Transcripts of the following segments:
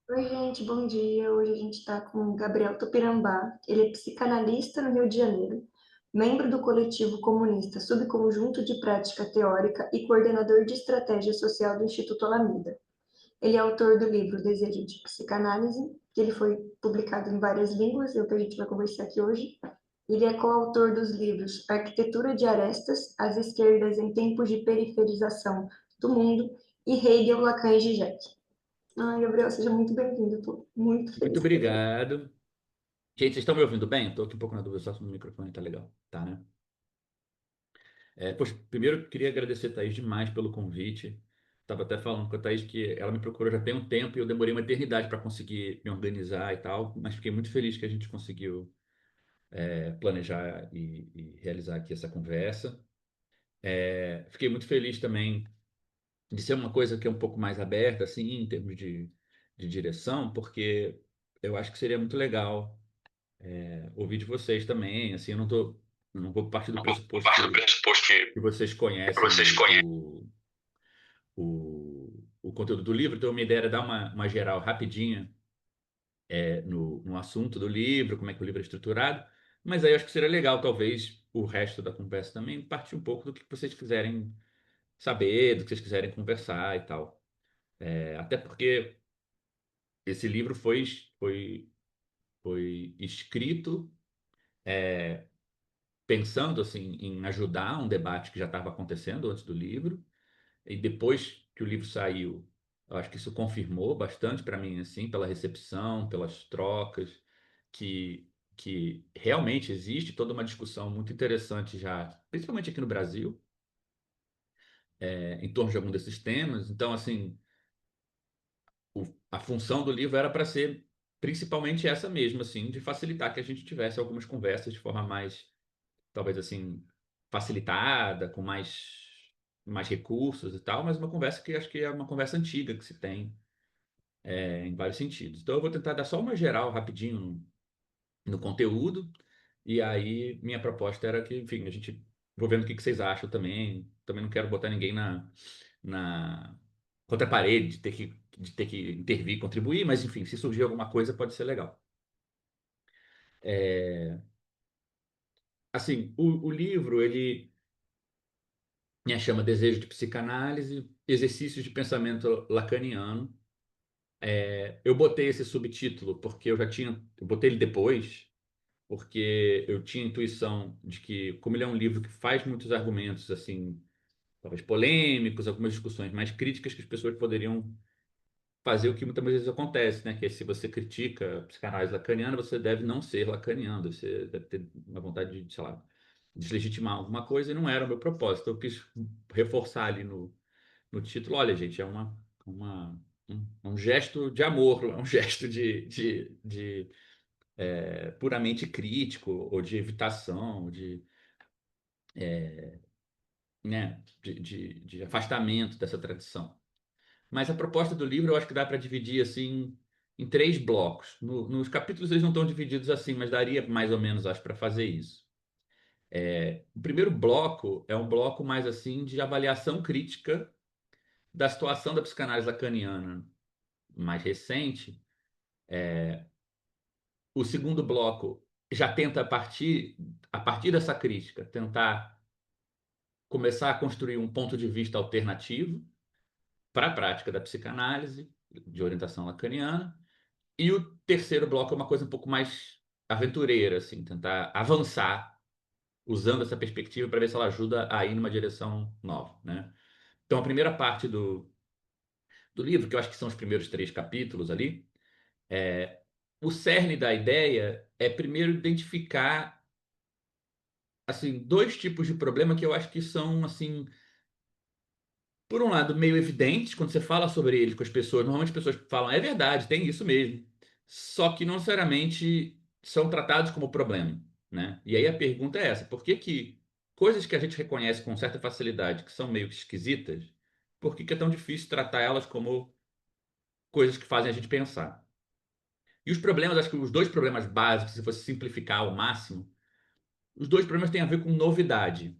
Oi, gente, bom dia. Hoje a gente está com o Gabriel Tupirambá. Ele é psicanalista no Rio de Janeiro, membro do coletivo comunista Subconjunto de Prática Teórica e coordenador de estratégia social do Instituto Alameda. Ele é autor do livro Desejo de Psicanálise, que ele foi publicado em várias línguas, é o que a gente vai conversar aqui hoje. Ele é coautor dos livros Arquitetura de Arestas, As Esquerdas em Tempos de Periferização do Mundo e Hegel, Lacan e Zizek. Ai, Gabriel, seja muito bem-vindo. Estou muito Muito feliz que você. obrigado. Gente, vocês estão me ouvindo bem? Estou aqui um pouco na dúvida só se o microfone tá legal. Tá, né? Poxa, primeiro eu queria agradecer a Thaís demais pelo convite. Estava até falando com a Thaís que ela me procurou já tem um tempo e eu demorei uma eternidade para conseguir me organizar e tal, mas fiquei muito feliz que a gente conseguiu planejar e realizar aqui essa conversa. Fiquei muito feliz também de ser uma coisa que é um pouco mais aberta, assim, em termos de direção, porque eu acho que seria muito legal ouvir de vocês também. Assim, não vou partir do pressuposto Parte do pressuposto que vocês que vocês conhecem conhecem. o conteúdo do livro, então a minha ideia era dar uma geral rapidinha no assunto do livro, como é que o livro é estruturado, mas aí eu acho que seria legal, talvez, o resto da conversa também partir um pouco do que vocês quiserem saber, do que vocês quiserem conversar e tal. Até porque esse livro foi escrito pensando assim em ajudar um debate que já estava acontecendo antes do livro, e depois que o livro saiu, eu acho que isso confirmou bastante para mim, assim, pela recepção, pelas trocas, que realmente existe toda uma discussão muito interessante já, principalmente aqui no Brasil, em torno de algum desses temas. Então, assim, a função do livro era para ser principalmente essa mesmo, assim, de facilitar que a gente tivesse algumas conversas de forma mais, talvez assim, facilitada, com mais recursos e tal, mas uma conversa que acho que é uma conversa antiga que se tem em vários sentidos. Então eu vou tentar dar só uma geral rapidinho no conteúdo, e aí minha proposta era que, enfim, a gente vou vendo o que que vocês acham também. Também não quero botar ninguém na contra a parede de ter que intervir, contribuir, mas enfim, se surgir alguma coisa pode ser legal. É, assim, o livro, ele chama Desejo de Psicanálise, Exercícios de Pensamento Lacaniano. Eu botei esse subtítulo porque eu botei ele depois, porque eu tinha intuição de que, como ele é um livro que faz muitos argumentos, assim, talvez polêmicos, algumas discussões mais críticas que as pessoas poderiam fazer o que muitas vezes acontece, né? Que é se você critica a psicanálise lacaniana, você deve não ser lacaniano, você deve ter uma vontade de, sei lá, deslegitimar alguma coisa, e não era o meu propósito. Eu quis reforçar ali no título, olha, gente, uma, um gesto de amor, é um gesto de puramente crítico ou de evitação, de afastamento dessa tradição. Mas a proposta do livro eu acho que dá para dividir assim em três blocos. Nos capítulos eles não estão divididos assim, mas daria mais ou menos, acho, para fazer isso. O primeiro bloco é um bloco mais assim de avaliação crítica da situação da psicanálise lacaniana mais recente. O segundo bloco já tenta a partir dessa crítica, tentar começar a construir um ponto de vista alternativo para a prática da psicanálise de orientação lacaniana. E o terceiro bloco é uma coisa um pouco mais aventureira, assim, tentar avançar usando essa perspectiva para ver se ela ajuda a ir numa direção nova, né? Então, a primeira parte do livro, que eu acho que são os primeiros três capítulos ali, o cerne da ideia é primeiro identificar assim dois tipos de problema que eu acho que são assim, por um lado, meio evidentes quando você fala sobre eles com as pessoas. Normalmente as pessoas falam, é verdade, tem isso mesmo. Só que não necessariamente são tratados como problema, né? E aí a pergunta é essa: por que que coisas que a gente reconhece com certa facilidade, que são meio esquisitas, por que que é tão difícil tratar elas como coisas que fazem a gente pensar? E os problemas, acho que os dois problemas básicos, se fosse simplificar ao máximo, os dois problemas têm a ver com novidade,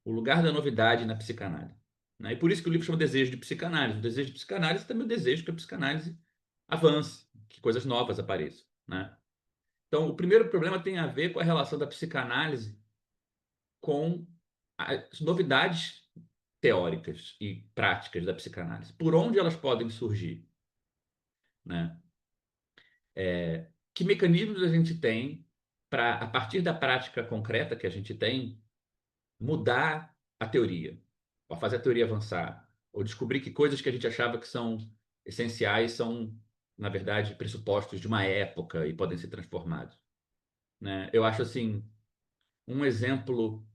o lugar da novidade na psicanálise, né? E por isso que o livro chama Desejo de Psicanálise. O desejo de psicanálise é também o desejo que a psicanálise avance, que coisas novas apareçam, né? Então, o primeiro problema tem a ver com a relação da psicanálise com as novidades teóricas e práticas da psicanálise. Por onde elas podem surgir, né? Que mecanismos a gente tem para, a partir da prática concreta que a gente tem, mudar a teoria, ou fazer a teoria avançar, ou descobrir que coisas que a gente achava que são essenciais são, na verdade, pressupostos de uma época e podem ser transformados, né? Eu acho assim, um exemplo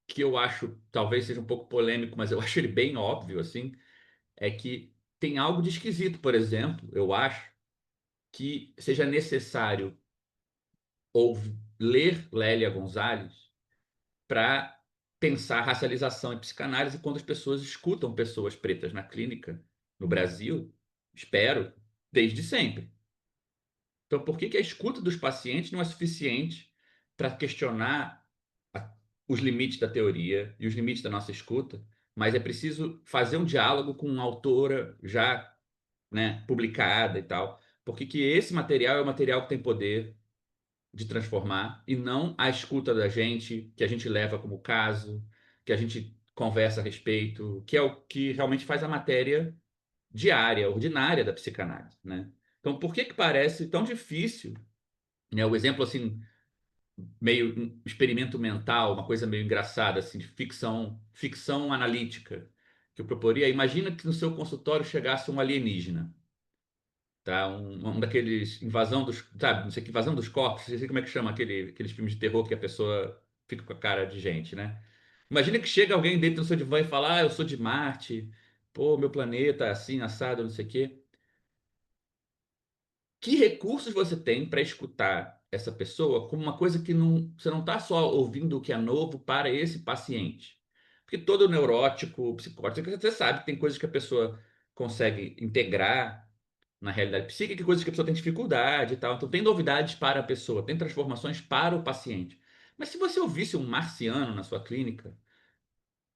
que eu acho talvez seja um pouco polêmico, mas eu acho ele bem óbvio assim, é que tem algo de esquisito, por exemplo, eu acho que seja necessário ou ler Lélia Gonzalez para pensar racialização e psicanálise quando as pessoas escutam pessoas pretas na clínica no Brasil, espero, desde sempre. Então, por que que a escuta dos pacientes não é suficiente para questionar a- os limites da teoria e os limites da nossa escuta, mas é preciso fazer um diálogo com uma autora já, né, publicada e tal? Por que que esse material é o material que tem poder de transformar e não a escuta da gente, que a gente leva como caso, que a gente conversa a respeito, que é o que realmente faz a matéria diária, ordinária da psicanálise, né? Então, por que que parece tão difícil, né? O exemplo assim meio um experimento mental, uma coisa meio engraçada assim, de ficção analítica que eu proporia. Imagina que no seu consultório chegasse um alienígena, tá? Um daqueles invasão dos, sabe, não sei que invasão dos corpos, não sei como é que chama aqueles filmes de terror que a pessoa fica com a cara de gente, né? Imagina que chega alguém dentro do seu divã e fala: "Ah, eu sou de Marte, pô, meu planeta é assim, assado, não sei o quê". Que recursos você tem para escutar essa pessoa como uma coisa que não, você não está só ouvindo o que é novo para esse paciente? Porque todo neurótico, psicótico, você sabe que tem coisas que a pessoa consegue integrar na realidade psíquica, coisas que a pessoa tem dificuldade e tal. Então, tem novidades para a pessoa, tem transformações para o paciente. Mas se você ouvisse um marciano na sua clínica,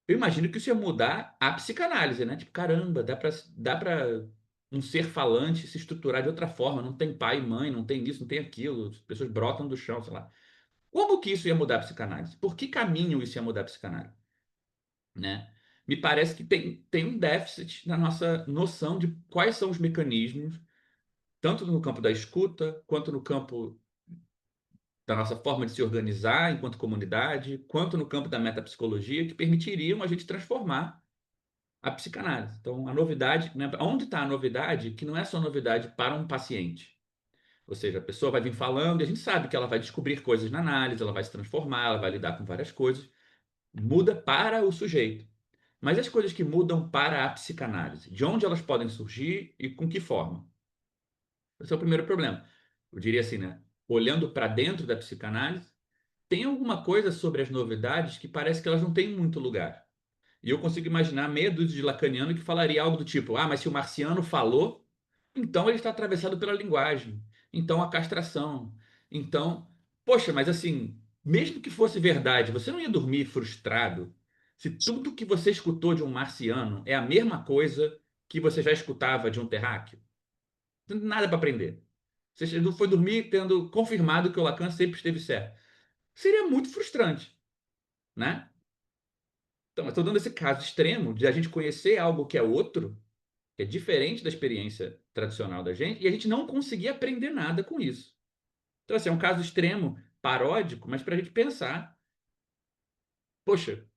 eu imagino que isso ia mudar a psicanálise, né? Tipo, caramba, dá para um ser falante se estruturar de outra forma. Não tem pai e mãe, não tem isso, não tem aquilo. As pessoas brotam do chão, sei lá. Como que isso ia mudar a psicanálise? Por que caminho isso ia mudar a psicanálise, né? Me parece que tem um déficit na nossa noção de quais são os mecanismos tanto no campo da escuta, quanto no campo da nossa forma de se organizar enquanto comunidade, quanto no campo da metapsicologia, que permitiriam a gente transformar a psicanálise. Então, a novidade, né, onde está a novidade, que não é só novidade para um paciente. Ou seja, a pessoa vai vir falando e a gente sabe que ela vai descobrir coisas na análise, ela vai se transformar, ela vai lidar com várias coisas. Muda para o sujeito. Mas as coisas que mudam para a psicanálise, de onde elas podem surgir e com que forma? Esse é o primeiro problema. Eu diria assim, né? Olhando para dentro da psicanálise, tem alguma coisa sobre as novidades que parece que elas não têm muito lugar. E eu consigo imaginar meia dúzia de lacaniano que falaria algo do tipo: ah, mas se o marciano falou, então ele está atravessado pela linguagem. Então a castração. Então, poxa, mas assim, mesmo que fosse verdade, você não ia dormir frustrado se tudo que você escutou de um marciano é a mesma coisa que você já escutava de um terráqueo? Não tem nada para aprender. Você não foi dormir tendo confirmado que o Lacan sempre esteve certo. Seria muito frustrante, né? Então, eu estou dando esse caso extremo de a gente conhecer algo que é outro, que é diferente da experiência tradicional da gente, e a gente não conseguir aprender nada com isso. Então, assim, é um caso extremo, paródico, mas para a gente pensar, poxa,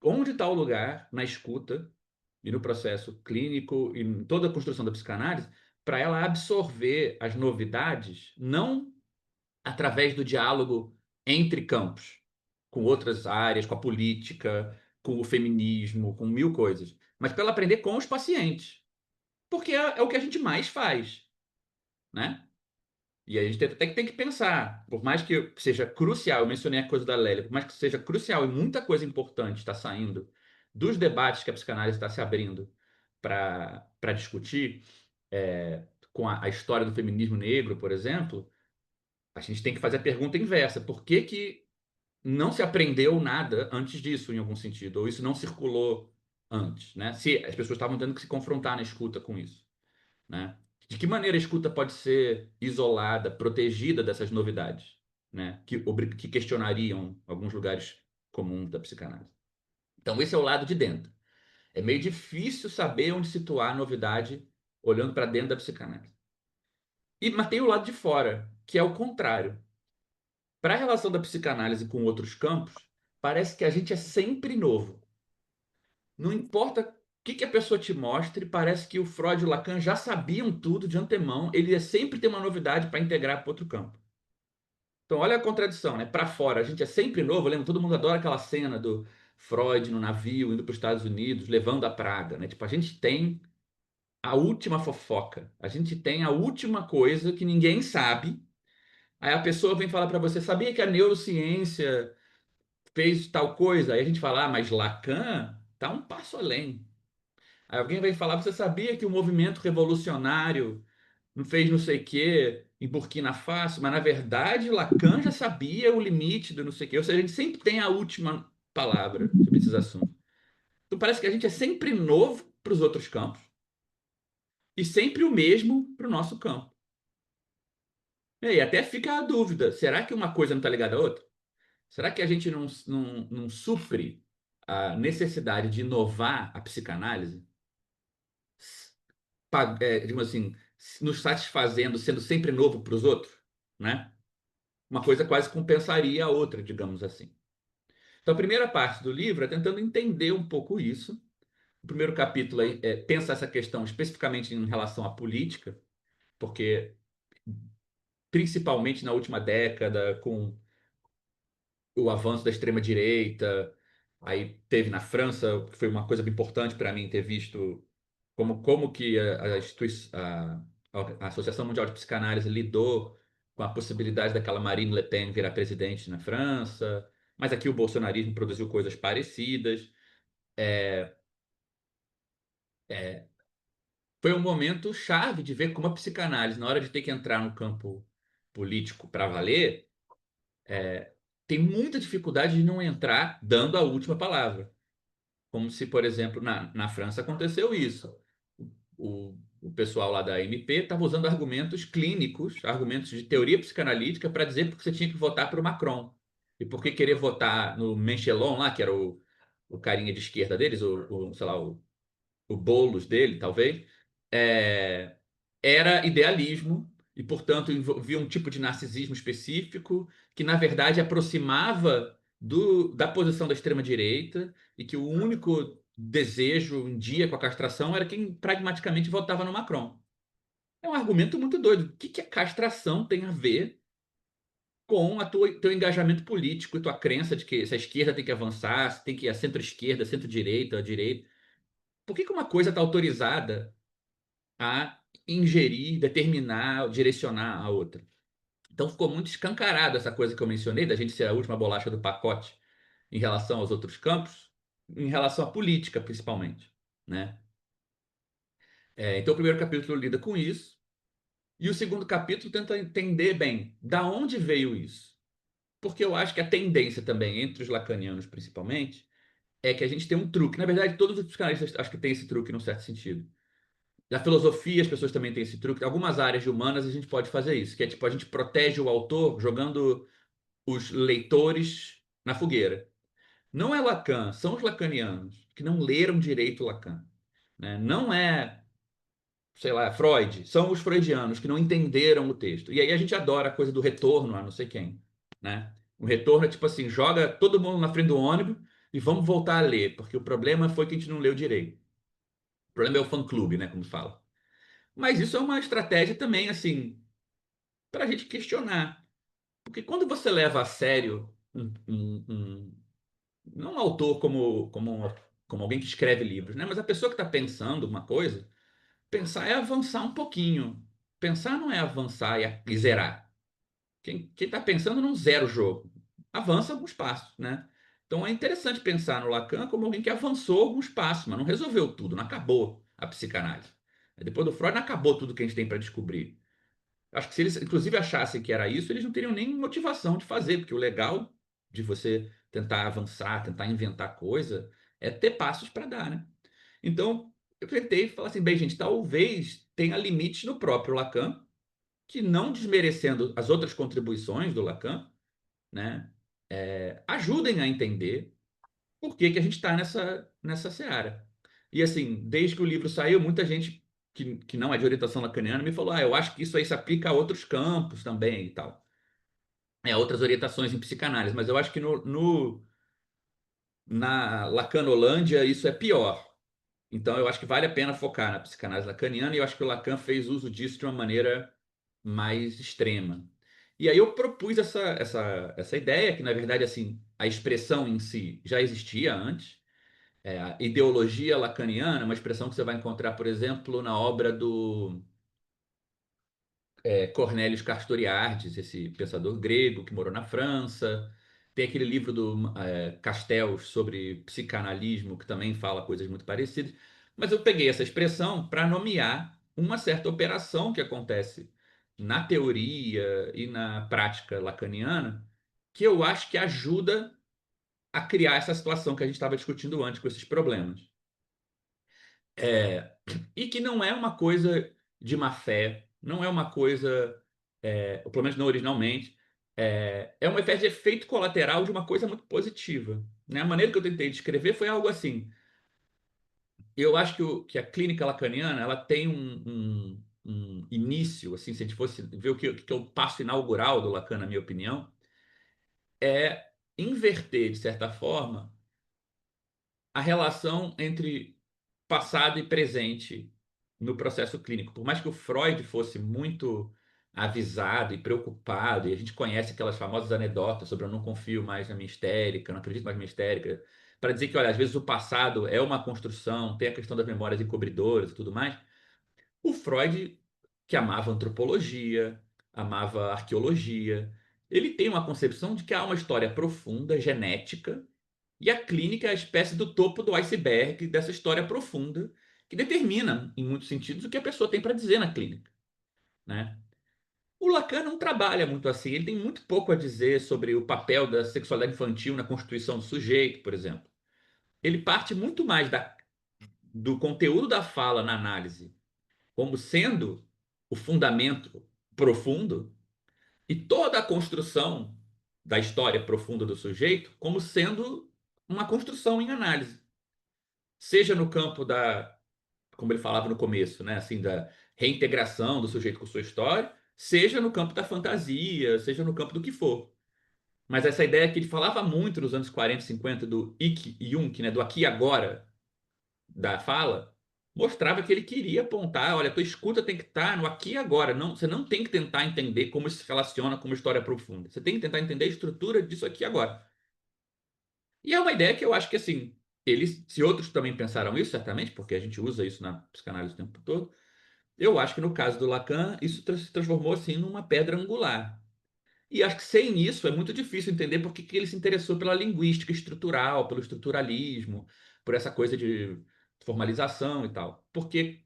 onde está o lugar na escuta e no processo clínico e em toda a construção da psicanálise para ela absorver as novidades, não através do diálogo entre campos, com outras áreas, com a política, com o feminismo, com mil coisas, mas para ela aprender com os pacientes, porque é o que a gente mais faz, né? E a gente até que tem que pensar, por mais que seja crucial, eu mencionei a coisa da Lélia, por mais que seja crucial e muita coisa importante está saindo dos debates que a psicanálise está se abrindo para discutir, com a história do feminismo negro, por exemplo, a gente tem que fazer a pergunta inversa. Por que que não se aprendeu nada antes disso, em algum sentido? Ou isso não circulou antes, né? Se as pessoas estavam tendo que se confrontar na escuta com isso, né? De que maneira a escuta pode ser isolada, protegida dessas novidades, né? Que questionariam alguns lugares comuns da psicanálise. Então, esse é o lado de dentro. É meio difícil saber onde situar a novidade olhando para dentro da psicanálise. Mas tem o lado de fora, que é o contrário. Para a relação da psicanálise com outros campos, parece que a gente é sempre novo. Não importa o que a pessoa te mostre, parece que o Freud e o Lacan já sabiam tudo de antemão, ele ia sempre ter uma novidade para integrar para outro campo. Então, olha a contradição, né? Para fora, a gente é sempre novo. Lembra? Todo mundo adora aquela cena do Freud no navio, indo para os Estados Unidos, levando a praga, né? Tipo, a gente tem a última fofoca, a gente tem a última coisa que ninguém sabe. Aí a pessoa vem falar para você: sabia que a neurociência fez tal coisa? Aí a gente fala: ah, mas Lacan tá um passo além. Aí alguém vai falar: você sabia que o movimento revolucionário não fez não sei o quê em Burkina Faso? Mas na verdade Lacan já sabia o limite do não sei o quê. Ou seja, a gente sempre tem a última palavra sobre esses assuntos. Então parece que a gente é sempre novo para os outros campos e sempre o mesmo para o nosso campo. E aí até fica a dúvida: será que uma coisa não está ligada à outra? Será que a gente não supre a necessidade de inovar a psicanálise? Digamos assim, nos satisfazendo, sendo sempre novo para os outros, né? Uma coisa quase compensaria a outra, digamos assim. Então, a primeira parte do livro é tentando entender um pouco isso. O primeiro capítulo pensa essa questão especificamente em relação à política, porque principalmente na última década, com o avanço da extrema-direita, aí teve na França, que foi uma coisa importante para mim ter visto como que a Associação Mundial de Psicanálise lidou com a possibilidade daquela Marine Le Pen virar presidente na França, mas aqui o bolsonarismo produziu coisas parecidas. Foi um momento chave de ver como a psicanálise, na hora de ter que entrar no campo político para valer, tem muita dificuldade de não entrar dando a última palavra. Como se, por exemplo, na França aconteceu isso. O pessoal lá da MP estava usando argumentos clínicos, argumentos de teoria psicanalítica, para dizer porque você tinha que votar para o Macron. E por que querer votar no Mélenchon lá, que era o carinha de esquerda deles, sei lá, o Boulos dele, talvez, é, era idealismo e, portanto, envolvia um tipo de narcisismo específico que, na verdade, aproximava da posição da extrema-direita e que o único desejo em dia com a castração era quem pragmaticamente votava no Macron. É um argumento muito doido. O que a castração tem a ver com teu engajamento político e tua crença de que se a esquerda tem que avançar, se tem que ir a centro-esquerda, centro-direita, a direita? Por que uma coisa está autorizada a ingerir, determinar, direcionar a outra? Então ficou muito escancarado essa coisa que eu mencionei, da gente ser a última bolacha do pacote em relação aos outros campos, em relação à política, principalmente, né? Então o primeiro capítulo lida com isso, e o segundo capítulo tenta entender bem da onde veio isso. Porque eu acho que a tendência também, entre os lacanianos principalmente, é que a gente tem um truque. Na verdade, todos os psicanalistas acho que têm esse truque num certo sentido. Na filosofia, as pessoas também têm esse truque. Em algumas áreas de humanas a gente pode fazer isso, que é tipo, a gente protege o autor jogando os leitores na fogueira. Não é Lacan, são os lacanianos que não leram direito Lacan, né? Não é, sei lá, Freud, são os freudianos que não entenderam o texto. E aí a gente adora a coisa do retorno a não sei quem, né? O retorno é tipo assim, joga todo mundo na frente do ônibus e vamos voltar a ler, porque o problema foi que a gente não leu direito. O problema é o fã-clube, né, como fala. Mas isso é uma estratégia também, assim, para a gente questionar. Porque quando você leva a sério não um autor como alguém que escreve livros, né? Mas a pessoa que está pensando uma coisa, pensar é avançar um pouquinho. Pensar não é avançar e zerar. Quem está pensando não zera o jogo. Avança alguns passos, né? Então é interessante pensar no Lacan como alguém que avançou alguns passos, mas não resolveu tudo, não acabou a psicanálise. Depois do Freud, não acabou tudo que a gente tem para descobrir. Acho que se eles, inclusive, achassem que era isso, eles não teriam nem motivação de fazer, porque o legal de você tentar avançar, tentar inventar coisa, é ter passos para dar, né? Então, eu tentei falar assim, bem, gente, talvez tenha limites no próprio Lacan, que não desmerecendo as outras contribuições do Lacan, né, ajudem a entender por que que a gente está nessa seara. E assim, desde que o livro saiu, muita gente que não é de orientação lacaniana me falou, eu acho que isso aí se aplica a outros campos também e tal. Outras orientações em psicanálise, mas eu acho que na Lacanolândia isso é pior. Então eu acho que vale a pena focar na psicanálise lacaniana e eu acho que o Lacan fez uso disso de uma maneira mais extrema. E aí eu propus essa ideia, que na verdade assim, a expressão em si já existia antes. A ideologia lacaniana é uma expressão que você vai encontrar, por exemplo, na obra do Cornelius Castoriadis, esse pensador grego que morou na França. Tem aquele livro do Castells sobre psicanalismo, que também fala coisas muito parecidas. Mas eu peguei essa expressão para nomear uma certa operação que acontece na teoria e na prática lacaniana, que eu acho que ajuda a criar essa situação que a gente estava discutindo antes com esses problemas. É, e que não é uma coisa de má fé, não é uma coisa, ou pelo menos não originalmente, é uma espécie de efeito colateral de uma coisa muito positiva. Né? A maneira que eu tentei descrever foi algo assim. Eu acho que a clínica lacaniana ela tem um início, assim, se a gente fosse ver o que é o passo inaugural do Lacan, na minha opinião, é inverter, de certa forma, a relação entre passado e presente no processo clínico. Por mais que o Freud fosse muito avisado e preocupado, e a gente conhece aquelas famosas anedotas sobre eu não confio mais na minha histérica, não acredito mais na minha histérica, para dizer que, olha, às vezes o passado é uma construção, tem a questão das memórias encobridoras e tudo mais. O Freud, que amava antropologia, amava arqueologia, ele tem uma concepção de que há uma história profunda, genética, e a clínica é a espécie do topo do iceberg dessa história profunda que determina, em muitos sentidos, o que a pessoa tem para dizer na clínica, né? O Lacan não trabalha muito assim, ele tem muito pouco a dizer sobre o papel da sexualidade infantil na constituição do sujeito, por exemplo. Ele parte muito mais do conteúdo da fala na análise como sendo o fundamento profundo e toda a construção da história profunda do sujeito como sendo uma construção em análise. Seja no campo como ele falava no começo, né, assim, da reintegração do sujeito com sua história, seja no campo da fantasia, seja no campo do que for. Mas essa ideia que ele falava muito nos anos 40 e 50 do Ich e Jung, né, do aqui e agora da fala, mostrava que ele queria apontar, olha, tua escuta tem que estar no aqui e agora, não, você não tem que tentar entender como isso se relaciona com uma história profunda. Você tem que tentar entender a estrutura disso aqui e agora. E é uma ideia que eu acho que, assim, eles, se outros também pensaram isso, certamente, porque a gente usa isso na psicanálise o tempo todo, eu acho que no caso do Lacan, isso se transformou, assim, numa pedra angular. E acho que sem isso é muito difícil entender por que ele se interessou pela linguística estrutural, pelo estruturalismo, por essa coisa de formalização e tal. Porque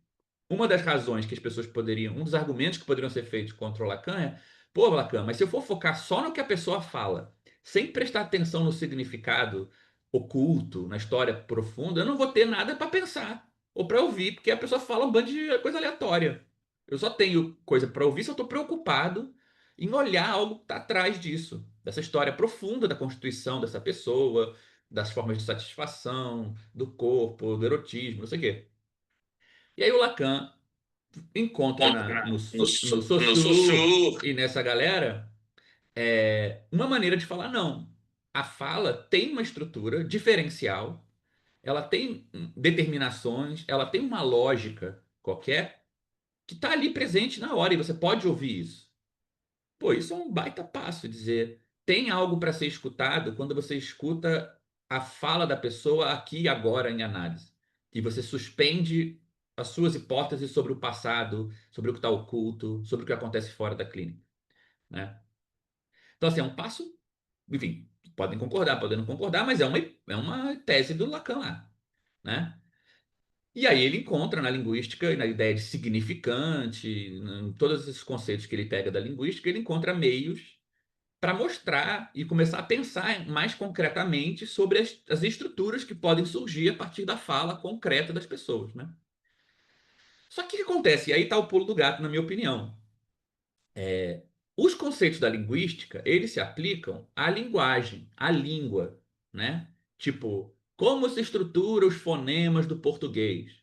uma das razões que as pessoas poderiam, um dos argumentos que poderiam ser feitos contra o Lacan é, pô, Lacan, mas se eu for focar só no que a pessoa fala, sem prestar atenção no significado oculto, na história profunda, eu não vou ter nada para pensar ou para ouvir, porque a pessoa fala um bando de coisa aleatória. Eu só tenho coisa para ouvir se eu estou preocupado em olhar algo que está atrás disso, dessa história profunda da constituição dessa pessoa, das formas de satisfação, do corpo, do erotismo, não sei o quê. E aí o Lacan encontra no No Saussure Sussurro. e nessa galera uma maneira de falar não. A fala tem uma estrutura diferencial, ela tem determinações, ela tem uma lógica qualquer que está ali presente na hora e você pode ouvir isso. Pô, isso é um baita passo, dizer, tem algo para ser escutado quando você escuta a fala da pessoa aqui e agora em análise. E você suspende as suas hipóteses sobre o passado, sobre o que está oculto, sobre o que acontece fora da clínica, né? Então, assim, é um passo, enfim, podem concordar, podem não concordar, mas é uma tese do Lacan lá, né? E aí ele encontra na linguística e na ideia de significante, em todos esses conceitos que ele pega da linguística, ele encontra meios para mostrar e começar a pensar mais concretamente sobre as estruturas que podem surgir a partir da fala concreta das pessoas, né? Só que o que acontece? E aí está o pulo do gato, na minha opinião. Os conceitos da linguística, eles se aplicam à linguagem, à língua, né? Tipo, como se estrutura os fonemas do português?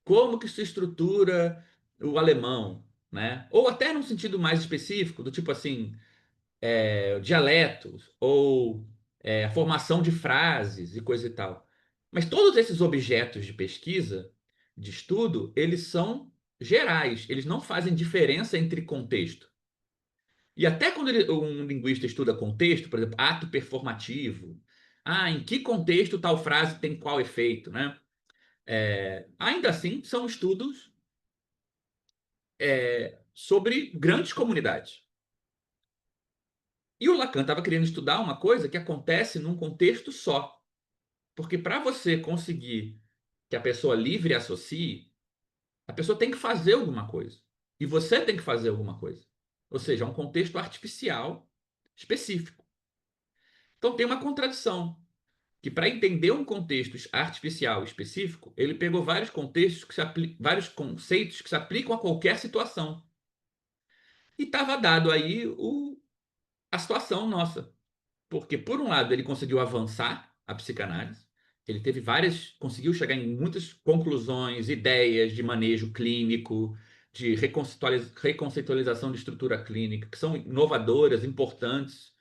Como que se estrutura o alemão, né? Ou até num sentido mais específico, do tipo assim, dialetos, ou a formação de frases e coisa e tal. Mas todos esses objetos de pesquisa, de estudo, eles são gerais, eles não fazem diferença entre contexto. E até quando um linguista estuda contexto, por exemplo, ato performativo, em que contexto tal frase tem qual efeito, né? Ainda assim, são estudos sobre grandes comunidades. E o Lacan estava querendo estudar uma coisa que acontece num contexto só. Porque para você conseguir que a pessoa livre associe, a pessoa tem que fazer alguma coisa. E você tem que fazer alguma coisa. Ou seja, é um contexto artificial específico. Então tem uma contradição, que para entender um contexto artificial específico, ele pegou vários contextos vários conceitos que se aplicam a qualquer situação. E estava dado aí a situação nossa. Porque, por um lado, ele conseguiu avançar a psicanálise, ele teve conseguiu chegar em muitas conclusões, ideias de manejo clínico, de reconceitualização de estrutura clínica, que são inovadoras, importantes,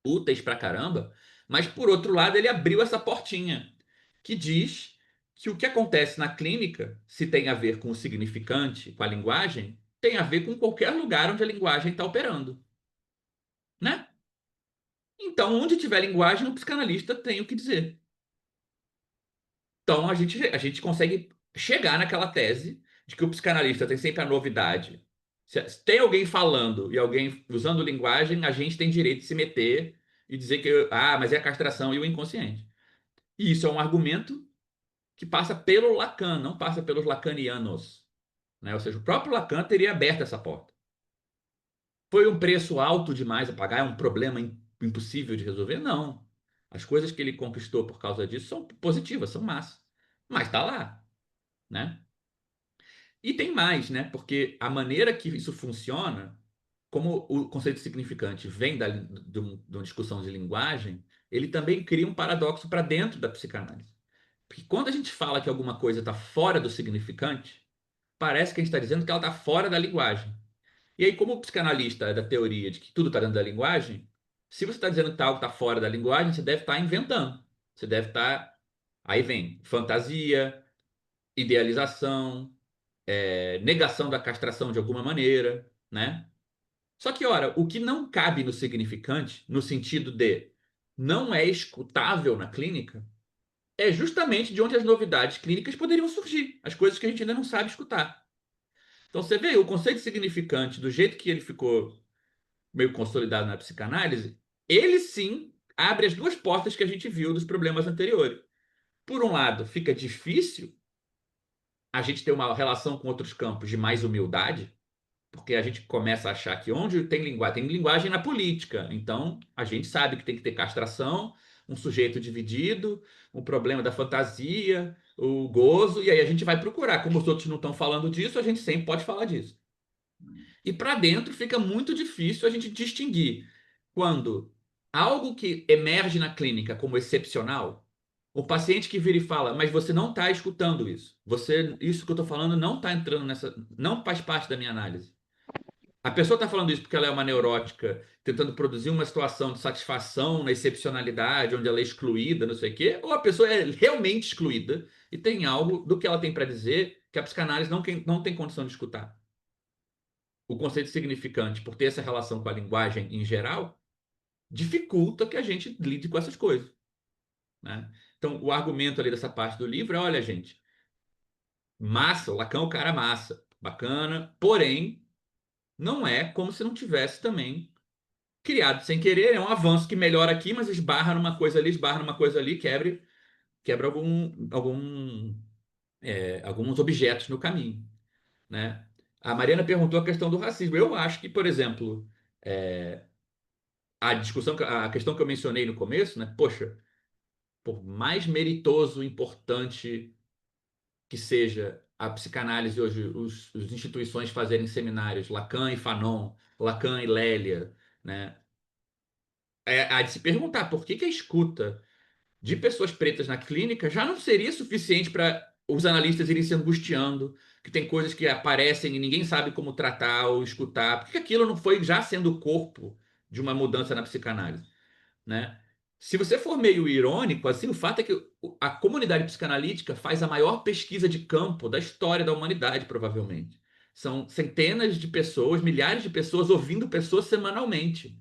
úteis pra caramba. Mas, por outro lado, ele abriu essa portinha que diz que o que acontece na clínica, se tem a ver com o significante, com a linguagem, tem a ver com qualquer lugar onde a linguagem está operando, né? Então, onde tiver linguagem, o psicanalista tem o que dizer. Então, a gente consegue chegar naquela tese de que o psicanalista tem sempre a novidade. Se tem alguém falando e alguém usando linguagem, a gente tem direito de se meter e dizer que, mas é a castração e o inconsciente. E isso é um argumento que passa pelo Lacan, não passa pelos lacanianos, né? Ou seja, o próprio Lacan teria aberto essa porta. Foi um preço alto demais a pagar? É um problema impossível de resolver? Não. As coisas que ele conquistou por causa disso são positivas, são massas. Mas está lá, né? E tem mais, né? Porque a maneira que isso funciona, como o conceito significante vem de uma discussão de linguagem, ele também cria um paradoxo para dentro da psicanálise. Porque quando a gente fala que alguma coisa está fora do significante, parece que a gente está dizendo que ela está fora da linguagem. E aí, como o psicanalista é da teoria de que tudo está dentro da linguagem, se você está dizendo que algo está fora da linguagem, você deve estar inventando. Você deve estar. Aí vem fantasia, idealização, negação da castração de alguma maneira, né? Só que, ora, o que não cabe no significante, no sentido de não é escutável na clínica, é justamente de onde as novidades clínicas poderiam surgir, as coisas que a gente ainda não sabe escutar. Então você vê o conceito significante, do jeito que ele ficou meio consolidado na psicanálise, ele sim abre as duas portas que a gente viu dos problemas anteriores. Por um lado, fica difícil a gente ter uma relação com outros campos de mais humildade, porque a gente começa a achar que onde tem linguagem na política. Então, a gente sabe que tem que ter castração, um sujeito dividido, o problema da fantasia, o gozo, e aí a gente vai procurar. Como os outros não estão falando disso, a gente sempre pode falar disso. E para dentro fica muito difícil a gente distinguir quando algo que emerge na clínica como excepcional, o paciente que vira e fala, mas você não está escutando isso. Isso que eu estou falando não está entrando nessa, não faz parte da minha análise. A pessoa está falando isso porque ela é uma neurótica, tentando produzir uma situação de satisfação na excepcionalidade, onde ela é excluída, não sei o quê, ou a pessoa é realmente excluída e tem algo do que ela tem para dizer que a psicanálise não tem condição de escutar. O conceito significante, por ter essa relação com a linguagem em geral, dificulta que a gente lide com essas coisas, né? Então, o argumento ali dessa parte do livro é, olha, gente, massa, o Lacan é o cara massa, bacana, porém, não é como se não tivesse também criado sem querer, é um avanço que melhora aqui, mas esbarra numa coisa ali, quebra alguns objetos no caminho, né? A Mariana perguntou a questão do racismo. Eu acho que, por exemplo, a questão que eu mencionei no começo, né? Poxa, por mais meritoso, importante que seja a psicanálise hoje, as instituições fazerem seminários, Lacan e Fanon, Lacan e Lélia, né? Há de se perguntar por que que a escuta de pessoas pretas na clínica já não seria suficiente para os analistas irem se angustiando, que tem coisas que aparecem e ninguém sabe como tratar ou escutar, porque aquilo não foi já sendo o corpo de uma mudança na psicanálise, né? Se você for meio irônico, assim, o fato é que a comunidade psicanalítica faz a maior pesquisa de campo da história da humanidade, provavelmente. São centenas de pessoas, milhares de pessoas ouvindo pessoas semanalmente.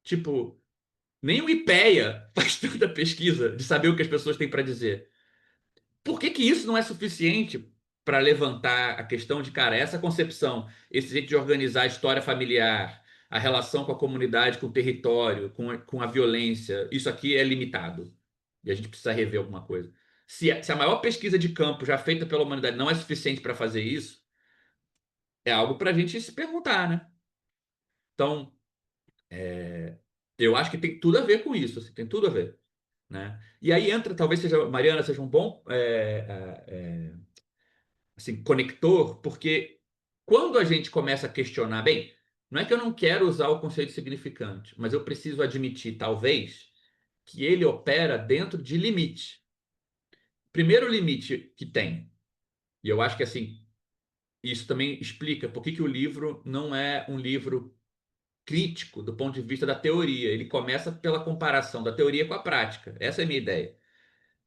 Tipo, nem o IPEA faz tanta pesquisa de saber o que as pessoas têm para dizer. Por que que isso não é suficiente para levantar a questão de, cara, essa concepção, esse jeito de organizar a história familiar, a relação com a comunidade, com o território, com a violência, isso aqui é limitado. E a gente precisa rever alguma coisa. Se a maior pesquisa de campo já feita pela humanidade não é suficiente para fazer isso, é algo para a gente se perguntar, né? Então, eu acho que tem tudo a ver com isso, assim, tem tudo a ver, né? E aí entra, talvez seja, Mariana seja um bom assim, conector, porque quando a gente começa a questionar, bem, não é que eu não quero usar o conceito significante, mas eu preciso admitir, talvez, que ele opera dentro de limite. Primeiro limite que tem, e eu acho que assim, isso também explica por que que o livro não é um livro crítico do ponto de vista da teoria. Ele começa pela comparação da teoria com a prática. Essa é a minha ideia,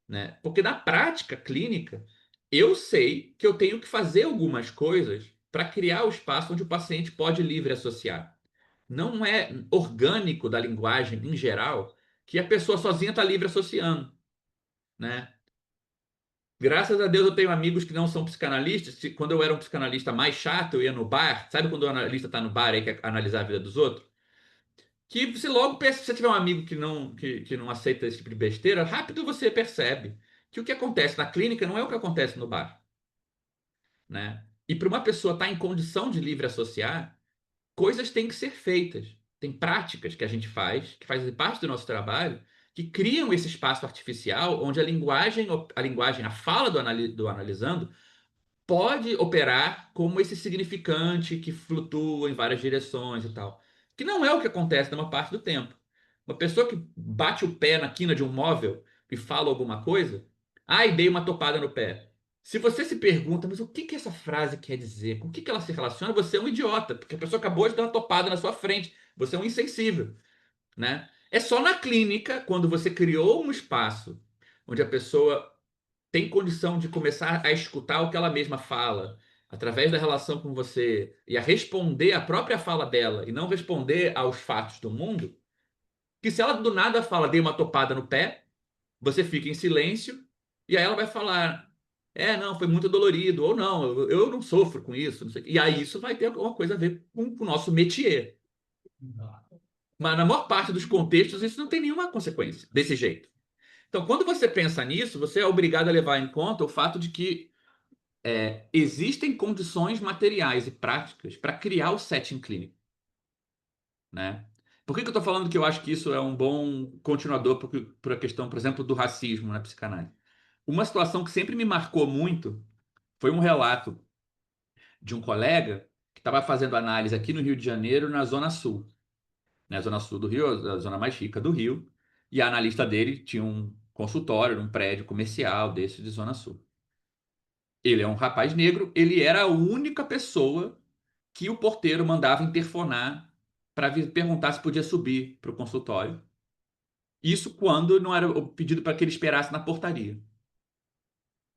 né? Porque na prática clínica, eu sei que eu tenho que fazer algumas coisas para criar o espaço onde o paciente pode livre associar. Não é orgânico da linguagem em geral que a pessoa sozinha está livre associando, né? Graças a Deus eu tenho amigos que não são psicanalistas. Quando eu era um psicanalista mais chato, eu ia no bar. Sabe quando o analista está no bar e quer analisar a vida dos outros? Que você logo percebe, se você tiver um amigo que não aceita esse tipo de besteira, rápido você percebe que o que acontece na clínica não é o que acontece no bar, né? E para uma pessoa estar em condição de livre associar, coisas têm que ser feitas. Tem práticas que a gente faz, que fazem parte do nosso trabalho, que criam esse espaço artificial onde a fala do analisando pode operar como esse significante que flutua em várias direções e tal. Que não é o que acontece na maior parte do tempo. Uma pessoa que bate o pé na quina de um móvel e fala alguma coisa, ai, dei uma topada no pé. Se você se pergunta, mas o que que essa frase quer dizer? Com o que que ela se relaciona? Você é um idiota, porque a pessoa acabou de dar uma topada na sua frente. Você é um insensível, né? É só na clínica, quando você criou um espaço onde a pessoa tem condição de começar a escutar o que ela mesma fala, através da relação com você, e a responder à própria fala dela, e não responder aos fatos do mundo, que se ela do nada fala, dei uma topada no pé, você fica em silêncio, e aí ela vai falar, não, foi muito dolorido, ou não, eu não sofro com isso, não sei. E aí isso vai ter alguma coisa a ver com o nosso métier. Mas na maior parte dos contextos isso não tem nenhuma consequência desse jeito. Então, quando você pensa nisso, você é obrigado a levar em conta o fato de que existem condições materiais e práticas para criar o setting clínico, né? Por que que eu estou falando que eu acho que isso é um bom continuador por a questão, por exemplo, do racismo na psicanálise? Uma situação que sempre me marcou muito foi um relato de um colega que estava fazendo análise aqui no Rio de Janeiro, na Zona Sul, né? Zona Sul do Rio, a zona mais rica do Rio, e a analista dele tinha um consultório num prédio comercial desse de Zona Sul. Ele é um rapaz negro, ele era a única pessoa que o porteiro mandava interfonar para perguntar se podia subir para o consultório. Isso quando não era o pedido para que ele esperasse na portaria.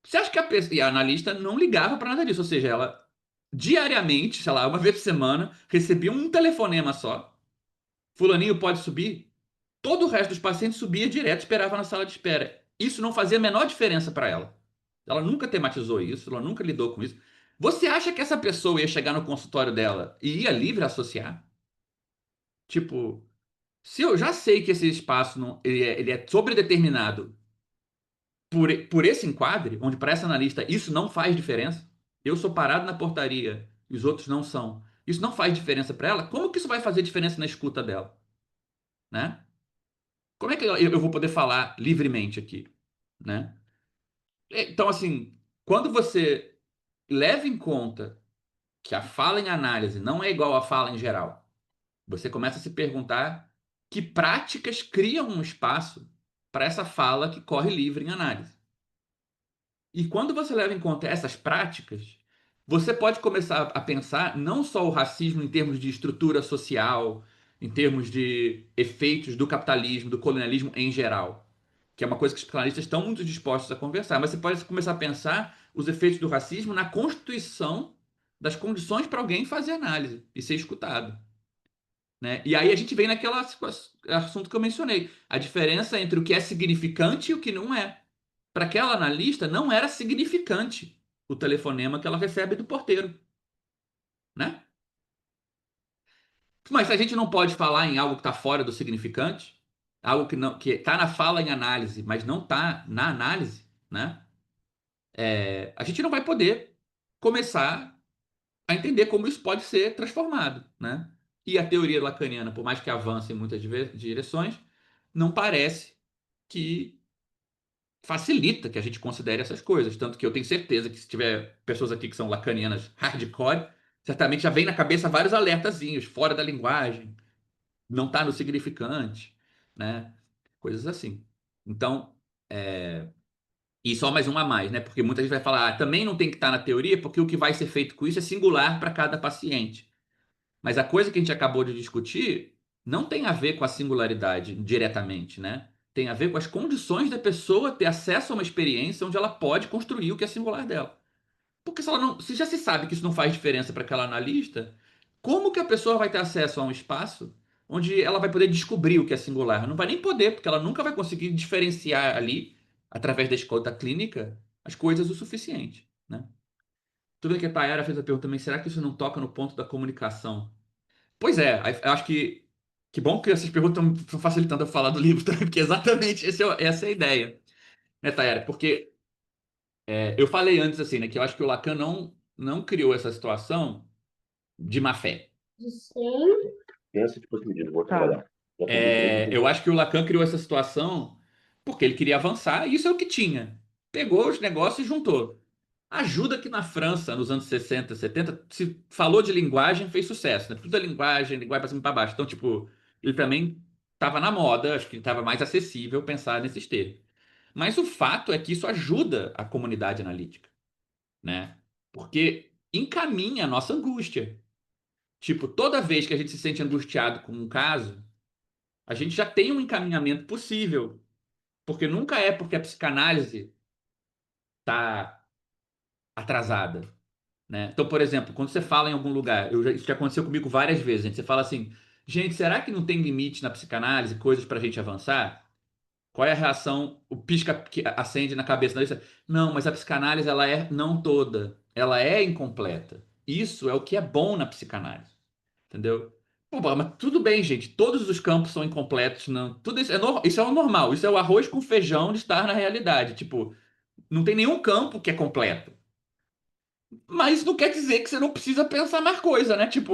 Você acha que e a analista não ligava para nada disso? Ou seja, ela diariamente, sei lá, uma vez por semana, recebia um telefonema só. Fulaninho pode subir? Todo o resto dos pacientes subia direto, esperava na sala de espera. Isso não fazia a menor diferença para ela. Ela nunca tematizou isso, ela nunca lidou com isso. Você acha que essa pessoa ia chegar no consultório dela e ia livre associar? Tipo, se eu já sei que esse espaço não, ele é sobredeterminado por esse enquadre, onde para essa analista isso não faz diferença, eu sou parado na portaria e os outros não são. Isso não faz diferença para ela. Como que isso vai fazer diferença na escuta dela, né? Como é que eu vou poder falar livremente aqui, né? Então, assim, quando você leva em conta que a fala em análise não é igual à fala em geral, você começa a se perguntar que práticas criam um espaço para essa fala que corre livre em análise. E quando você leva em conta essas práticas, você pode começar a pensar não só o racismo em termos de estrutura social, em termos de efeitos do capitalismo, do colonialismo em geral, que é uma coisa que os psicanalistas estão muito dispostos a conversar, mas você pode começar a pensar os efeitos do racismo na constituição das condições para alguém fazer análise e ser escutado, né? E aí a gente vem naquele assunto que eu mencionei, a diferença entre o que é significante e o que não é. Para aquela analista, não era significante o telefonema que ela recebe do porteiro, né? Mas a gente não pode falar em algo que está fora do significante, algo que não que está na fala em análise, mas não está na análise, né? A gente não vai poder começar a entender como isso pode ser transformado, né? E a teoria lacaniana, por mais que avance em muitas direções, não parece que facilita que a gente considere essas coisas. Tanto que eu tenho certeza que se tiver pessoas aqui que são lacanianas hardcore, certamente já vem na cabeça vários alertazinhos, fora da linguagem, não está no significante, né? Coisas assim. Então, e só mais um a mais, né? Porque muita gente vai falar, também não tem que estar na teoria, porque o que vai ser feito com isso é singular para cada paciente. Mas a coisa que a gente acabou de discutir não tem a ver com a singularidade diretamente, né? Tem a ver com as condições da pessoa ter acesso a uma experiência onde ela pode construir o que é singular dela. Porque se ela não, se já se sabe que isso não faz diferença para aquela analista, como que a pessoa vai ter acesso a um espaço onde ela vai poder descobrir o que é singular? Não vai nem poder, porque ela nunca vai conseguir diferenciar ali, através da escuta clínica, as coisas o suficiente, né? Tudo bem que a Tayara fez a pergunta também, será que isso não toca no ponto da comunicação? Pois é, eu acho que bom que essas perguntas estão facilitando eu falar do livro também, porque exatamente essa é a ideia, né, Tayara? Porque eu falei antes assim, né, que eu acho que o Lacan não criou essa situação de má fé. Sim. Pensa, tipo assim, vou trabalhar. Já tem Eu acho que o Lacan criou essa situação porque ele queria avançar, e isso é o que tinha. Pegou os negócios e juntou. Ajuda que na França, nos anos 60, 70, se falou de linguagem, fez sucesso, né? Tudo é linguagem, linguagem para cima e para baixo. Então, tipo, ele também estava na moda, acho que estava mais acessível pensar nesses termos. Mas o fato é que isso ajuda a comunidade analítica, né? Porque encaminha a nossa angústia. Tipo, toda vez que a gente se sente angustiado com um caso, a gente já tem um encaminhamento possível. Porque nunca é porque a psicanálise está atrasada, né? Então, por exemplo, quando você fala em algum lugar, isso já aconteceu comigo várias vezes, gente, você fala assim, gente, será que não tem limite na psicanálise, coisas para a gente avançar? Qual é a reação, o pisca que acende na cabeça da lista? Não, mas a psicanálise, ela é não toda, ela é incompleta. Isso é o que é bom na psicanálise, entendeu? Pô, mas tudo bem, gente, todos os campos são incompletos, não, tudo isso isso é o normal, isso é o arroz com feijão de estar na realidade, tipo, não tem nenhum campo que é completo. Mas não quer dizer que você não precisa pensar mais coisa, né? Tipo,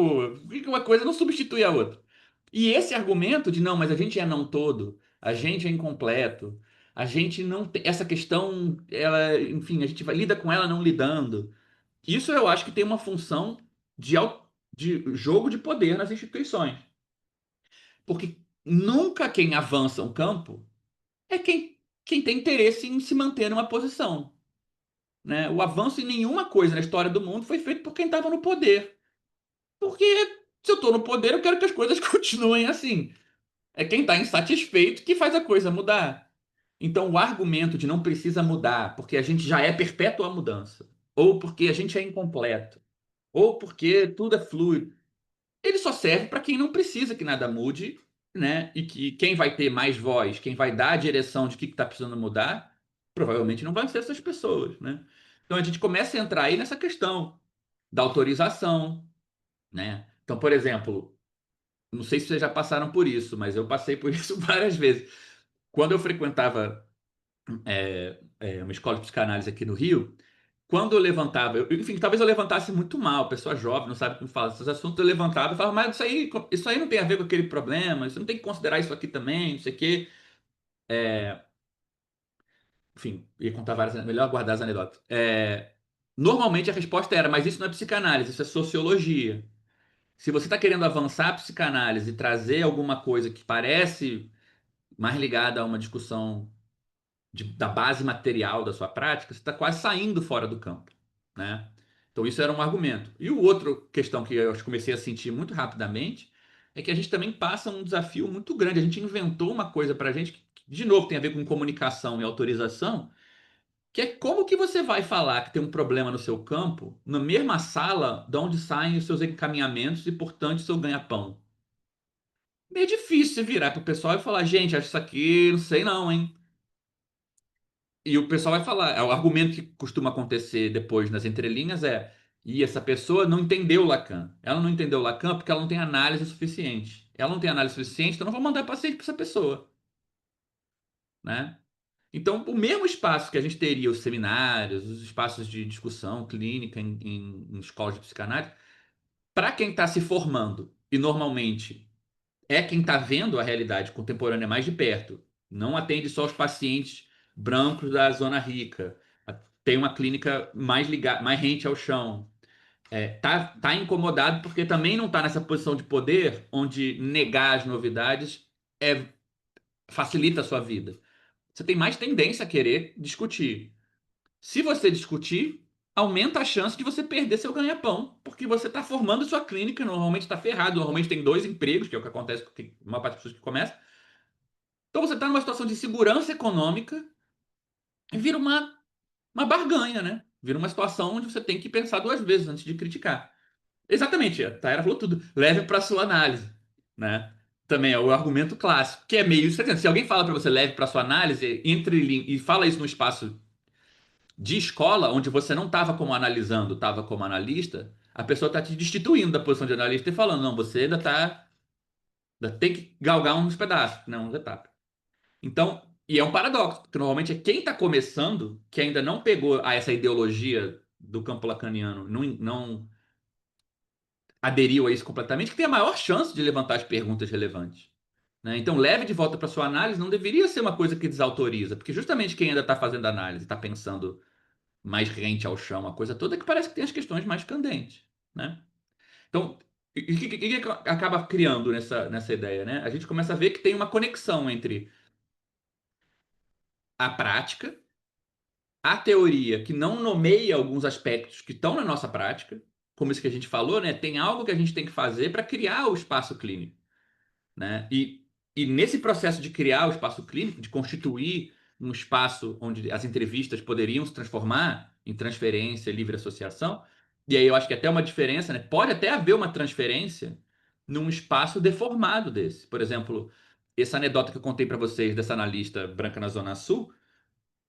uma coisa não substitui a outra. E esse argumento de não, mas a gente é não todo, a gente é incompleto, a gente não tem essa questão, ela, enfim, a gente lida com ela não lidando. Isso eu acho que tem uma função de jogo de poder nas instituições. Porque nunca quem avança um campo é quem tem interesse em se manter numa posição, né? O avanço em nenhuma coisa na história do mundo foi feito por quem estava no poder. Porque se eu estou no poder, eu quero que as coisas continuem assim. É quem está insatisfeito que faz a coisa mudar. Então, o argumento de não precisa mudar porque a gente já é perpétua a mudança, ou porque a gente é incompleto, ou porque tudo é fluido, ele só serve para quem não precisa que nada mude, né? E que quem vai ter mais voz, quem vai dar a direção de o que está precisando mudar, provavelmente não vão ser essas pessoas, né? Então, a gente começa a entrar aí nessa questão da autorização, né? Então, por exemplo, não sei se vocês já passaram por isso, mas eu passei por isso várias vezes. Quando eu frequentava uma escola de psicanálise aqui no Rio, quando eu levantava, enfim, talvez eu levantasse muito mal, pessoa jovem, não sabe como falar desses assuntos, eu levantava e falava, mas isso aí não tem a ver com aquele problema, você não tem que considerar isso aqui também, não sei o quê. Enfim, ia contar várias, melhor guardar as anedotas. Normalmente a resposta era, mas isso não é psicanálise, isso é sociologia. Se você está querendo avançar a psicanálise e trazer alguma coisa que parece mais ligada a uma discussão da base material da sua prática, você está quase saindo fora do campo, né? Então isso era um argumento. E o outro questão que eu comecei a sentir muito rapidamente é que a gente também passa um desafio muito grande. A gente inventou uma coisa para a gente que, de novo, tem a ver com comunicação e autorização, que é como que você vai falar que tem um problema no seu campo, na mesma sala de onde saem os seus encaminhamentos e, portanto, o seu ganha-pão. Meio difícil você virar pro pessoal e falar, gente, acho isso aqui, não sei não, hein? E o pessoal vai falar, o argumento que costuma acontecer depois nas entrelinhas é, e essa pessoa não entendeu Lacan. Ela não entendeu Lacan porque ela não tem análise suficiente. Ela não tem análise suficiente, então eu não vou mandar paciente para essa pessoa, né? Então, o mesmo espaço que a gente teria os seminários, os espaços de discussão clínica em escolas de psicanálise, para quem está se formando, e normalmente é quem está vendo a realidade contemporânea mais de perto, não atende só os pacientes brancos da zona rica, tem uma clínica mais ligada, mais rente ao chão, tá incomodado porque também não está nessa posição de poder onde negar as novidades é, facilita a sua vida. Você tem mais tendência a querer discutir. Se você discutir, aumenta a chance de você perder seu ganha-pão, porque você está formando sua clínica, normalmente está ferrado, normalmente tem 2 empregos, que é o que acontece com a maior parte das pessoas que começam. Então você está numa situação de segurança econômica e vira uma barganha, né? Vira uma situação onde você tem que pensar 2 vezes antes de criticar. Exatamente, a Taira falou tudo. Leve para sua análise, né? Também é o argumento clássico, que é meio isso. Se alguém fala para você leve para sua análise, e fala isso no espaço de escola, onde você não estava como analisando, estava como analista, a pessoa está te destituindo da posição de analista e falando, não, você ainda tem que galgar uns pedaços, não, uns etapas. Então, e é um paradoxo, porque normalmente é quem está começando, que ainda não pegou a essa ideologia do campo lacaniano, não aderiu a isso completamente, que tem a maior chance de levantar as perguntas relevantes. Né? Então, leve de volta para sua análise não deveria ser uma coisa que desautoriza, porque justamente quem ainda está fazendo análise, está pensando mais rente ao chão, a coisa toda, que parece que tem as questões mais candentes, né? Então, o que acaba criando nessa ideia, né? A gente começa a ver que tem uma conexão entre a prática, a teoria que não nomeia alguns aspectos que estão na nossa prática, como isso que a gente falou, né? Tem algo que a gente tem que fazer para criar o espaço clínico, né? E nesse processo de criar o espaço clínico, de constituir um espaço onde as entrevistas poderiam se transformar em transferência, livre associação, e aí eu acho que até uma diferença, né? Pode até haver uma transferência num espaço deformado desse. Por exemplo, essa anedota que eu contei para vocês dessa analista branca na Zona Sul,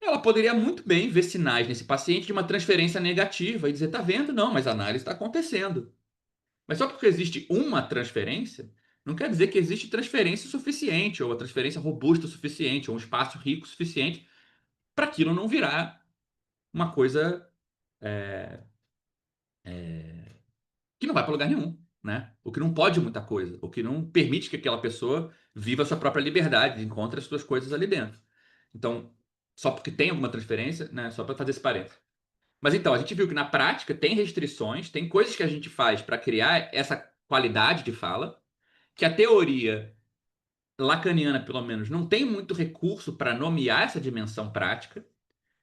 ela poderia muito bem ver sinais nesse paciente de uma transferência negativa e dizer, tá vendo? Não, mas a análise está acontecendo. Mas só porque existe uma transferência, não quer dizer que existe transferência suficiente, ou a transferência robusta o suficiente, ou um espaço rico o suficiente, para aquilo não virar uma coisa que não vai para lugar nenhum, né? O que não pode muita coisa, o que não permite que aquela pessoa viva a sua própria liberdade, encontre as suas coisas ali dentro. Então, só porque tem alguma transferência, né? Só para fazer esse parênteses. Mas então, a gente viu que na prática tem restrições, tem coisas que a gente faz para criar essa qualidade de fala, que a teoria lacaniana, pelo menos, não tem muito recurso para nomear essa dimensão prática,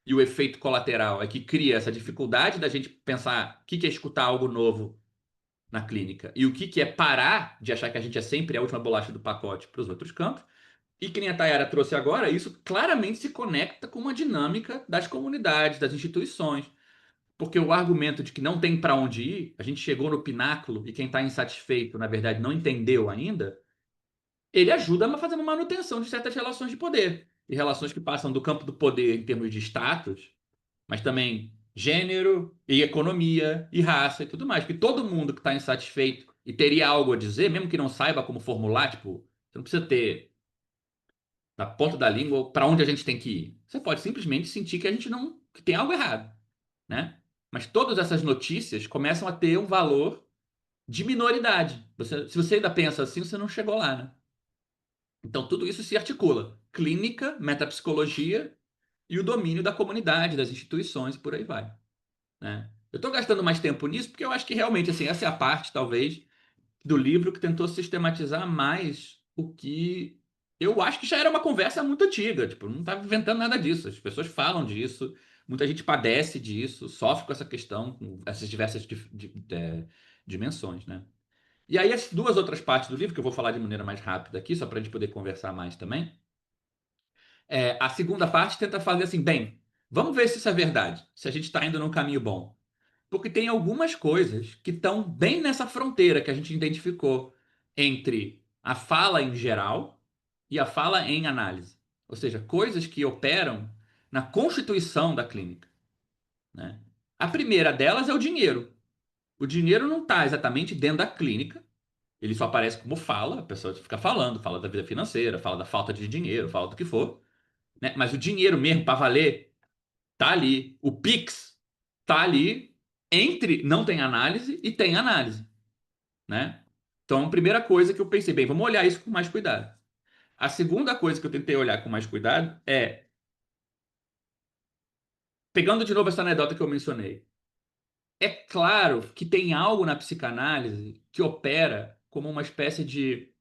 e o efeito colateral é que cria essa dificuldade da gente pensar o que é escutar algo novo na clínica e o que é parar de achar que a gente é sempre a última bolacha do pacote para os outros campos. E que nem a Tayara trouxe agora, isso claramente se conecta com uma dinâmica das comunidades, das instituições. Porque o argumento de que não tem para onde ir, a gente chegou no pináculo e quem está insatisfeito, na verdade, não entendeu ainda, ele ajuda a fazer uma manutenção de certas relações de poder. E relações que passam do campo do poder em termos de status, mas também gênero e economia e raça e tudo mais. Porque todo mundo que está insatisfeito e teria algo a dizer, mesmo que não saiba como formular, tipo, você não precisa ter na ponta da língua para onde a gente tem que ir. Você pode simplesmente sentir que a gente não, que tem algo errado, né? Mas todas essas notícias começam a ter um valor de minoridade. Se você ainda pensa assim, você não chegou lá, né? Então tudo isso se articula. Clínica, metapsicologia e o domínio da comunidade, das instituições e por aí vai. né? Eu estou gastando mais tempo nisso porque eu acho que realmente, assim, essa é a parte, talvez, do livro que tentou sistematizar mais o que eu acho que já era uma conversa muito antiga. Tipo, não estava inventando nada disso. As pessoas falam disso, muita gente padece disso, sofre com essa questão, com essas diversas dimensões, né? E aí, as duas outras partes do livro, que eu vou falar de maneira mais rápida aqui, só para a gente poder conversar mais também. A segunda parte tenta fazer assim, bem, vamos ver se isso é verdade, se a gente está indo num caminho bom. Porque tem algumas coisas que estão bem nessa fronteira que a gente identificou entre a fala em geral e a fala em análise. Ou seja, coisas que operam na constituição da clínica, né? A primeira delas é o dinheiro. O dinheiro não está exatamente dentro da clínica, ele só aparece como fala, a pessoa fica falando, fala da vida financeira, fala da falta de dinheiro, fala do que for, né? Mas o dinheiro mesmo para valer tá ali. O Pix tá ali entre não tem análise e tem análise, né? Então, a primeira coisa que eu pensei, bem, vamos olhar isso com mais cuidado. A segunda coisa que eu tentei olhar com mais cuidado é, pegando de novo essa anedota que eu mencionei, é claro que tem algo na psicanálise que opera como uma espécie de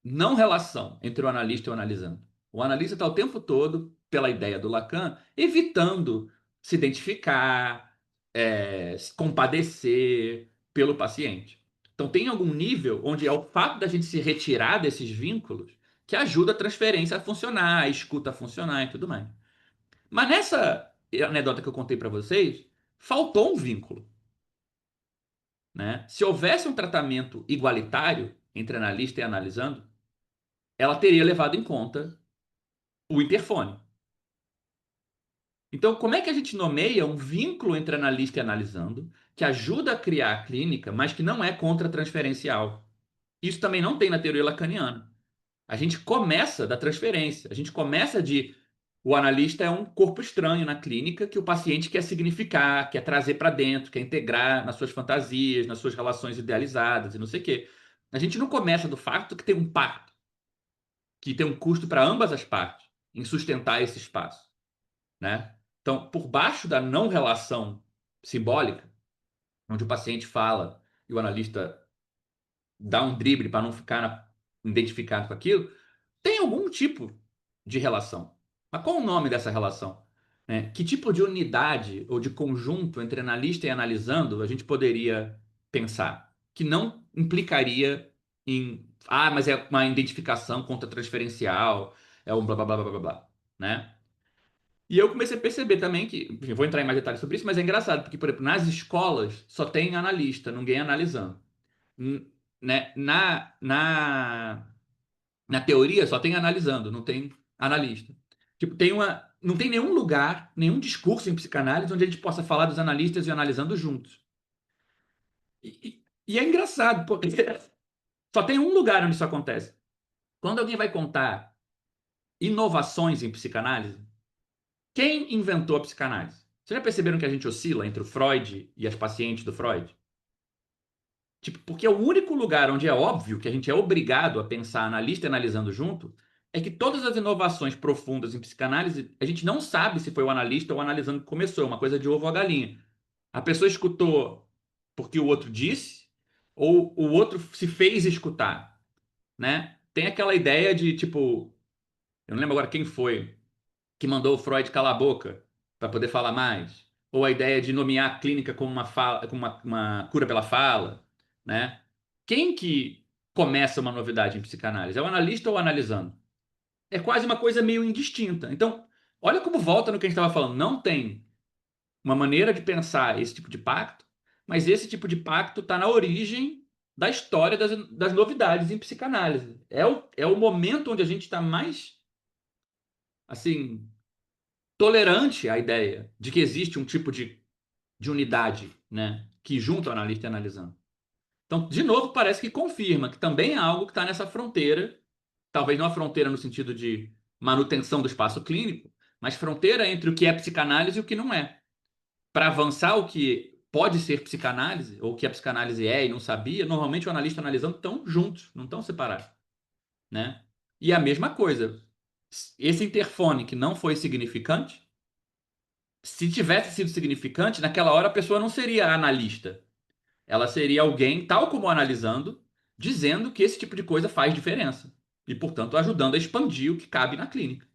não relação entre o analista e o analisando. O analista está o tempo todo, pela ideia do Lacan, evitando se identificar, se compadecer pelo paciente. Então, tem algum nível onde é o fato da gente se retirar desses vínculos que ajuda a transferência a funcionar, a escuta a funcionar e tudo mais. Mas nessa anedota que eu contei para vocês, faltou um vínculo, né? Se houvesse um tratamento igualitário entre analista e analisando, ela teria levado em conta o interfone. Então, como é que a gente nomeia um vínculo entre analista e analisando que ajuda a criar a clínica, mas que não é contra-transferencial? Isso também não tem na teoria lacaniana. A gente começa da transferência, a gente começa de o analista é um corpo estranho na clínica que o paciente quer significar, quer trazer para dentro, quer integrar nas suas fantasias, nas suas relações idealizadas e não sei o quê. A gente não começa do fato que tem um pacto, que tem um custo para ambas as partes em sustentar esse espaço, né? Então, por baixo da não relação simbólica, onde o paciente fala e o analista dá um drible para não ficar identificado com aquilo, tem algum tipo de relação. Mas qual o nome dessa relação? Né? Que tipo de unidade ou de conjunto entre analista e analisando a gente poderia pensar? Que não implicaria em, mas é uma identificação contra-transferencial, é um blá blá blá blá blá blá, né? E eu comecei a perceber também que, enfim, vou entrar em mais detalhes sobre isso, mas é engraçado, porque, por exemplo, nas escolas só tem analista, ninguém analisando. Né? Na teoria só tem analisando, não tem analista. Tipo, não tem nenhum lugar, nenhum discurso em psicanálise onde a gente possa falar dos analistas e analisando juntos. E é engraçado, porque só tem um lugar onde isso acontece. Quando alguém vai contar inovações em psicanálise, quem inventou a psicanálise? Vocês já perceberam que a gente oscila entre o Freud e as pacientes do Freud? Tipo, porque o único lugar onde é óbvio que a gente é obrigado a pensar analista e analisando junto é que todas as inovações profundas em psicanálise, a gente não sabe se foi o analista ou o analisando que começou, é uma coisa de ovo ou a galinha. A pessoa escutou porque o outro disse, ou o outro se fez escutar, né? Tem aquela ideia de, tipo, eu não lembro agora quem foi, que mandou o Freud calar a boca para poder falar mais. Ou a ideia de nomear a clínica como uma cura pela fala, né? Quem que começa uma novidade em psicanálise? É o analista ou o analisando? É quase uma coisa meio indistinta. Então, olha como volta no que a gente estava falando. Não tem uma maneira de pensar esse tipo de pacto, mas esse tipo de pacto está na origem da história das novidades em psicanálise. É o momento onde a gente está mais, assim, tolerante à ideia de que existe um tipo de unidade, né, que junta o analista e analisando. Então, de novo, parece que confirma que também é algo que está nessa fronteira, talvez não a fronteira no sentido de manutenção do espaço clínico, mas fronteira entre o que é psicanálise e o que não é. Para avançar o que pode ser psicanálise, ou o que a psicanálise é e não sabia, normalmente o analista e o analisando estão juntos, não estão separados, né? E a mesma coisa, esse interfone que não foi significante, se tivesse sido significante, naquela hora a pessoa não seria analista. Ela seria alguém, tal como analisando, dizendo que esse tipo de coisa faz diferença. E, portanto, ajudando a expandir o que cabe na clínica,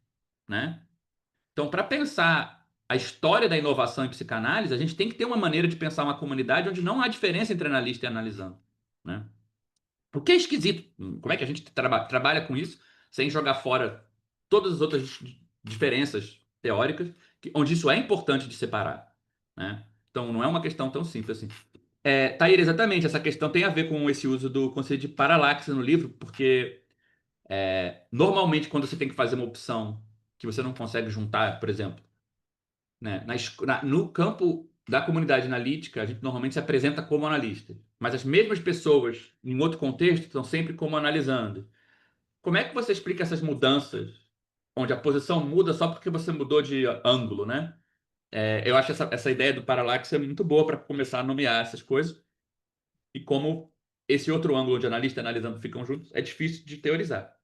né? Então, para pensar a história da inovação em psicanálise, a gente tem que ter uma maneira de pensar uma comunidade onde não há diferença entre analista e analisando, né? O que é esquisito. Como é que a gente trabalha com isso sem jogar fora todas as outras diferenças teóricas, onde isso é importante de separar, né? Então, não é uma questão tão simples assim. Taíra, exatamente, essa questão tem a ver com esse uso do conceito de paralaxe no livro, porque normalmente quando você tem que fazer uma opção que você não consegue juntar, por exemplo, né, no campo da comunidade analítica, a gente normalmente se apresenta como analista, mas as mesmas pessoas, em outro contexto, estão sempre como analisando. Como é que você explica essas mudanças, onde a posição muda só porque você mudou de ângulo, né? Eu acho essa ideia do paralaxe é muito boa para começar a nomear essas coisas. E como esse outro ângulo de analista e analisando ficam juntos, é difícil de teorizar.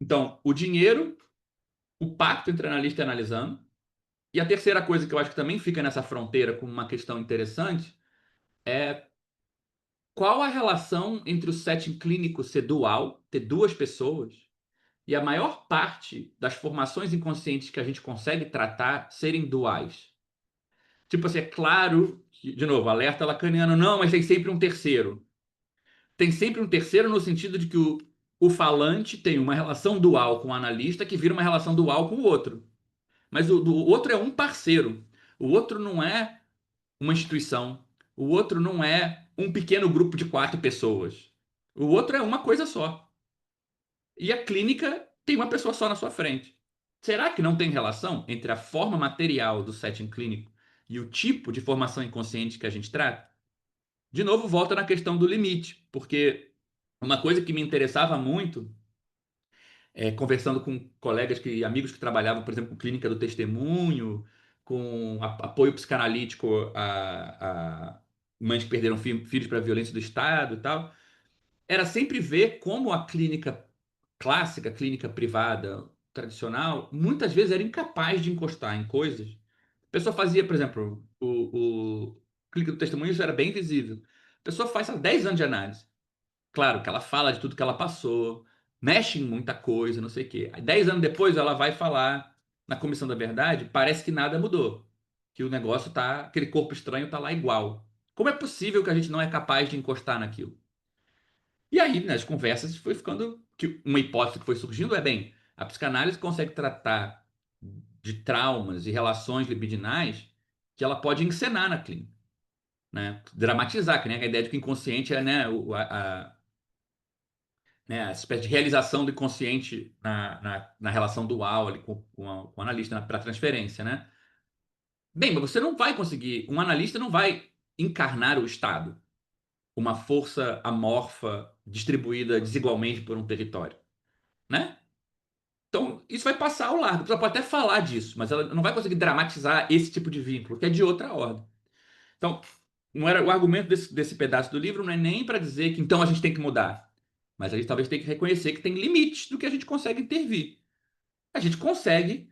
Então, o dinheiro, o pacto entre analista e analisando. E a terceira coisa que eu acho que também fica nessa fronteira como uma questão interessante é qual a relação entre o setting clínico ser dual, ter duas pessoas, e a maior parte das formações inconscientes que a gente consegue tratar serem duais. Tipo assim, é claro que, de novo, alerta lacaniano, não, mas tem sempre um terceiro. Tem sempre um terceiro no sentido de que o falante tem uma relação dual com o analista que vira uma relação dual com o outro. Mas o outro é um parceiro. O outro não é uma instituição. O outro não é um pequeno grupo de 4 pessoas. O outro é uma coisa só. E a clínica tem uma pessoa só na sua frente. Será que não tem relação entre a forma material do setting clínico e o tipo de formação inconsciente que a gente trata? De novo, volta na questão do limite, porque uma coisa que me interessava muito, conversando com colegas amigos que trabalhavam, por exemplo, com clínica do testemunho, com apoio psicanalítico a mães que perderam filhos para a violência do Estado e tal, era sempre ver como a clínica clássica, a clínica privada tradicional, muitas vezes era incapaz de encostar em coisas. A pessoa fazia, por exemplo, o clínica do testemunho, isso era bem visível. A pessoa faz há 10 anos de análise. Claro que ela fala de tudo que ela passou, mexe em muita coisa, não sei o quê. Aí, 10 anos depois, ela vai falar na Comissão da Verdade, parece que nada mudou. Que o negócio tá, aquele corpo estranho tá lá igual. Como é possível que a gente não é capaz de encostar naquilo? E aí, nas conversas, foi ficando que uma hipótese que foi surgindo bem, a psicanálise consegue tratar de traumas e relações libidinais que ela pode encenar na clínica, né? Dramatizar, que nem a ideia de que o inconsciente é, né, né, essa espécie de realização do inconsciente na relação dual ali com o analista para transferência, né? Bem, mas você não vai conseguir, um analista não vai encarnar o Estado, uma força amorfa distribuída desigualmente por um território, né? Então, isso vai passar ao largo. Ela pode até falar disso, mas ela não vai conseguir dramatizar esse tipo de vínculo, que é de outra ordem. Então, não era o argumento desse pedaço do livro não é nem para dizer que então a gente tem que mudar, mas a gente talvez tenha que reconhecer que tem limites do que a gente consegue intervir. A gente consegue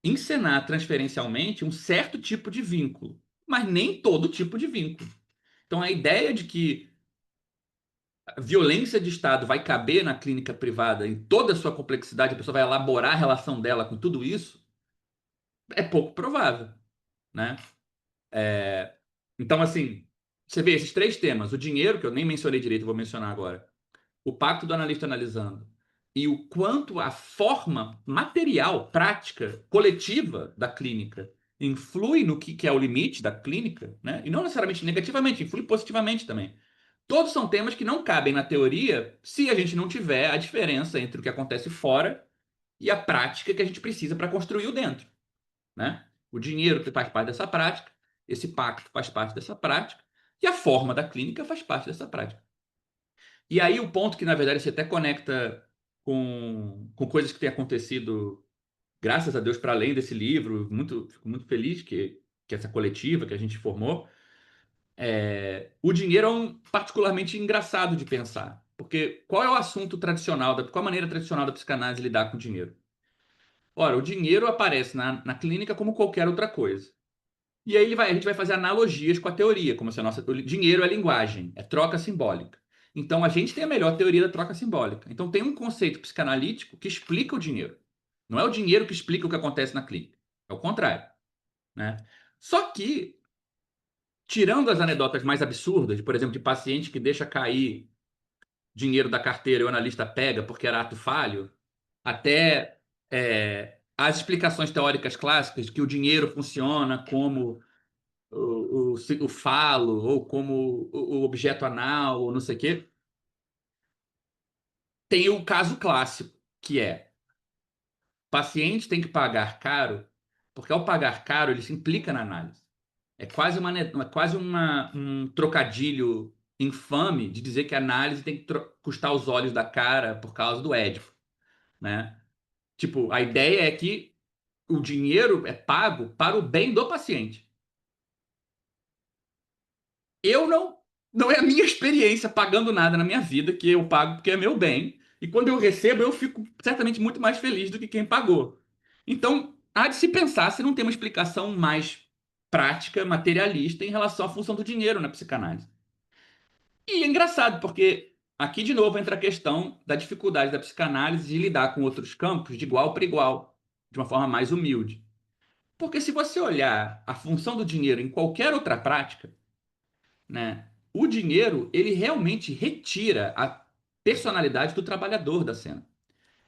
encenar transferencialmente um certo tipo de vínculo, mas nem todo tipo de vínculo. Então, a ideia de que a violência de Estado vai caber na clínica privada em toda a sua complexidade, a pessoa vai elaborar a relação dela com tudo isso, é pouco provável, né? Então, assim, você vê esses 3 temas, o dinheiro, que eu nem mencionei direito, vou mencionar agora, o pacto do analista analisando, e o quanto a forma material, prática, coletiva da clínica influi no que é o limite da clínica, né? E não necessariamente negativamente, influi positivamente também. Todos são temas que não cabem na teoria se a gente não tiver a diferença entre o que acontece fora e a prática que a gente precisa para construir o dentro, né? O dinheiro que faz parte dessa prática, esse pacto faz parte dessa prática, e a forma da clínica faz parte dessa prática. E aí o ponto que, na verdade, você até conecta com coisas que têm acontecido, graças a Deus, para além desse livro, fico muito feliz que essa coletiva que a gente formou, o dinheiro é particularmente engraçado de pensar. Porque qual é o assunto tradicional, qual a maneira tradicional da psicanálise lidar com o dinheiro? ora, o dinheiro aparece na clínica como qualquer outra coisa. E aí a gente vai fazer analogias com a teoria, como se o dinheiro é linguagem, é troca simbólica. Então a gente tem a melhor teoria da troca simbólica. Então tem um conceito psicanalítico que explica o dinheiro. Não é o dinheiro que explica o que acontece na clínica. É o contrário, né? Só que, tirando as anedotas mais absurdas, por exemplo, de paciente que deixa cair dinheiro da carteira e o analista pega porque era ato falho, até as explicações teóricas clássicas de que o dinheiro funciona como o falo, ou como o objeto anal, ou não sei o quê, tem o caso clássico, que é paciente tem que pagar caro, porque ao pagar caro ele se implica na análise. Um trocadilho infame de dizer que a análise tem que custar os olhos da cara por causa do Édipo, né? Tipo, a ideia é que o dinheiro é pago para o bem do paciente. Eu não é a minha experiência pagando nada na minha vida que eu pago porque é meu bem. E quando eu recebo, eu fico certamente muito mais feliz do que quem pagou. Então, há de se pensar se não tem uma explicação mais prática, materialista em relação à função do dinheiro na psicanálise. E é engraçado, porque aqui de novo entra a questão da dificuldade da psicanálise de lidar com outros campos de igual para igual, de uma forma mais humilde. Porque se você olhar a função do dinheiro em qualquer outra prática, né? O dinheiro, ele realmente retira a personalidade do trabalhador da cena.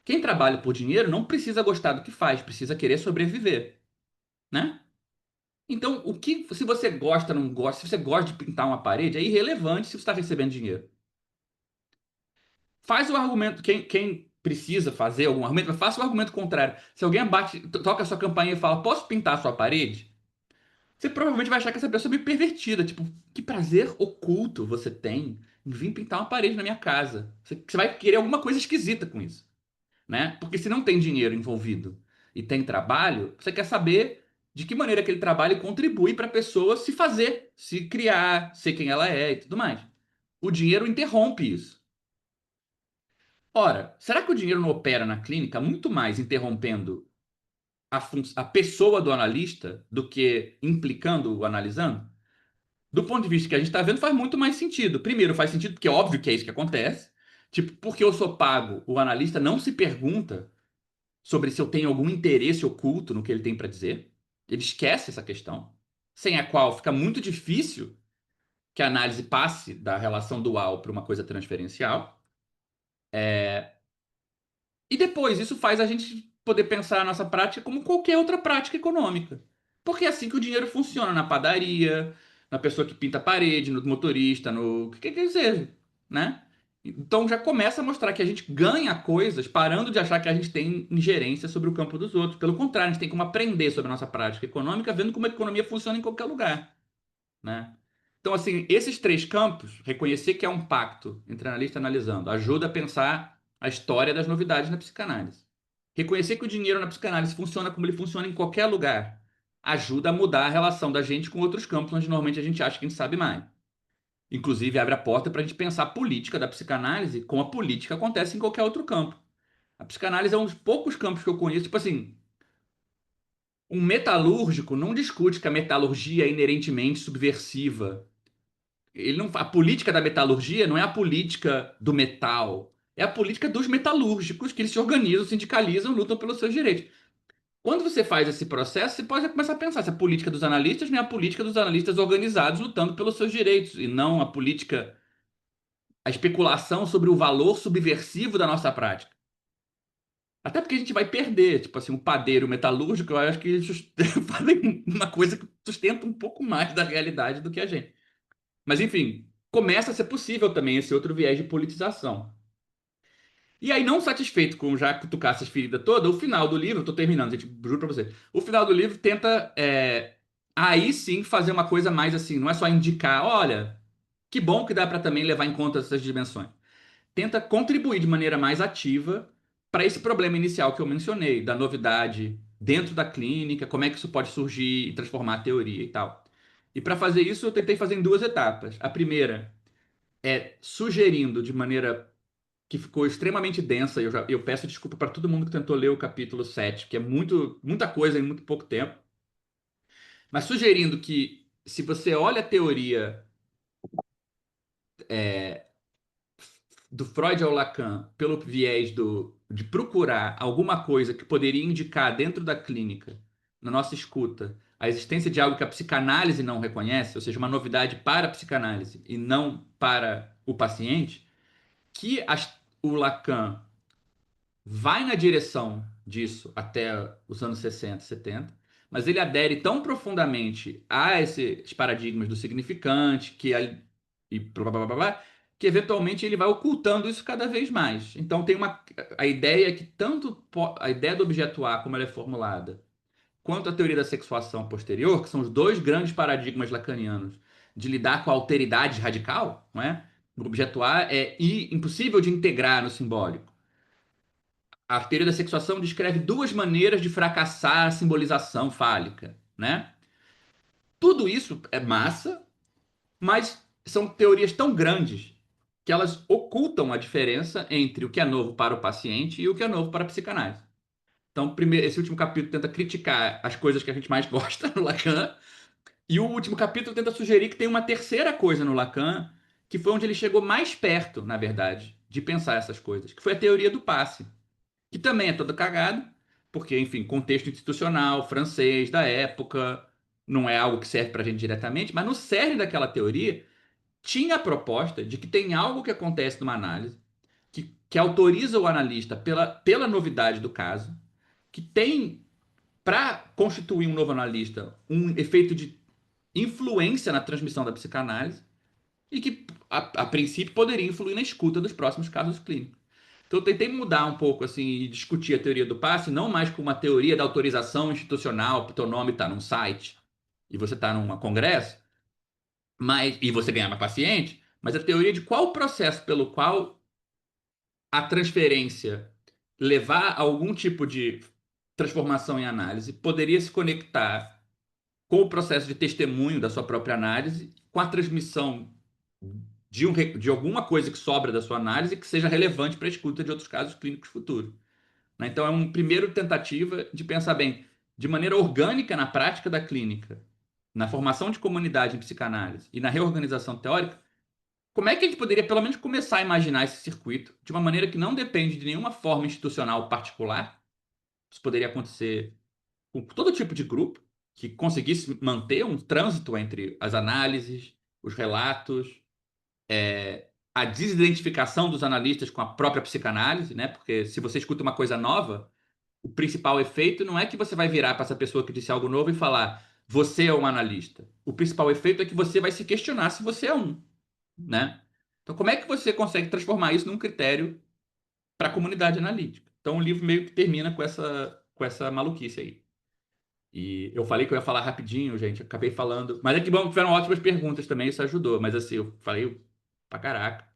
Quem trabalha por dinheiro não precisa gostar do que faz, precisa querer sobreviver, né? Então, se você gosta, não gosta, se você gosta de pintar uma parede, é irrelevante se você está recebendo dinheiro. Faz o argumento, quem precisa fazer algum argumento, mas faça o argumento contrário. Se alguém toca a sua campainha e fala, posso pintar a sua parede? Você provavelmente vai achar que essa pessoa é meio pervertida. Tipo, que prazer oculto você tem em vir pintar uma parede na minha casa. Você vai querer alguma coisa esquisita com isso, né? Porque se não tem dinheiro envolvido e tem trabalho, você quer saber de que maneira aquele trabalho contribui para a pessoa se fazer, se criar, ser quem ela é e tudo mais. O dinheiro interrompe isso. Ora, será que o dinheiro não opera na clínica muito mais interrompendo a pessoa do analista do que implicando o analisando? Do ponto de vista que a gente está vendo, faz muito mais sentido. Primeiro, faz sentido porque é óbvio que é isso que acontece. Tipo, porque eu sou pago, o analista não se pergunta sobre se eu tenho algum interesse oculto no que ele tem para dizer. Ele esquece essa questão, sem a qual fica muito difícil que a análise passe da relação dual para uma coisa transferencial. E depois, isso faz a gente poder pensar a nossa prática como qualquer outra prática econômica. Porque é assim que o dinheiro funciona na padaria, na pessoa que pinta a parede, no motorista, no que quer dizer, né? Então já começa a mostrar que a gente ganha coisas parando de achar que a gente tem ingerência sobre o campo dos outros. Pelo contrário, a gente tem como aprender sobre a nossa prática econômica, vendo como a economia funciona em qualquer lugar, né? Então, assim, esses três campos, reconhecer que é um pacto entre analista e analisando, ajuda a pensar a história das novidades na psicanálise. Reconhecer que o dinheiro na psicanálise funciona como ele funciona em qualquer lugar, ajuda a mudar a relação da gente com outros campos onde normalmente a gente acha que a gente sabe mais. Inclusive, abre a porta para a gente pensar a política da psicanálise como a política acontece em qualquer outro campo. A psicanálise é um dos poucos campos que eu conheço, tipo assim, um metalúrgico não discute que a metalurgia é inerentemente subversiva. Ele não, a política da metalurgia não é a política do metal, é a política dos metalúrgicos que eles se organizam, sindicalizam, lutam pelos seus direitos. Quando você faz esse processo, você pode começar a pensar se a política dos analistas não é a política dos analistas organizados lutando pelos seus direitos, e não a política, a especulação sobre o valor subversivo da nossa prática. Até porque a gente vai perder, tipo assim, um padeiro metalúrgico, eu acho que eles fazem uma coisa que sustenta um pouco mais da realidade do que a gente. Mas, enfim, começa a ser possível também esse outro viés de politização. E aí, não satisfeito com já cutucar essas feridas todas, o final do livro, eu tô terminando, gente, juro pra você. O final do livro tenta, aí sim, fazer uma coisa mais assim, não é só indicar, olha, que bom que dá para também levar em conta essas dimensões. Tenta contribuir de maneira mais ativa para esse problema inicial que eu mencionei, da novidade dentro da clínica, como é que isso pode surgir e transformar a teoria e tal. E para fazer isso, eu tentei fazer em duas etapas. A primeira é sugerindo de maneira que ficou extremamente densa. Eu peço desculpa para todo mundo que tentou ler o capítulo 7, que é muita coisa em muito pouco tempo. Mas sugerindo que, se você olha a teoria do Freud ao Lacan pelo viés de procurar alguma coisa que poderia indicar dentro da clínica, na nossa escuta, a existência de algo que a psicanálise não reconhece, ou seja, uma novidade para a psicanálise e não para o paciente, que o Lacan vai na direção disso até os anos 60, 70, mas ele adere tão profundamente a esses paradigmas do significante e blá, blá, blá, blá, que eventualmente ele vai ocultando isso cada vez mais. Então a ideia é que tanto a ideia do objeto A, como ela é formulada, quanto a teoria da sexuação posterior, que são os dois grandes paradigmas lacanianos de lidar com a alteridade radical, não é? O objeto A é impossível de integrar no simbólico. A teoria da sexuação descreve duas maneiras de fracassar a simbolização fálica, né? Tudo isso é massa, mas são teorias tão grandes que elas ocultam a diferença entre o que é novo para o paciente e o que é novo para a psicanálise. Então, primeiro, esse último capítulo tenta criticar as coisas que a gente mais gosta no Lacan, e o último capítulo tenta sugerir que tem uma terceira coisa no Lacan, que foi onde ele chegou mais perto, na verdade, de pensar essas coisas, que foi a teoria do passe, que também é toda cagada, porque, enfim, contexto institucional, francês da época, não é algo que serve para a gente diretamente, mas no cerne daquela teoria tinha a proposta de que tem algo que acontece numa análise que autoriza o analista pela novidade do caso, que tem, para constituir um novo analista, um efeito de influência na transmissão da psicanálise e que, a princípio, poderia influir na escuta dos próximos casos clínicos. Então, eu tentei mudar um pouco assim e discutir a teoria do passe, não mais como uma teoria da autorização institucional, que teu nome está num site e você está num congresso, e você ganhar mais paciente, mas a teoria de qual o processo pelo qual a transferência levar a algum tipo de transformação em análise poderia se conectar com o processo de testemunho da sua própria análise, com a transmissão de alguma coisa que sobra da sua análise que seja relevante para a escuta de outros casos clínicos futuros. Né? Então, é uma primeira tentativa de pensar bem, de maneira orgânica na prática da clínica, na formação de comunidade em psicanálise e na reorganização teórica, como é que a gente poderia, pelo menos, começar a imaginar esse circuito de uma maneira que não depende de nenhuma forma institucional particular? Isso poderia acontecer com todo tipo de grupo que conseguisse manter um trânsito entre as análises, os relatos, a desidentificação dos analistas com a própria psicanálise, né? Porque se você escuta uma coisa nova, o principal efeito não é que você vai virar para essa pessoa que disse algo novo e falar, você é um analista. O principal efeito é que você vai se questionar se você é um, né? Então, como é que você consegue transformar isso num critério para a comunidade analítica? Então, o livro meio que termina com essa maluquice aí. E eu falei que eu ia falar rapidinho, gente, acabei falando. Mas é que bom, tiveram ótimas perguntas também, isso ajudou. Mas assim, eu falei pra caraca.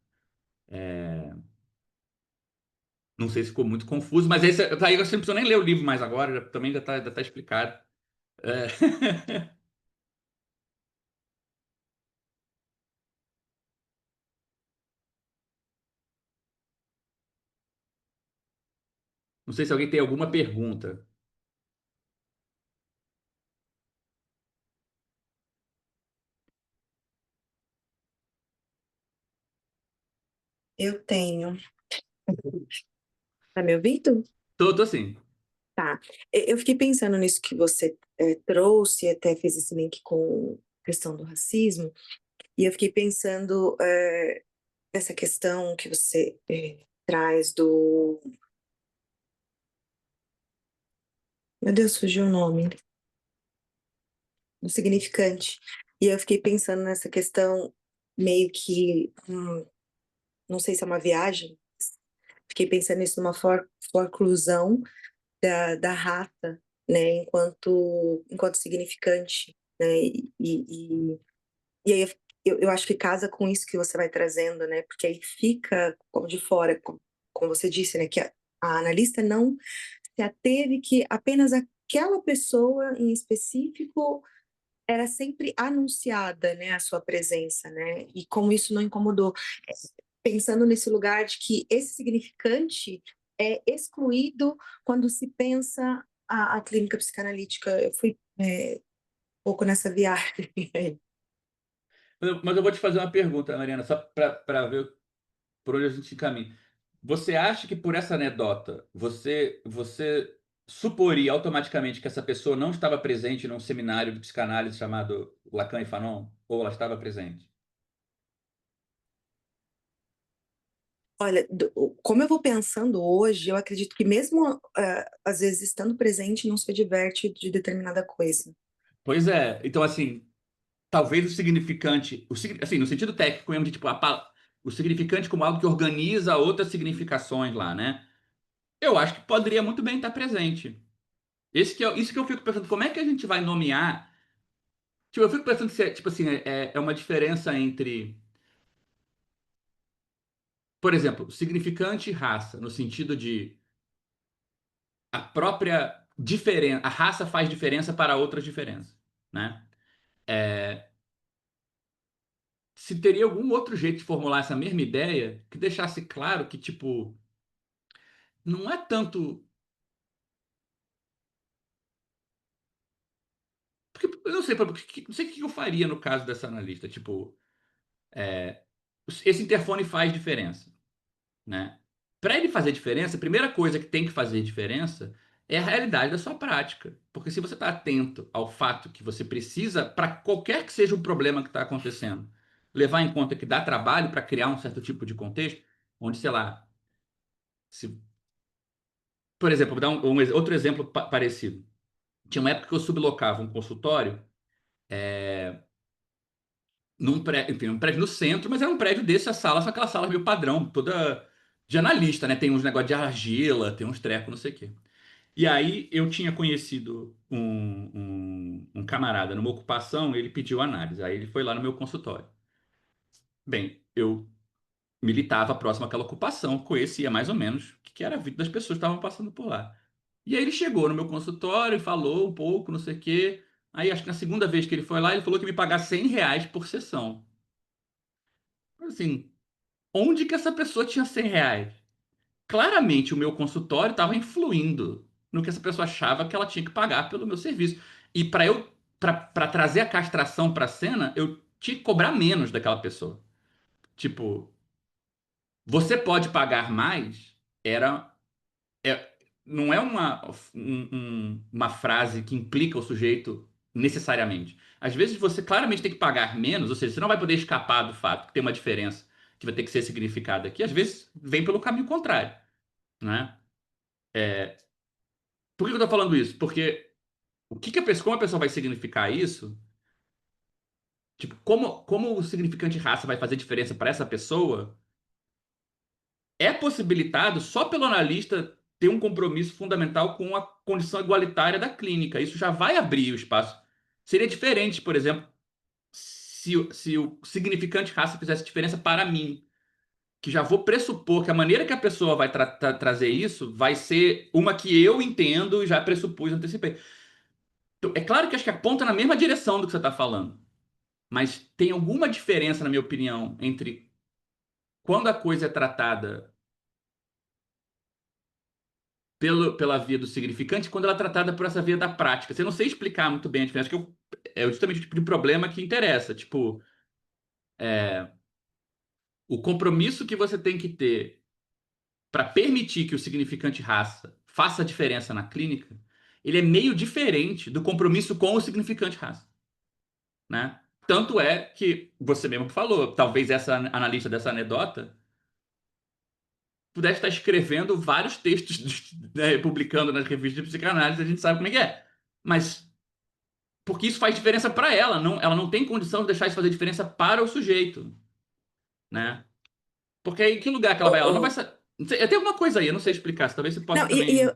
Não sei se ficou muito confuso, mas esse, aí você não precisa nem ler o livro mais agora, também já tá explicado. É. Não sei se alguém tem alguma pergunta. Eu tenho. Tá me ouvindo? Tô assim. Tá. Eu fiquei pensando nisso que você trouxe, até fez esse link com a questão do racismo, e eu fiquei pensando nessa questão que você traz do... Meu Deus, fugiu o nome. Do significante. E eu fiquei pensando nessa questão meio que... não sei se é uma viagem. Fiquei pensando nisso numa forclusão da raça, né, enquanto significante, né, e aí eu acho que casa com isso que você vai trazendo, né, porque aí fica como de fora, como você disse, né, que a analista não se ateve que apenas aquela pessoa em específico era sempre anunciada, né, a sua presença, né, e como isso não incomodou. pensando nesse lugar de que esse significante é excluído quando se pensa a clínica psicanalítica. Eu fui um pouco nessa viagem. Mas eu vou te fazer uma pergunta, Mariana, só para ver por onde a gente caminha. Você acha que por essa anedota, você suporia automaticamente que essa pessoa não estava presente num seminário de psicanálise chamado Lacan e Fanon? Ou ela estava presente? Olha, como eu vou pensando hoje, eu acredito que mesmo, às vezes, estando presente, não se diverte de determinada coisa. Pois é. Então, assim, talvez o significante, assim, no sentido técnico mesmo, de tipo, o significante como algo que organiza outras significações lá, né? Eu acho que poderia muito bem estar presente. Isso que eu fico pensando, como é que a gente vai nomear? Tipo, eu fico pensando se, tipo assim, é uma diferença entre, por exemplo, significante e raça, no sentido de a própria diferença, a raça faz diferença para outras diferenças, né? Se teria algum outro jeito de formular essa mesma ideia que deixasse claro que, tipo, não é tanto. Porque eu não sei, não sei o que eu faria no caso dessa analista. Tipo, esse interfone faz diferença, né? Para ele fazer diferença, a primeira coisa que tem que fazer diferença é a realidade da sua prática. Porque se você está atento ao fato que você precisa, para qualquer que seja o problema que está acontecendo, levar em conta que dá trabalho para criar um certo tipo de contexto, onde, sei lá, se, por exemplo, vou dar outro exemplo parecido. Tinha uma época que eu sublocava um consultório num prédio, enfim, um prédio no centro, mas era um prédio desse, a sala, só aquela sala meio padrão, toda de analista, né? Tem uns negócios de argila, tem uns trecos, não sei o quê. E aí eu tinha conhecido um camarada numa ocupação, ele pediu análise. Aí ele foi lá no meu consultório. Bem, eu militava próximo àquela ocupação, conhecia mais ou menos o que era a vida das pessoas que estavam passando por lá. E aí ele chegou no meu consultório e falou um pouco, não sei o quê. Aí acho que na segunda vez que ele foi lá, ele falou que me pagar R$ 100 por sessão. Assim, onde que essa pessoa tinha R$ 100? Claramente o meu consultório estava influindo no que essa pessoa achava que ela tinha que pagar pelo meu serviço. E para trazer a castração para a cena, eu tinha que cobrar menos daquela pessoa. Tipo, você pode pagar mais, era é, não é uma frase que implica o sujeito necessariamente. Às vezes você claramente tem que pagar menos, ou seja, você não vai poder escapar do fato que tem uma diferença que vai ter que ser significada aqui. Às vezes vem pelo caminho contrário, né? Por que eu estou falando isso? Porque como a pessoa vai significar isso? Tipo, como o significante raça vai fazer diferença para essa pessoa? É possibilitado só pelo analista ter um compromisso fundamental com a condição igualitária da clínica. Isso já vai abrir o espaço. Seria diferente, por exemplo, se o significante raça fizesse diferença para mim, que já vou pressupor que a maneira que a pessoa vai trazer isso vai ser uma que eu entendo e já pressupus, antecipei. Então, é claro que acho que aponta na mesma direção do que você está falando, mas tem alguma diferença, na minha opinião, entre quando a coisa é tratada pela via do significante, quando ela é tratada por essa via da prática. Você não sei explicar muito bem a diferença, que é justamente o tipo de problema que interessa. Tipo, o compromisso que você tem que ter para permitir que o significante raça faça a diferença na clínica, ele é meio diferente do compromisso com o significante raça, né? Tanto é que você mesmo falou, talvez essa analista dessa anedota pudesse estar escrevendo vários textos, né, publicando nas revistas de psicanálise, a gente sabe como é que é. Mas porque isso faz diferença para ela não tem condição de deixar isso fazer diferença para o sujeito, né? Porque aí que lugar que ela vai? Ela não vai tem alguma coisa aí, eu não sei explicar, talvez você possa Não, e também.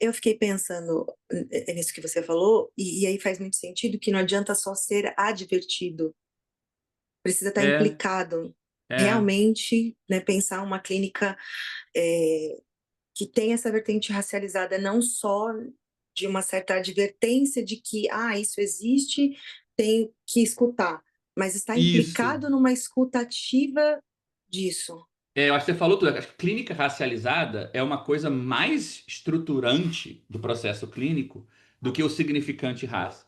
eu fiquei pensando nisso que você falou, e aí faz muito sentido que não adianta só ser advertido, precisa estar É, implicado. é, Realmente, né, pensar uma clínica que tem essa vertente racializada, não só de uma certa advertência de que, isso existe, tenho que escutar, mas está isso. implicado numa escuta ativa disso. Eu acho que você falou tudo. Acho que clínica racializada é uma coisa mais estruturante do processo clínico do que o significante raça,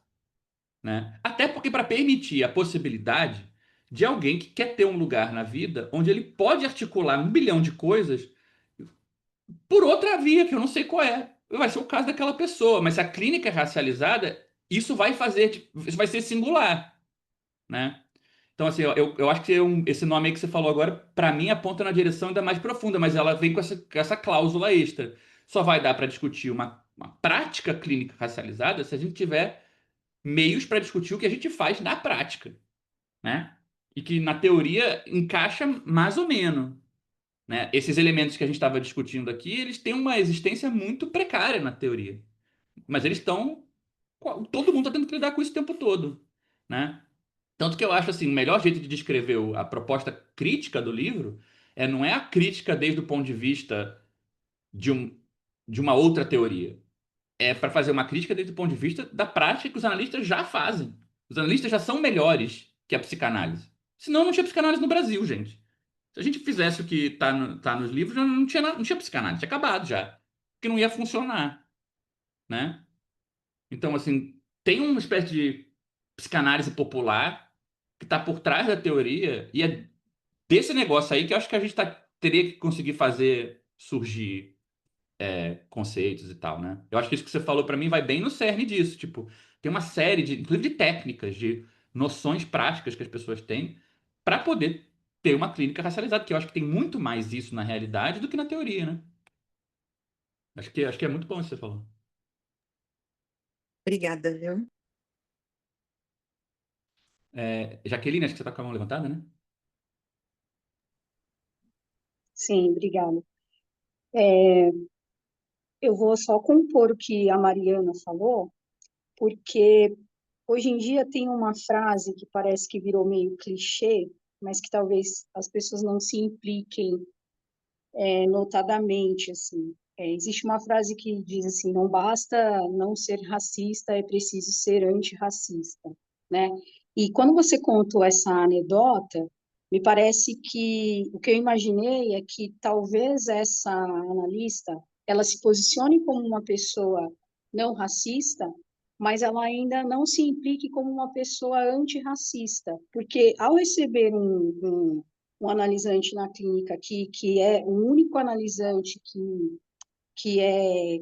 né? Até porque para permitir a possibilidade de alguém que quer ter um lugar na vida onde ele pode articular um bilhão de coisas por outra via, que eu não sei qual é. Vai ser o caso daquela pessoa, mas se a clínica é racializada, isso vai fazer, isso vai ser singular, né? Então, assim, eu acho que esse nome aí que você falou agora, para mim, aponta na direção ainda mais profunda, mas ela vem com essa cláusula extra. Só vai dar para discutir uma prática clínica racializada se a gente tiver meios para discutir o que a gente faz na prática, né? E que na teoria encaixa mais ou menos, né? Esses elementos que a gente estava discutindo aqui, eles têm uma existência muito precária na teoria, mas eles estão, todo mundo está tendo que lidar com isso o tempo todo, né? Tanto que eu acho assim, o melhor jeito de descrever a proposta crítica do livro não é a crítica desde o ponto de vista de, de uma outra teoria. É para fazer uma crítica desde o ponto de vista da prática que os analistas já fazem. Os analistas já são melhores que a psicanálise. Senão não tinha psicanálise no Brasil, gente. Se a gente fizesse o que está nos livros, não tinha psicanálise, tinha acabado já. Porque não ia funcionar, né? Então, assim, tem uma espécie de psicanálise popular que está por trás da teoria, e é desse negócio aí que eu acho que a gente teria que conseguir fazer surgir conceitos e tal, né? Eu acho que isso que você falou para mim vai bem no cerne disso. Tipo, tem uma série inclusive de técnicas, de noções práticas que as pessoas têm para poder ter uma clínica racializada, que eu acho que tem muito mais isso na realidade do que na teoria, né? Acho que é muito bom isso que você falou. Obrigada, viu? Jaqueline, acho que você está com a mão levantada, né? Sim, obrigada. Eu vou só compor o que a Mariana falou, porque hoje em dia tem uma frase que parece que virou meio clichê, mas que talvez as pessoas não se impliquem notadamente, assim. Existe uma frase que diz assim, não basta não ser racista, é preciso ser antirracista, né? E quando você contou essa anedota, me parece que o que eu imaginei é que talvez essa analista, ela se posicione como uma pessoa não racista, mas ela ainda não se implique como uma pessoa antirracista, porque ao receber um analisante na clínica aqui, que é o único analisante que é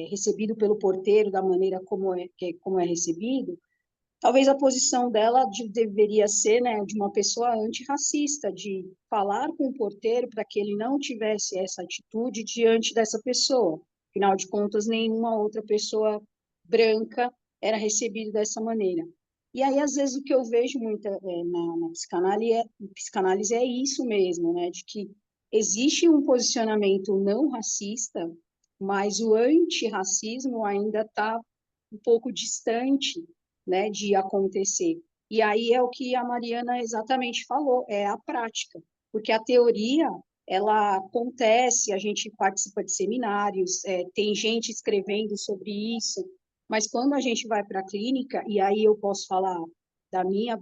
recebido pelo porteiro da maneira como é recebido, talvez a posição dela deveria ser, né, de uma pessoa antirracista, de falar com o porteiro para que ele não tivesse essa atitude diante dessa pessoa. Afinal de contas, nenhuma outra pessoa branca era recebida dessa maneira. E aí, às vezes, o que eu vejo muito na psicanálise é isso mesmo, né, de que existe um posicionamento não racista, mas o antirracismo ainda está um pouco distante, né, de acontecer. E aí é o que a Mariana exatamente falou, é a prática, porque a teoria ela acontece, a gente participa de seminários, tem gente escrevendo sobre isso, mas quando a gente vai para a clínica, e aí eu posso falar da minha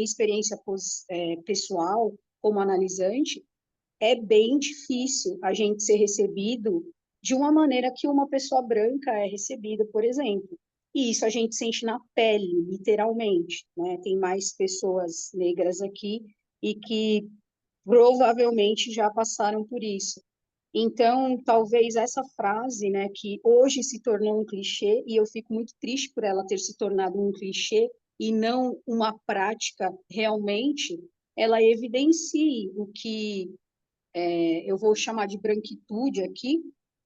experiência pessoal como analisante, é bem difícil a gente ser recebido de uma maneira que uma pessoa branca é recebida, por exemplo. E isso a gente sente na pele, literalmente, né? Tem mais pessoas negras aqui e que provavelmente já passaram por isso. Então, talvez essa frase, né, que hoje se tornou um clichê, e eu fico muito triste por ela ter se tornado um clichê e não uma prática realmente, ela evidencie o que eu vou chamar de branquitude aqui,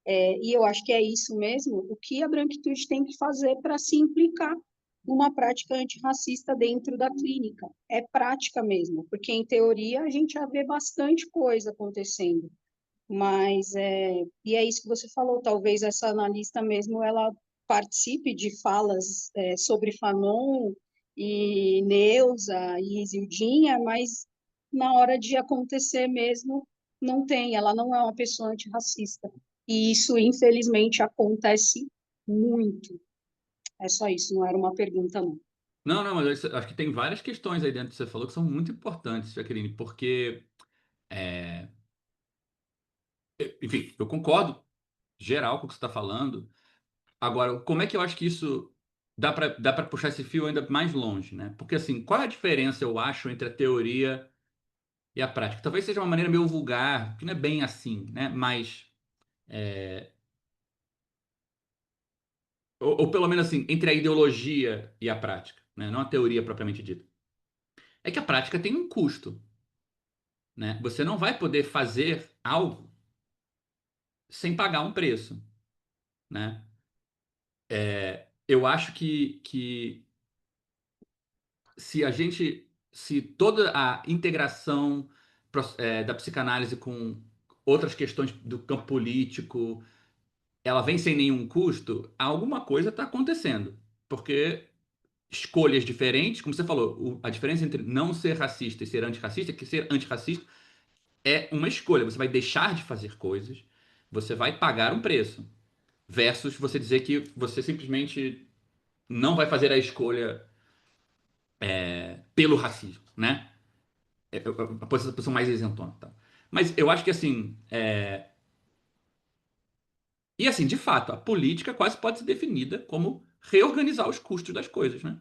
e eu acho que é isso mesmo, o que a branquitude tem que fazer para se implicar numa prática antirracista dentro da clínica. É prática mesmo, porque em teoria a gente já vê bastante coisa acontecendo, mas e é isso que você falou, talvez essa analista mesmo ela participe de falas sobre Fanon e Neuza e Isildinha, mas na hora de acontecer mesmo não tem, ela não é uma pessoa antirracista. E isso, infelizmente, acontece muito. É só isso, não era uma pergunta, não. Não, não, mas acho que tem várias questões aí dentro que você falou que são muito importantes, Jaqueline, porque Enfim, eu concordo geral com o que você está falando. Agora, como é que eu acho que isso dá para puxar esse fio ainda mais longe, né? Porque assim, qual é a diferença, eu acho, entre a teoria e a prática? Talvez seja uma maneira meio vulgar, que não é bem assim, né? Mas ou pelo menos assim, entre a ideologia e a prática, né? Não a teoria propriamente dita. É que a prática tem um custo, né? Você não vai poder fazer algo sem pagar um preço, né? Eu acho que se toda a integração da psicanálise com outras questões do campo político, ela vem sem nenhum custo, alguma coisa está acontecendo. Porque escolhas diferentes, como você falou, a diferença entre não ser racista e ser antirracista é que ser antirracista é uma escolha. Você vai deixar de fazer coisas, você vai pagar um preço. Versus você dizer que você simplesmente não vai fazer a escolha pelo racismo, né? A posição mais isentona. Tá? Mas eu acho que assim. E assim, de fato, a política quase pode ser definida como reorganizar os custos das coisas, né?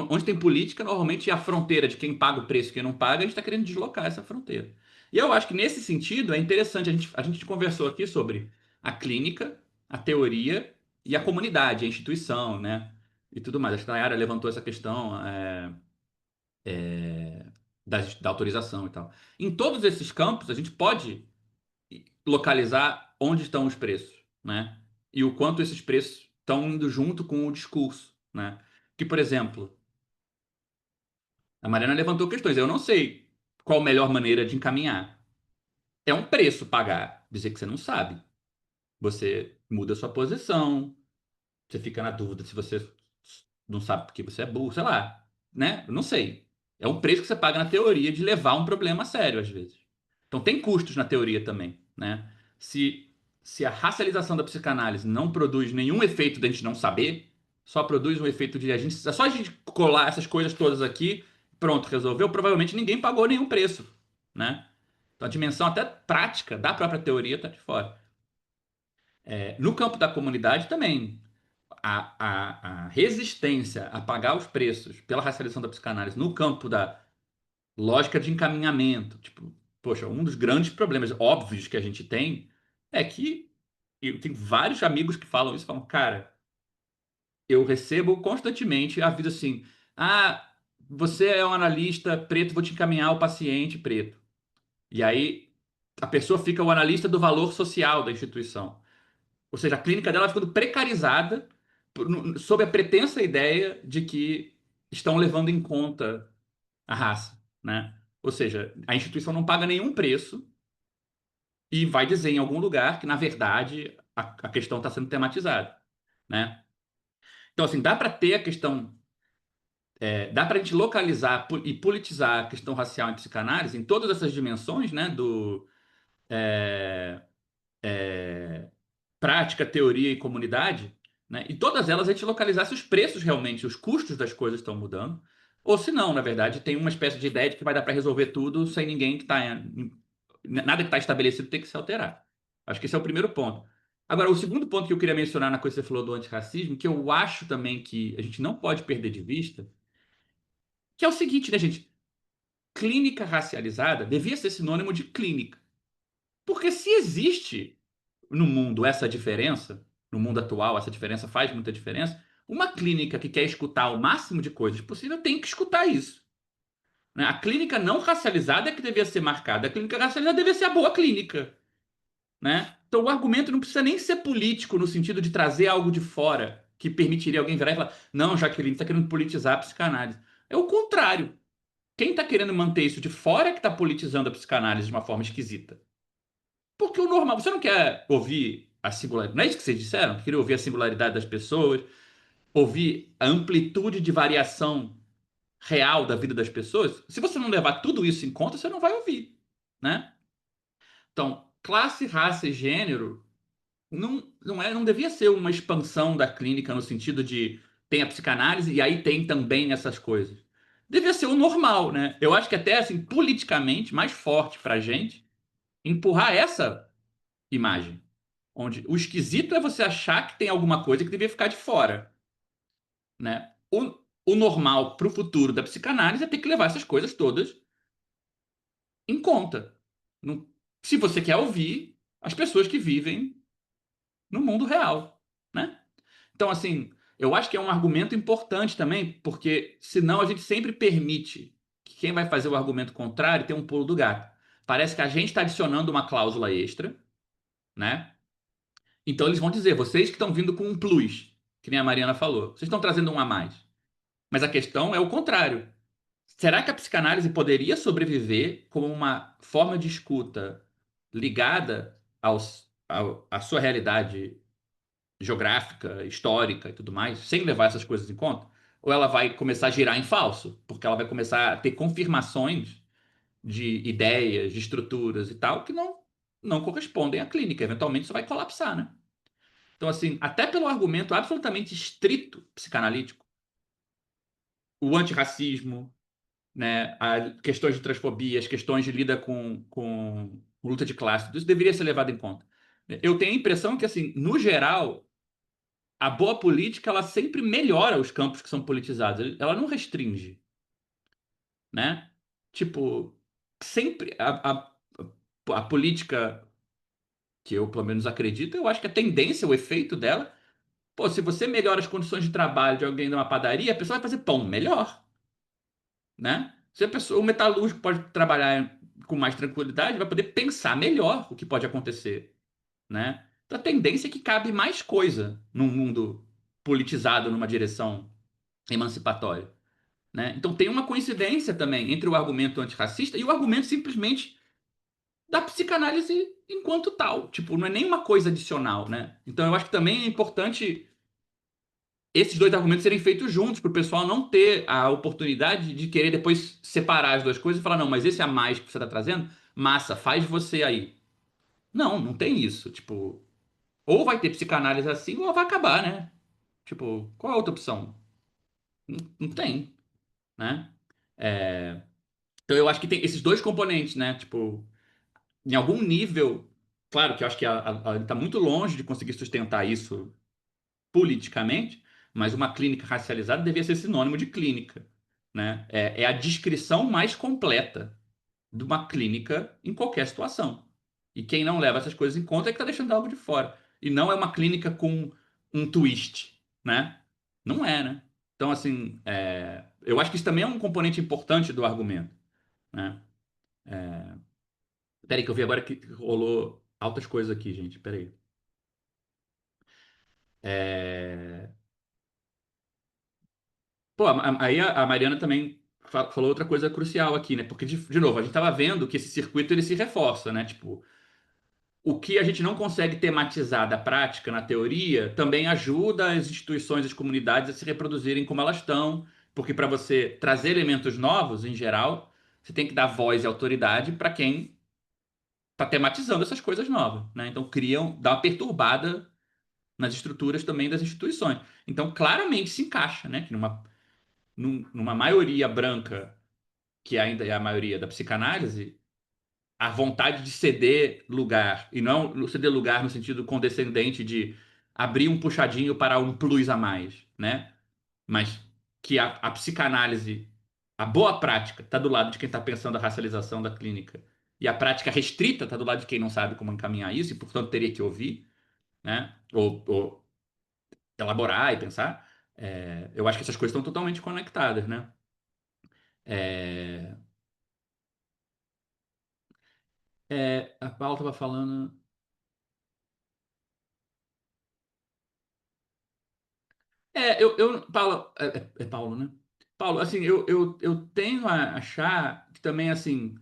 Onde tem política, normalmente a fronteira de quem paga o preço e quem não paga, a gente está querendo deslocar essa fronteira. E eu acho que nesse sentido é interessante, a gente conversou aqui sobre a clínica, a teoria e a comunidade, a instituição, né? E tudo mais. Acho que a Nayara levantou essa questão da autorização e tal. Em todos esses campos, a gente pode localizar onde estão os preços, né? E o quanto esses preços estão indo junto com o discurso, né? Que, por exemplo, a Mariana levantou questões. Eu não sei qual a melhor maneira de encaminhar. É um preço pagar. Dizer que você não sabe. Você muda a sua posição. Você fica na dúvida se você não sabe porque você é burro, sei lá. Né? Eu não sei. É um preço que você paga na teoria de levar um problema a sério, às vezes. Então tem custos na teoria também, né? Se, se a racialização da psicanálise não produz nenhum efeito da gente não saber, só produz um efeito de a gente, é só a gente colar essas coisas todas aqui, pronto, resolveu, provavelmente ninguém pagou nenhum preço, né? Então a dimensão até prática da própria teoria está de fora. No campo da comunidade também, a resistência a pagar os preços pela racialização da psicanálise no campo da lógica de encaminhamento. Tipo, poxa, um dos grandes problemas óbvios que a gente tem é que eu tenho vários amigos que falam isso, falam, cara, eu recebo constantemente aviso assim, ah, você é um analista preto, vou te encaminhar o paciente preto. E aí a pessoa fica o analista do valor social da instituição. Ou seja, a clínica dela ficando precarizada sob a pretensa ideia de que estão levando em conta a raça, né? Ou seja, a instituição não paga nenhum preço e vai dizer em algum lugar que, na verdade, a questão está sendo tematizada, né? Então, assim, dá para ter a questão, dá para a gente localizar e politizar a questão racial em psicanálise em todas essas dimensões, né? É, prática, teoria e comunidade, né? E todas elas a gente localizar se os preços realmente, os custos das coisas estão mudando, ou se não, na verdade, tem uma espécie de ideia de que vai dar para resolver tudo sem ninguém que está nada que está estabelecido tem que se alterar. Acho que esse é o primeiro ponto. Agora, o segundo ponto que eu queria mencionar na coisa que você falou do antirracismo, que eu acho também que a gente não pode perder de vista, que é o seguinte, né, gente? Clínica racializada devia ser sinônimo de clínica. Porque se existe no mundo essa diferença, no mundo atual, essa diferença faz muita diferença, uma clínica que quer escutar o máximo de coisas possível tem que escutar isso. Né? A clínica não racializada é que devia ser marcada, a clínica racializada devia ser a boa clínica. Né? Então o argumento não precisa nem ser político no sentido de trazer algo de fora que permitiria alguém virar e falar: não, Jaqueline está querendo politizar a psicanálise. É o contrário. Quem está querendo manter isso de fora é que está politizando a psicanálise de uma forma esquisita. Porque o normal, você não quer ouvir a singularidade, não é isso que vocês disseram? Queria ouvir a singularidade das pessoas, ouvir a amplitude de variação real da vida das pessoas. Se você não levar tudo isso em conta, você não vai ouvir, né? Então, classe, raça e gênero não devia ser uma expansão da clínica no sentido de tem a psicanálise e aí tem também essas coisas. devia ser o normal, né? Eu acho que até, assim, politicamente, mais forte pra gente empurrar essa imagem. Onde o esquisito é você achar que tem alguma coisa que devia ficar de fora, né? O normal para o futuro da psicanálise é ter que levar essas coisas todas em conta. Não- Se você quer ouvir as pessoas que vivem no mundo real, né? Então, assim, eu acho que é um argumento importante também, porque senão a gente sempre permite que quem vai fazer o argumento contrário tenha um pulo do gato. Parece que a gente está adicionando uma cláusula extra, né? Então eles vão dizer, vocês que estão vindo com um plus, que nem a Mariana falou, vocês estão trazendo um a mais. Mas a questão é o contrário. Será que a psicanálise poderia sobreviver como uma forma de escuta ligada à sua realidade geográfica, histórica e tudo mais, sem levar essas coisas em conta? Ou ela vai começar a girar em falso, porque ela vai começar a ter confirmações de ideias, de estruturas e tal, que não correspondem à clínica. Eventualmente isso vai colapsar, né? Então, assim, até pelo argumento absolutamente estrito psicanalítico, o antirracismo, né, as questões de transfobia, as questões de lida com luta de classe, tudo isso deveria ser levado em conta. Eu tenho a impressão que, assim, no geral, a boa política ela sempre melhora os campos que são politizados, ela não restringe, né? Tipo, sempre a política que eu, pelo menos, acredito, eu acho que a tendência, o efeito dela, pô, se você melhora as condições de trabalho de alguém numa padaria, a pessoa vai fazer pão melhor, né? Se a pessoa, o metalúrgico pode trabalhar com mais tranquilidade, vai poder pensar melhor o que pode acontecer, né? Então a tendência é que cabe mais coisa num mundo politizado numa direção emancipatória, né? Então tem uma coincidência também entre o argumento antirracista e o argumento simplesmente da psicanálise enquanto tal. Tipo, não é nenhuma coisa adicional, né? Então eu acho que também é importante esses dois argumentos serem feitos juntos, para o pessoal não ter a oportunidade de querer depois separar as duas coisas e falar, não, mas esse a mais que você está trazendo, massa, faz você aí. Não, não tem isso. Tipo, ou vai ter psicanálise assim, ou vai acabar, né? Tipo, qual a outra opção? Não tem, né? É, então eu acho que tem esses dois componentes, né? Tipo, em algum nível, claro que eu acho que ela está muito longe de conseguir sustentar isso politicamente, mas uma clínica racializada devia ser sinônimo de clínica, né? É a descrição mais completa de uma clínica em qualquer situação. E quem não leva essas coisas em conta é que está deixando algo de fora. E não é uma clínica com um twist, né? Não é, né? Então, assim, eu acho que isso também é um componente importante do argumento, né? Peraí, que eu vi agora que rolou altas coisas aqui, gente. Peraí. É... Pô, aí a Mariana também falou outra coisa crucial aqui, né? Porque, de novo, a gente estava vendo que esse circuito ele se reforça, né? Tipo, o que a gente não consegue tematizar da prática na teoria também ajuda as instituições, as comunidades a se reproduzirem como elas estão, porque para você trazer elementos novos, em geral, você tem que dar voz e autoridade para quem está tematizando essas coisas novas, né? Então dá uma perturbada nas estruturas também das instituições. Então, claramente se encaixa, né? Que numa maioria branca, que ainda é a maioria da psicanálise, a vontade de ceder lugar, e não ceder lugar no sentido condescendente de abrir um puxadinho para um plus a mais, né? Mas que a psicanálise, a boa prática, está do lado de quem está pensando a racialização da clínica, e a prática restrita está do lado de quem não sabe como encaminhar isso, e portanto teria que ouvir, né? Ou elaborar e pensar. Eu acho que essas coisas estão totalmente conectadas, né? É, a Paula estava falando. Paulo, é Paulo, né? Paulo, assim, eu tenho a achar que também, assim,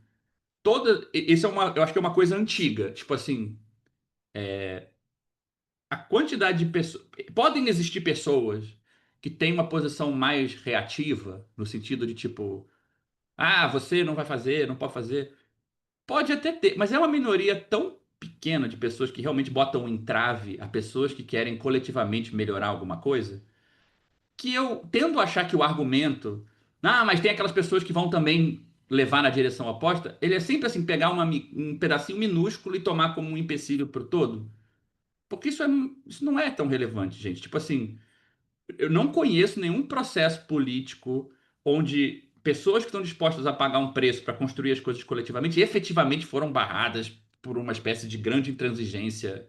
isso eu acho que é uma coisa antiga, tipo assim, a quantidade de pessoas, podem existir pessoas que têm uma posição mais reativa, no sentido de tipo, ah, você não vai fazer, não pode fazer, pode até ter, mas é uma minoria tão pequena de pessoas que realmente botam um entrave a pessoas que querem coletivamente melhorar alguma coisa, que eu tendo a achar que o argumento Ah, mas tem aquelas pessoas que vão também levar na direção oposta. Ele é sempre assim, pegar um pedacinho minúsculo e tomar como um empecilho para o todo. Porque isso não é tão relevante, gente. Tipo assim, eu não conheço nenhum processo político onde pessoas que estão dispostas a pagar um preço para construir as coisas coletivamente efetivamente foram barradas por uma espécie de grande intransigência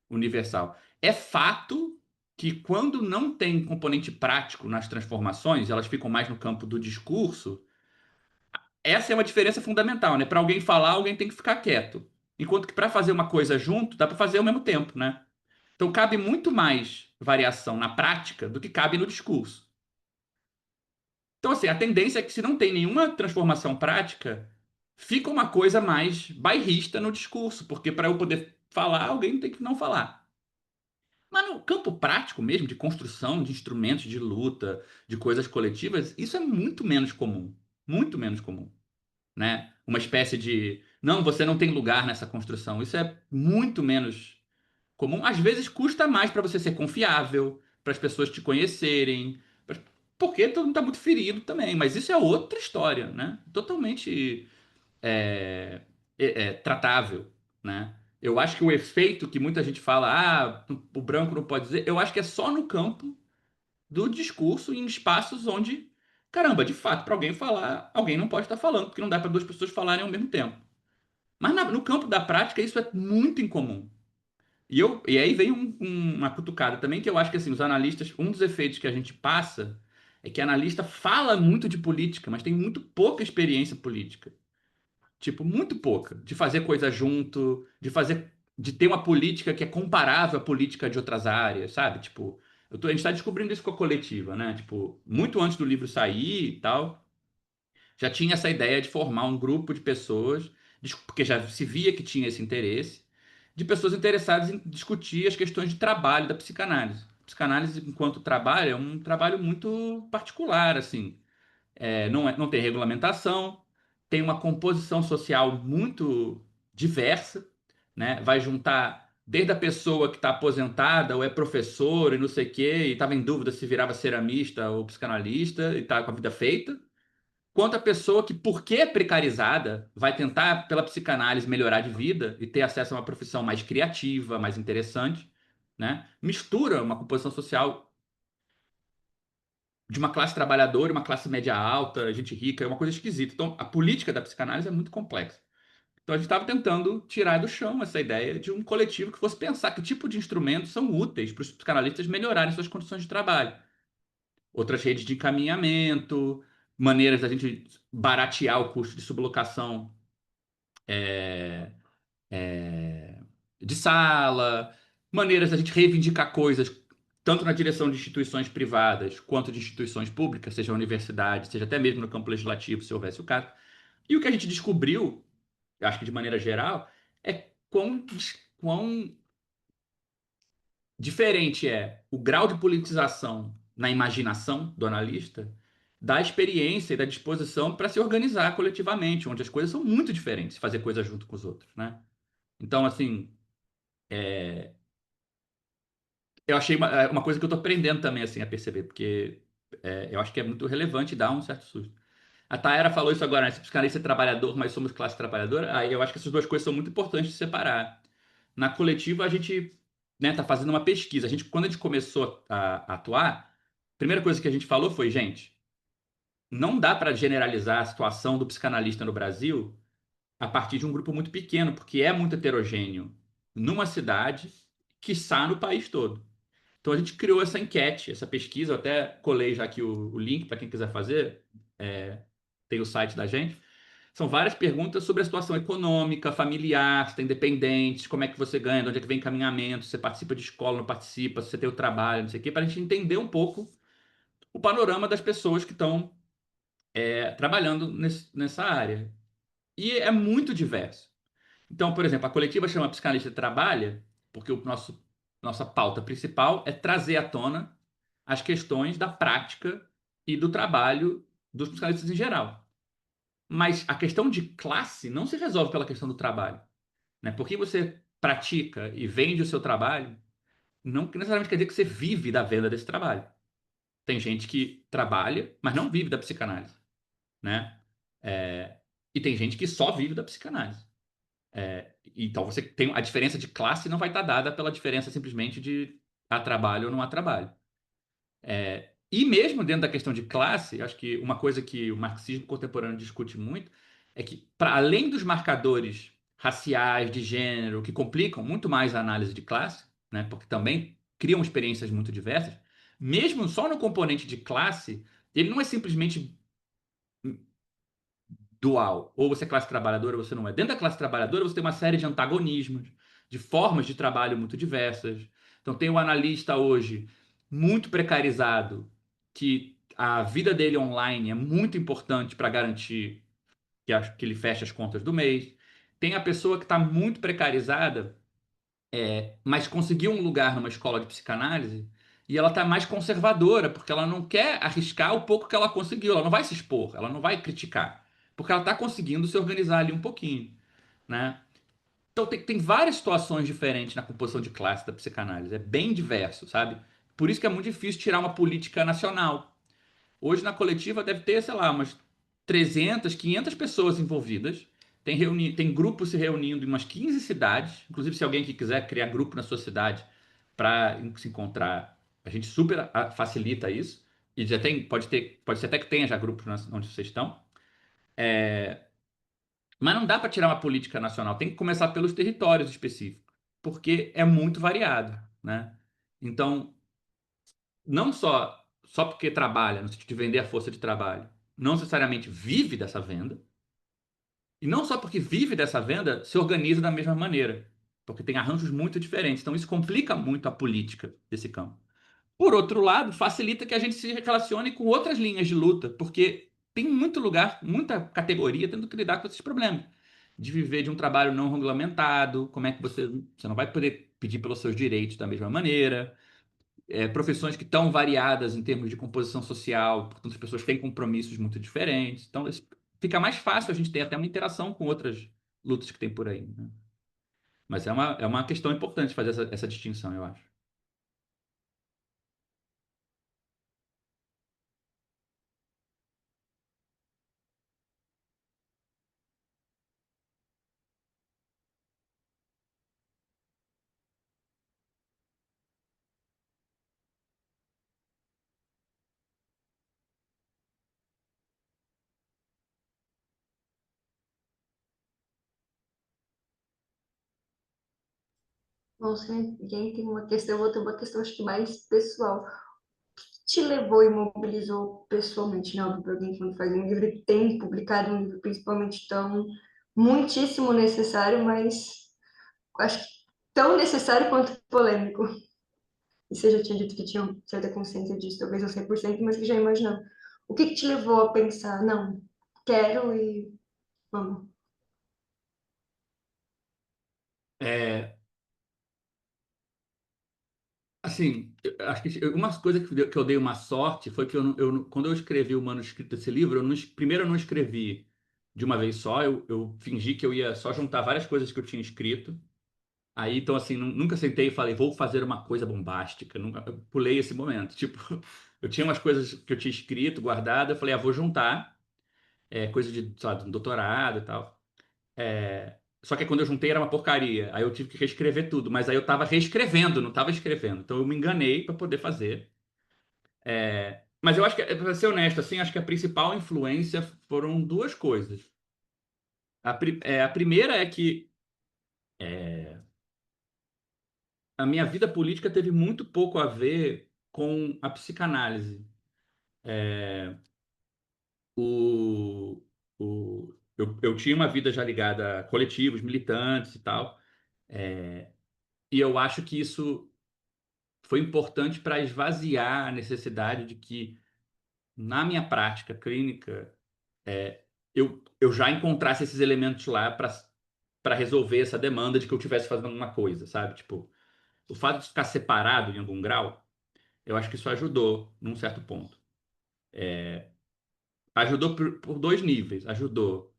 universal. É fato que quando não tem componente prático nas transformações, elas ficam mais no campo do discurso. Essa é uma diferença fundamental, né? Para alguém falar, alguém tem que ficar quieto. Enquanto que para fazer uma coisa junto, dá para fazer ao mesmo tempo, né? Então cabe muito mais variação na prática do que cabe no discurso. Então, assim, a tendência é que se não tem nenhuma transformação prática, fica uma coisa mais bairrista no discurso, porque para eu poder falar, alguém tem que não falar. Mas no campo prático mesmo, de construção de instrumentos de luta, de coisas coletivas, isso é muito menos comum. Muito menos comum, né? Uma espécie de, não, você não tem lugar nessa construção. Isso é muito menos comum. Às vezes custa mais para você ser confiável, para as pessoas te conhecerem, porque todo mundo está muito ferido também. Mas isso é outra história, né? Totalmente é, tratável, né? Eu acho que o efeito que muita gente fala, ah, o branco não pode dizer, eu acho que é só no campo do discurso, em espaços onde, caramba, de fato, para alguém falar, alguém não pode estar falando, porque não dá para duas pessoas falarem ao mesmo tempo. Mas no campo da prática, isso é muito incomum. E aí vem uma cutucada também, que eu acho que assim, os analistas, um dos efeitos que a gente passa é que analista fala muito de política, mas tem muito pouca experiência política. Tipo, muito pouca. De fazer coisa junto, de ter uma política que é comparável à política de outras áreas, sabe? Tipo, a gente está descobrindo isso com a coletiva, né? Tipo, muito antes do livro sair e tal, já tinha essa ideia de formar um grupo de pessoas, porque já se via que tinha esse interesse, de pessoas interessadas em discutir as questões de trabalho da psicanálise. A psicanálise, enquanto trabalho, é um trabalho muito particular, assim. Não tem regulamentação, tem uma composição social muito diversa, né? Vai juntar desde a pessoa que está aposentada ou é professor e não sei o quê, e estava em dúvida se virava ceramista ou psicanalista e está com a vida feita, quanto a pessoa que, porque é precarizada, vai tentar, pela psicanálise, melhorar de vida e ter acesso a uma profissão mais criativa, mais interessante, né? Mistura uma composição social de uma classe trabalhadora e uma classe média alta, gente rica, é uma coisa esquisita. Então, a política da psicanálise é muito complexa. Então, a gente estava tentando tirar do chão essa ideia de um coletivo que fosse pensar que tipo de instrumentos são úteis para os psicanalistas melhorarem suas condições de trabalho. Outras redes de encaminhamento, maneiras da gente baratear o custo de sublocação é, é, de sala, maneiras da gente reivindicar coisas tanto na direção de instituições privadas quanto de instituições públicas, seja a universidade, seja até mesmo no campo legislativo, se houvesse o caso. E o que a gente descobriu, acho que de maneira geral, é quão diferente é o grau de politização na imaginação do analista da experiência e da disposição para se organizar coletivamente, onde as coisas são muito diferentes, fazer coisa junto com os outros, né? Então, assim, eu achei uma coisa que eu estou aprendendo também assim a perceber, porque eu acho que é muito relevante e dá um certo susto. A Taera falou isso agora, né? Se psicanalista é trabalhador, mas somos classe trabalhadora. Aí eu acho que essas duas coisas são muito importantes de separar. Na coletiva, a gente, né, tá fazendo uma pesquisa. Quando a gente começou a atuar, a primeira coisa que a gente falou foi, gente, não dá para generalizar a situação do psicanalista no Brasil a partir de um grupo muito pequeno, porque é muito heterogêneo numa cidade, quiçá no país todo. Então a gente criou essa enquete, essa pesquisa, eu até colei já aqui o link para quem quiser fazer, tem o site da gente. São várias perguntas sobre a situação econômica, familiar, se tem dependentes, como é que você ganha, de onde é que vem encaminhamento, se você participa de escola, não participa, se você tem o trabalho, não sei o quê, para a gente entender um pouco o panorama das pessoas que estão trabalhando nessa área. E é muito diverso. Então, por exemplo, a coletiva chama Psicanalista Trabalha, porque nossa pauta principal é trazer à tona as questões da prática e do trabalho dos psicanalistas em geral. Mas a questão de classe não se resolve pela questão do trabalho, né? Porque você pratica e vende o seu trabalho, não necessariamente quer dizer que você vive da venda desse trabalho. tem gente que trabalha, mas não vive da psicanálise, né? E tem gente que só vive da psicanálise. Então você tem a diferença de classe não vai estar dada pela diferença simplesmente de há trabalho ou não há trabalho. E mesmo dentro da questão de classe, acho que uma coisa que o marxismo contemporâneo discute muito é que, para além dos marcadores raciais, de gênero, que complicam muito mais a análise de classe, né, porque também criam experiências muito diversas, mesmo só no componente de classe, ele não é simplesmente dual. Ou você é classe trabalhadora ou você não é. Dentro da classe trabalhadora, você tem uma série de antagonismos, de formas de trabalho muito diversas. Então, tem o analista hoje muito precarizado, que a vida dele online é muito importante para garantir que ele feche as contas do mês. Tem a pessoa que está muito precarizada, mas conseguiu um lugar numa escola de psicanálise e ela está mais conservadora, porque ela não quer arriscar o pouco que ela conseguiu, ela não vai se expor, ela não vai criticar, porque ela está conseguindo se organizar ali um pouquinho, né? Então tem várias situações diferentes na composição de classe da psicanálise, é bem diverso, sabe? Por isso que é muito difícil tirar uma política nacional. Hoje na coletiva deve ter, sei lá, umas 300, 500 pessoas envolvidas. Tem grupos se reunindo em umas 15 cidades. Inclusive, se alguém que quiser criar grupo na sua cidade para se encontrar, a gente super facilita isso. E já tem, pode ser até que tenha já grupos onde vocês estão. Mas não dá para tirar uma política nacional. Tem que começar pelos territórios específicos, porque é muito variado, né? Então, não só porque trabalha, no sentido de vender a força de trabalho, não necessariamente vive dessa venda, e não só porque vive dessa venda, se organiza da mesma maneira, porque tem arranjos muito diferentes. Então, isso complica muito a política desse campo. Por outro lado, facilita que a gente se relacione com outras linhas de luta, porque tem muito lugar, muita categoria tendo que lidar com esses problemas. De viver de um trabalho não regulamentado, como é que você não vai poder pedir pelos seus direitos da mesma maneira, profissões que estão variadas em termos de composição social, portanto, as pessoas têm compromissos muito diferentes. Então, fica mais fácil a gente ter até uma interação com outras lutas que tem por aí, né? Mas é uma questão importante fazer essa distinção, eu acho. Bom, se ninguém tem uma questão, eu vou ter uma questão acho que mais pessoal. Te levou e mobilizou pessoalmente, né? Para alguém quando faz um livro e tem publicado um livro principalmente tão muitíssimo necessário, mas acho que tão necessário quanto polêmico. E você já tinha dito que tinha certa consciência disso, talvez não 100%, mas que já imaginava. O que te levou a pensar, não, quero e vamos? É, assim, acho que uma coisa que eu dei uma sorte foi que quando eu escrevi o manuscrito desse livro, primeiro eu não escrevi de uma vez só, eu fingi que eu ia só juntar várias coisas que eu tinha escrito. Aí, então, assim, nunca sentei e falei, vou fazer uma coisa bombástica. Eu pulei esse momento. Tipo, eu tinha umas coisas que eu tinha escrito, guardado, eu falei, vou juntar, coisa de, sei lá, de um doutorado e tal. Só que quando eu juntei era uma porcaria. Aí eu tive que reescrever tudo. Mas aí eu tava reescrevendo, não tava escrevendo. Então eu me enganei para poder fazer. Mas eu acho que, para ser honesto, assim, acho que a principal influência foram duas coisas. A primeira é que a minha vida política teve muito pouco a ver com a psicanálise. O, eu tinha uma vida já ligada a coletivos, militantes e tal. E eu acho que isso foi importante para esvaziar a necessidade de que, na minha prática clínica, eu já encontrasse esses elementos lá para resolver essa demanda de que eu estivesse fazendo alguma coisa, sabe? Tipo, o fato de ficar separado em algum grau, eu acho que isso ajudou num certo ponto. Ajudou por dois níveis. Ajudou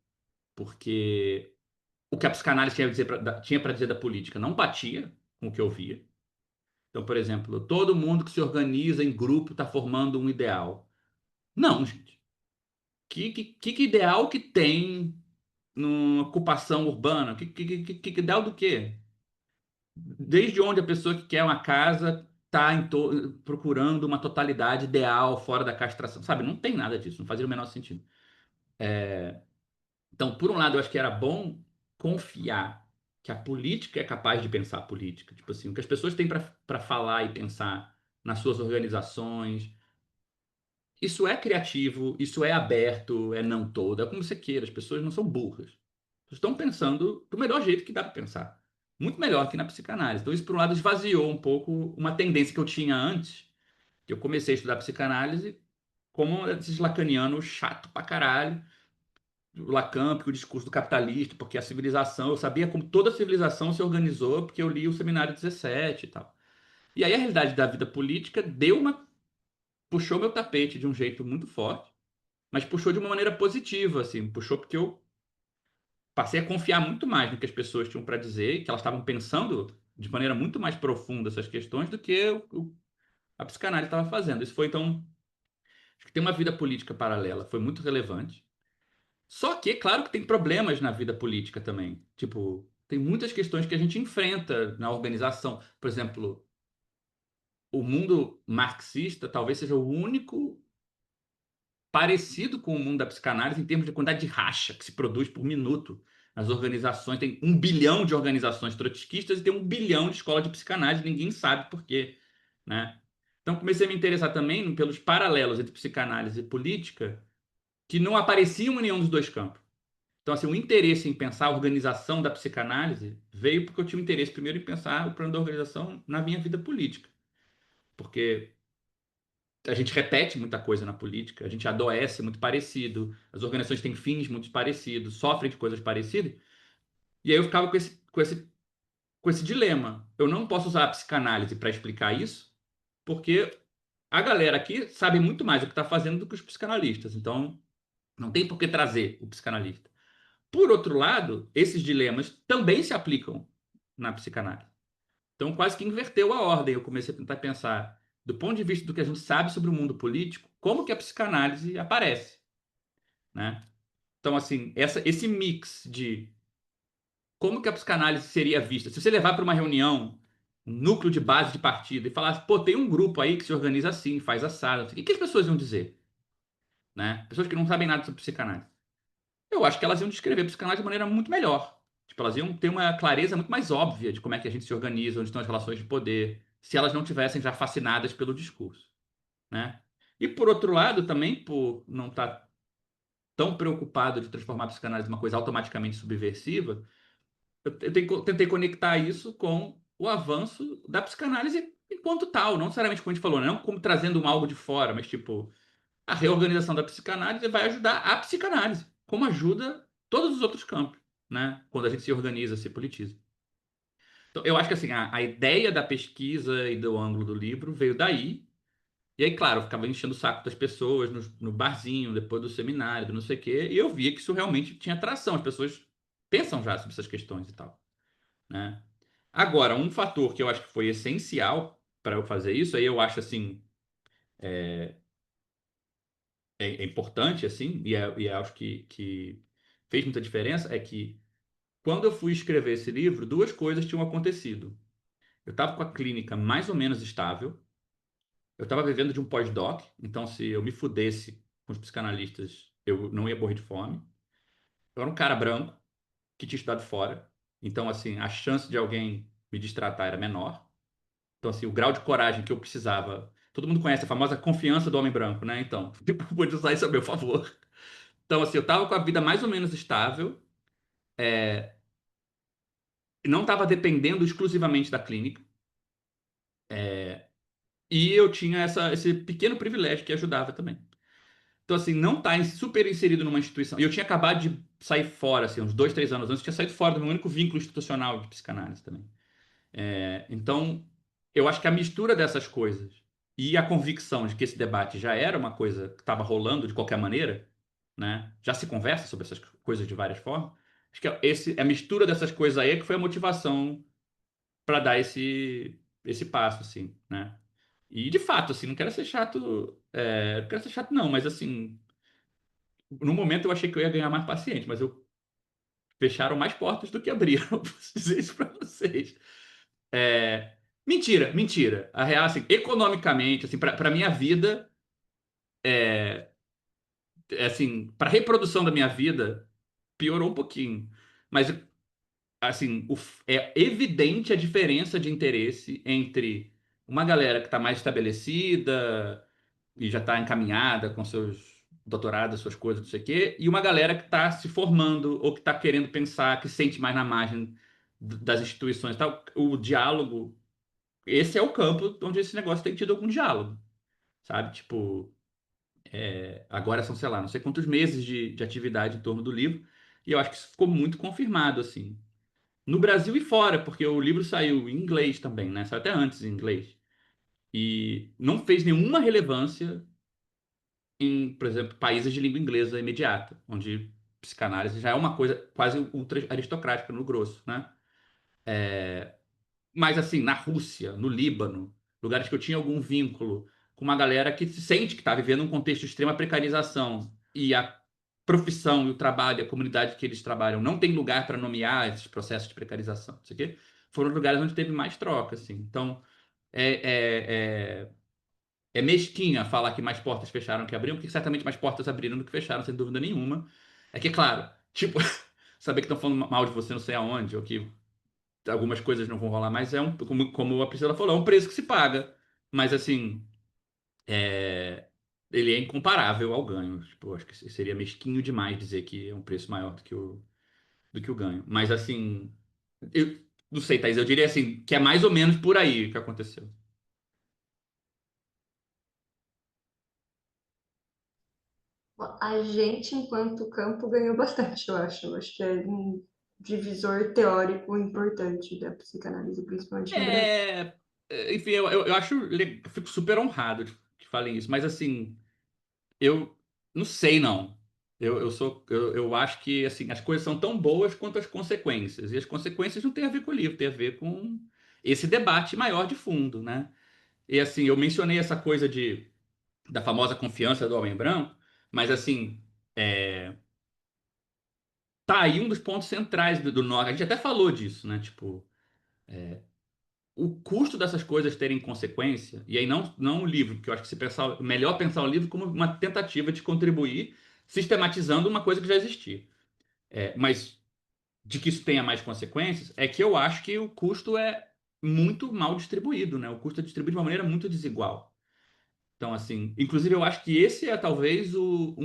porque o que a psicanálise tinha para dizer da política não batia com o que eu via. Então, por exemplo, todo mundo que se organiza em grupo está formando um ideal. Não, gente. Que ideal que tem numa ocupação urbana? Que ideal do quê? Desde onde a pessoa que quer uma casa está procurando uma totalidade ideal fora da castração? Sabe, não tem nada disso, não fazia o menor sentido. Então, por um lado, eu acho que era bom confiar que a política é capaz de pensar a política. Tipo assim, o que as pessoas têm para falar e pensar nas suas organizações. Isso é criativo, isso é aberto, é não todo, é como você queira. As pessoas não são burras. Elas estão pensando do melhor jeito que dá para pensar. Muito melhor que na psicanálise. Então, isso, por um lado, esvaziou um pouco uma tendência que eu tinha antes, que eu comecei a estudar psicanálise como esses lacanianos chato pra caralho, o Lacan, porque o discurso do capitalista, porque a civilização, eu sabia como toda a civilização se organizou, porque eu li o Seminário 17 e tal. E aí a realidade da vida política puxou meu tapete de um jeito muito forte, mas puxou de uma maneira positiva, assim, puxou porque eu passei a confiar muito mais no que as pessoas tinham para dizer, e que elas estavam pensando de maneira muito mais profunda essas questões do que a psicanálise estava fazendo. Isso foi, então, acho que tem uma vida política paralela, foi muito relevante. Só que, claro que tem problemas na vida política também. Tipo, tem muitas questões que a gente enfrenta na organização. Por exemplo, o mundo marxista talvez seja o único parecido com o mundo da psicanálise em termos de quantidade de racha que se produz por minuto nas organizações. Tem 1 bilhão de organizações trotskistas e tem 1 bilhão de escolas de psicanálise, ninguém sabe por quê, né? Então comecei a me interessar também pelos paralelos entre psicanálise e política que não apareciam em nenhum dos dois campos. Então, assim, o interesse em pensar a organização da psicanálise veio porque eu tinha um interesse primeiro em pensar o plano da organização na minha vida política. Porque a gente repete muita coisa na política, a gente adoece muito parecido, as organizações têm fins muito parecidos, sofrem de coisas parecidas. E aí eu ficava com esse dilema. Eu não posso usar a psicanálise para explicar isso, porque a galera aqui sabe muito mais o que está fazendo do que os psicanalistas. Então, não tem por que trazer o psicanalista. Por outro lado, esses dilemas também se aplicam na psicanálise. Então, quase que inverteu a ordem. Eu comecei a tentar pensar, do ponto de vista do que a gente sabe sobre o mundo político, como que a psicanálise aparece, né? Então, assim, esse mix de como que a psicanálise seria vista, se você levar para uma reunião um núcleo de base de partido e falar, pô, tem um grupo aí que se organiza assim, faz assado, o que as pessoas iam dizer, né? Pessoas que não sabem nada sobre psicanálise. Eu acho que elas iam descrever a psicanálise de maneira muito melhor. Tipo, elas iam ter uma clareza muito mais óbvia de como é que a gente se organiza, onde estão as relações de poder, se elas não tivessem já fascinadas pelo discurso, né? E por outro lado, também por não estar tão preocupado de transformar a psicanálise numa coisa automaticamente subversiva, eu tentei conectar isso com o avanço da psicanálise enquanto tal, não necessariamente como a gente falou, né? Não como trazendo algo de fora, mas tipo, a reorganização da psicanálise vai ajudar a psicanálise, como ajuda todos os outros campos, né? Quando a gente se organiza, se politiza. Então, eu acho que assim, a ideia da pesquisa e do ângulo do livro veio daí. E aí, claro, eu ficava enchendo o saco das pessoas no barzinho, depois do seminário, do não sei o quê, e eu via que isso realmente tinha atração. As pessoas pensam já sobre essas questões e tal, né? Agora, um fator que eu acho que foi essencial para eu fazer isso, aí eu acho assim, é importante, assim, e acho que fez muita diferença, é que quando eu fui escrever esse livro, duas coisas tinham acontecido. Eu estava com a clínica mais ou menos estável, eu estava vivendo de um pós-doc, então se eu me fudesse com os psicanalistas, eu não ia morrer de fome. Eu era um cara branco, que tinha estudado fora, então, assim, a chance de alguém me destratar era menor. Então, assim, o grau de coragem que eu precisava... Todo mundo conhece a famosa confiança do homem branco, né? Então, eu pude usar isso a meu favor. Então, assim, eu estava com a vida mais ou menos estável, não estava dependendo exclusivamente da clínica, e eu tinha esse pequeno privilégio que ajudava também. Então, assim, não estar super inserido numa instituição. E eu tinha acabado de sair fora, assim, uns 2, 3 anos antes, eu tinha saído fora do meu único vínculo institucional de psicanálise também. Então, eu acho que a mistura dessas coisas e a convicção de que esse debate já era uma coisa que estava rolando de qualquer maneira, né? Já se conversa sobre essas coisas de várias formas. Acho que a mistura dessas coisas aí é que foi a motivação para dar esse passo, assim, né? E, de fato, assim, não quero ser chato, não quero ser chato não, mas, assim, no momento eu achei que eu ia ganhar mais paciente, mas fecharam mais portas do que abriram, eu posso dizer isso para vocês. Mentira, mentira. A real, assim, economicamente, assim, para minha vida, assim, para reprodução da minha vida, piorou um pouquinho. Mas, assim, é evidente a diferença de interesse entre uma galera que está mais estabelecida e já está encaminhada com seus doutorados, suas coisas, não sei o quê, e uma galera que está se formando ou que está querendo pensar, que sente mais na margem das instituições, e tal. O diálogo, esse é o campo onde esse negócio tem tido algum diálogo, sabe? Tipo, agora são, sei lá, não sei quantos meses de atividade em torno do livro, e eu acho que isso ficou muito confirmado, assim. No Brasil e fora, porque o livro saiu em inglês também, né? Saiu até antes em inglês. E não fez nenhuma relevância em, por exemplo, países de língua inglesa imediata, onde psicanálise já é uma coisa quase ultra aristocrática no grosso, né? Mas assim, na Rússia, no Líbano, lugares que eu tinha algum vínculo com uma galera que se sente que está vivendo um contexto de extrema precarização e a profissão e o trabalho, a comunidade que eles trabalham não tem lugar para nomear esses processos de precarização, não sei o quê, foram os lugares onde teve mais troca, assim. Então, é, é, é mesquinha falar que mais portas fecharam que abriram, porque certamente mais portas abriram do que fecharam, sem dúvida nenhuma. É que, claro, tipo, saber que estão falando mal de você não sei aonde, ou que algumas coisas não vão rolar mais, como a Priscila falou, é um preço que se paga. Mas, assim, ele é incomparável ao ganho. Tipo, eu acho que seria mesquinho demais dizer que é um preço maior do que o ganho. Mas, assim, eu não sei, Thaís, eu diria assim, que é mais ou menos por aí que aconteceu. A gente, enquanto campo, ganhou bastante, eu acho. Eu acho que é um divisor teórico importante da psicanálise, principalmente no Brasil. Enfim, eu acho, eu fico super honrado de que falem isso, mas assim, eu não sei não. Eu acho que assim, as coisas são tão boas quanto as consequências, e as consequências não têm a ver com o livro, tem a ver com esse debate maior de fundo, né? E assim, eu mencionei essa coisa da famosa confiança do homem branco, mas assim, tá aí um dos pontos centrais do norte. A gente até falou disso, né? Tipo, o custo dessas coisas terem consequência, e aí não o livro, porque eu acho que se pensar, melhor pensar o livro como uma tentativa de contribuir sistematizando uma coisa que já existia. Mas de que isso tenha mais consequências, é que eu acho que o custo é muito mal distribuído, né? O custo é distribuído de uma maneira muito desigual. Então, assim, inclusive eu acho que esse é talvez o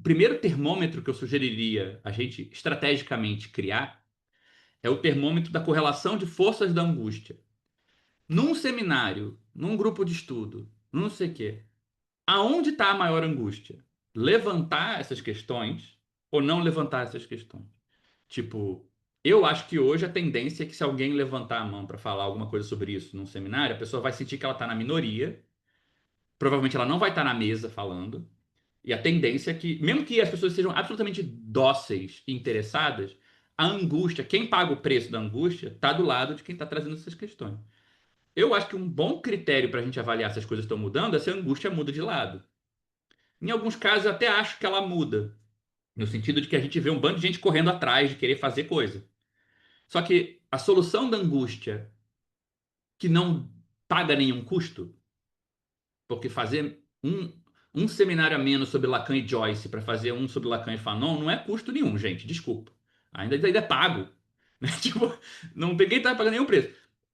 primeiro termômetro que eu sugeriria a gente estrategicamente criar, é o termômetro da correlação de forças da angústia. Num seminário, num grupo de estudo, não sei o quê, aonde está a maior angústia? Levantar essas questões ou não levantar essas questões? Tipo, eu acho que hoje a tendência é que se alguém levantar a mão para falar alguma coisa sobre isso num seminário, a pessoa vai sentir que ela está na minoria, provavelmente ela não vai estar na mesa falando, e a tendência é que, mesmo que as pessoas sejam absolutamente dóceis e interessadas, a angústia, quem paga o preço da angústia, está do lado de quem está trazendo essas questões. Eu acho que um bom critério para a gente avaliar se as coisas estão mudando é se a angústia muda de lado. Em alguns casos, eu até acho que ela muda, no sentido de que a gente vê um bando de gente correndo atrás de querer fazer coisa. Só que a solução da angústia que não paga nenhum custo, porque fazer um seminário a menos sobre Lacan e Joyce para fazer um sobre Lacan e Fanon não é custo nenhum, gente, desculpa. Ainda é pago. Né? Tipo, ninguém está pagando nenhum preço.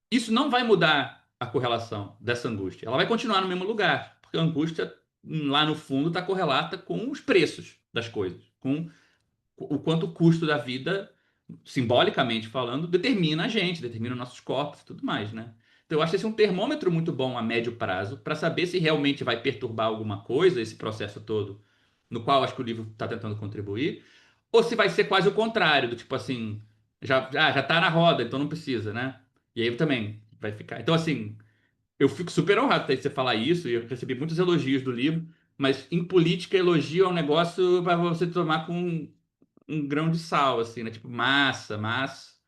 Isso não vai mudar a correlação dessa angústia. Ela vai continuar no mesmo lugar, porque a angústia lá no fundo está correlata com os preços das coisas, com o quanto o custo da vida, simbolicamente falando, determina a gente, determina nossos corpos e tudo mais, né? Então eu acho esse um termômetro muito bom a médio prazo para saber se realmente vai perturbar alguma coisa esse processo todo, no qual acho que o livro está tentando contribuir, ou se vai ser quase o contrário, do tipo assim, já tá na roda, então não precisa, né? E aí também vai ficar. Então, assim, eu fico super honrado de você falar isso, e eu recebi muitos elogios do livro, mas em política, elogio é um negócio para você tomar com um grão de sal, assim, né? Tipo, massa, mas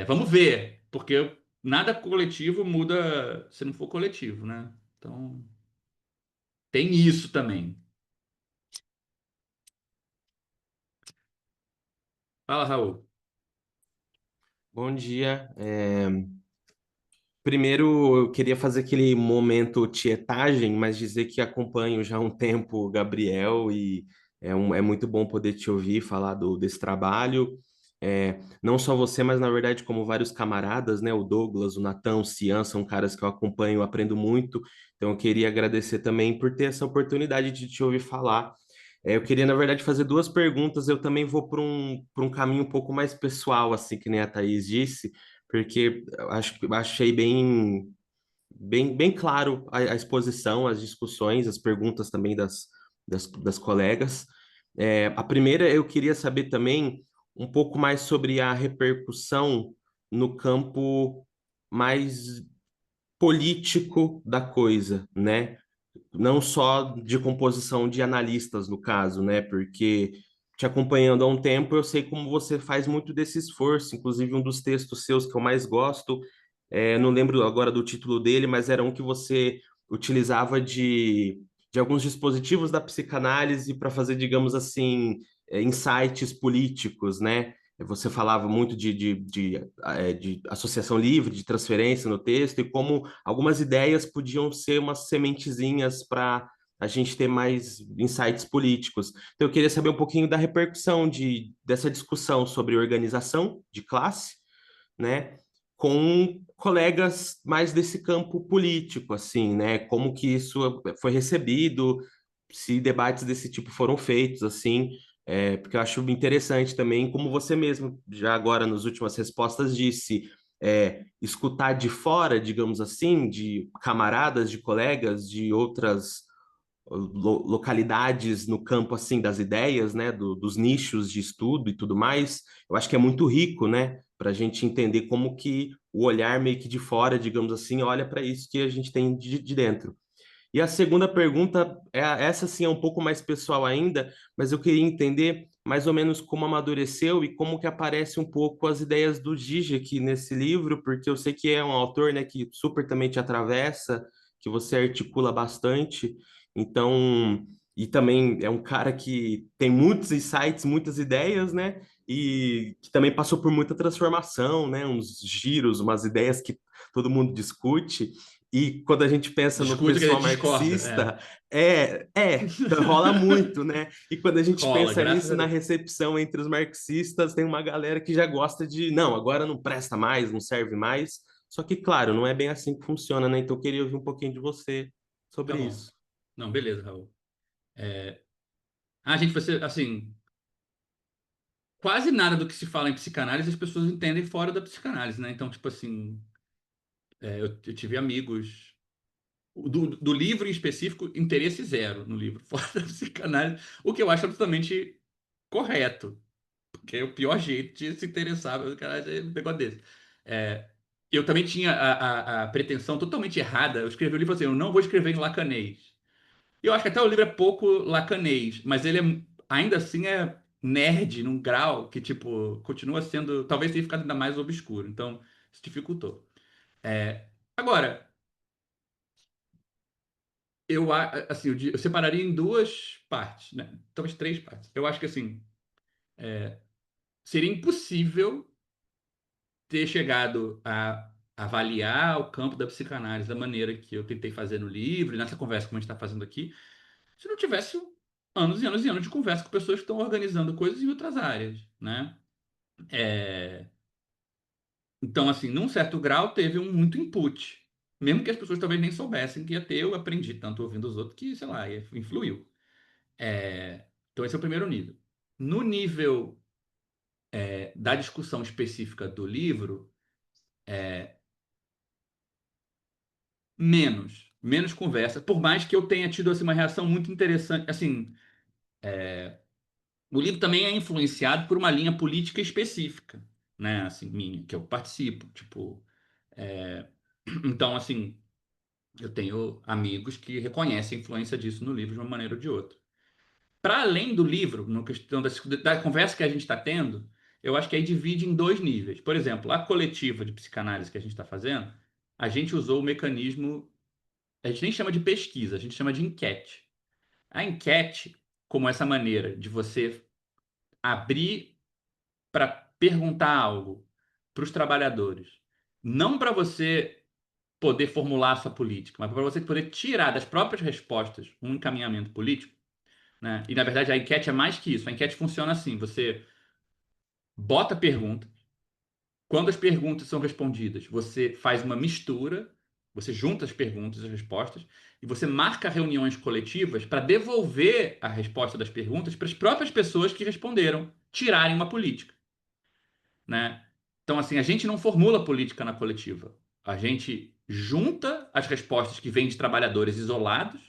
vamos ver, porque nada coletivo muda se não for coletivo, né? Então, tem isso também. Fala, Raul. Bom dia. Primeiro, eu queria fazer aquele momento tietagem, mas dizer que acompanho já há um tempo o Gabriel e é muito bom poder te ouvir falar desse trabalho. Não só você, mas na verdade como vários camaradas, né? O Douglas, o Natan, o Cian, são caras que eu acompanho, aprendo muito. Então eu queria agradecer também por ter essa oportunidade de te ouvir falar. Eu queria, na verdade, fazer duas perguntas. Eu também vou para um caminho um pouco mais pessoal, assim, que nem a Thaís disse, porque achei bem claro a exposição, as discussões, as perguntas também das colegas. A primeira, eu queria saber também um pouco mais sobre a repercussão no campo mais político da coisa, né? Não só de composição de analistas, no caso, né? Porque te acompanhando há um tempo, eu sei como você faz muito desse esforço. Inclusive, um dos textos seus que eu mais gosto, não lembro agora do título dele, mas era um que você utilizava de alguns dispositivos da psicanálise para fazer, digamos assim, insights políticos, né? Você falava muito de associação livre, de transferência no texto, e como algumas ideias podiam ser umas sementezinhas para a gente ter mais insights políticos. Então, eu queria saber um pouquinho da repercussão dessa discussão sobre organização de classe, né, com colegas mais desse campo político, assim, né? Como que isso foi recebido, se debates desse tipo foram feitos, assim, porque eu acho interessante também, como você mesmo, já agora nas últimas respostas, disse, escutar de fora, digamos assim, de camaradas, de colegas, de outras localidades no campo assim das ideias, né, dos nichos de estudo e tudo mais, eu acho que é muito rico, né, para a gente entender como que o olhar meio que de fora, digamos assim, olha para isso que a gente tem de dentro. E a segunda pergunta, essa sim é um pouco mais pessoal ainda, mas eu queria entender mais ou menos como amadureceu e como que aparece um pouco as ideias do Zizek nesse livro, porque eu sei que é um autor, né, que super também te atravessa, que você articula bastante, então, e também é um cara que tem muitos insights, muitas ideias, né, e que também passou por muita transformação, né, uns giros, umas ideias que todo mundo discute, e quando a gente pensa no Discute que a pessoal gente discorda. marxista, rola muito, né? E quando a gente Rola, pensa graças nisso a na Deus. recepção entre os marxistas, tem uma galera que já gosta de, não, agora não presta mais, não serve mais. Só que, claro, não é bem assim que funciona, né? Então eu queria ouvir um pouquinho de você Tá sobre bom. isso. Não, beleza, Raul. Gente, você, assim, quase nada do que se fala em psicanálise as pessoas entendem fora da psicanálise, né? Então, tipo assim, eu tive amigos. Do livro em específico, interesse zero no livro, fora da psicanálise, o que eu acho absolutamente correto, porque é o pior jeito de se interessar pelo cara é um negócio desse. É, eu também tinha a pretensão totalmente errada. Eu escrevi o livro assim: eu não vou escrever em lacanês. E eu acho que até o livro é pouco lacanês, mas ele ainda assim é nerd num grau que, tipo, continua sendo. Talvez tenha ficado ainda mais obscuro. Então, isso dificultou. Agora, assim, eu separaria em duas partes, né? Talvez três partes. Eu acho que, assim, seria impossível ter chegado a avaliar o campo da psicanálise da maneira que eu tentei fazer no livro, e nessa conversa como a gente está fazendo aqui, se não tivesse anos e anos e anos de conversa com pessoas que estão organizando coisas em outras áreas, né? É, Então, assim, num certo grau, teve um muito input. Mesmo que as pessoas talvez nem soubessem que ia ter, eu aprendi tanto ouvindo os outros que, sei lá, influiu. Então, esse é o primeiro nível. No nível, da discussão específica do livro, menos conversa, por mais que eu tenha tido assim, uma reação muito interessante. Assim, o livro também é influenciado por uma linha política específica, né? Assim, minha, que eu participo. Tipo, então, assim, eu tenho amigos que reconhecem a influência disso no livro de uma maneira ou de outra. Para além do livro, na questão da conversa que a gente está tendo, eu acho que aí divide em 2 níveis. Por exemplo, a coletiva de psicanálise que a gente está fazendo, a gente usou o mecanismo, a gente nem chama de pesquisa, a gente chama de enquete. A enquete, como essa maneira de você abrir para perguntar algo para os trabalhadores, não para você poder formular a sua política, mas para você poder tirar das próprias respostas um encaminhamento político, né? E na verdade a enquete é mais que isso. A enquete funciona assim: você bota perguntas, quando as perguntas são respondidas, você faz uma mistura, você junta as perguntas e as respostas, e você marca reuniões coletivas para devolver a resposta das perguntas para as próprias pessoas que responderam tirarem uma política, né? Então, assim, a gente não formula política na coletiva. A gente junta as respostas que vêm de trabalhadores isolados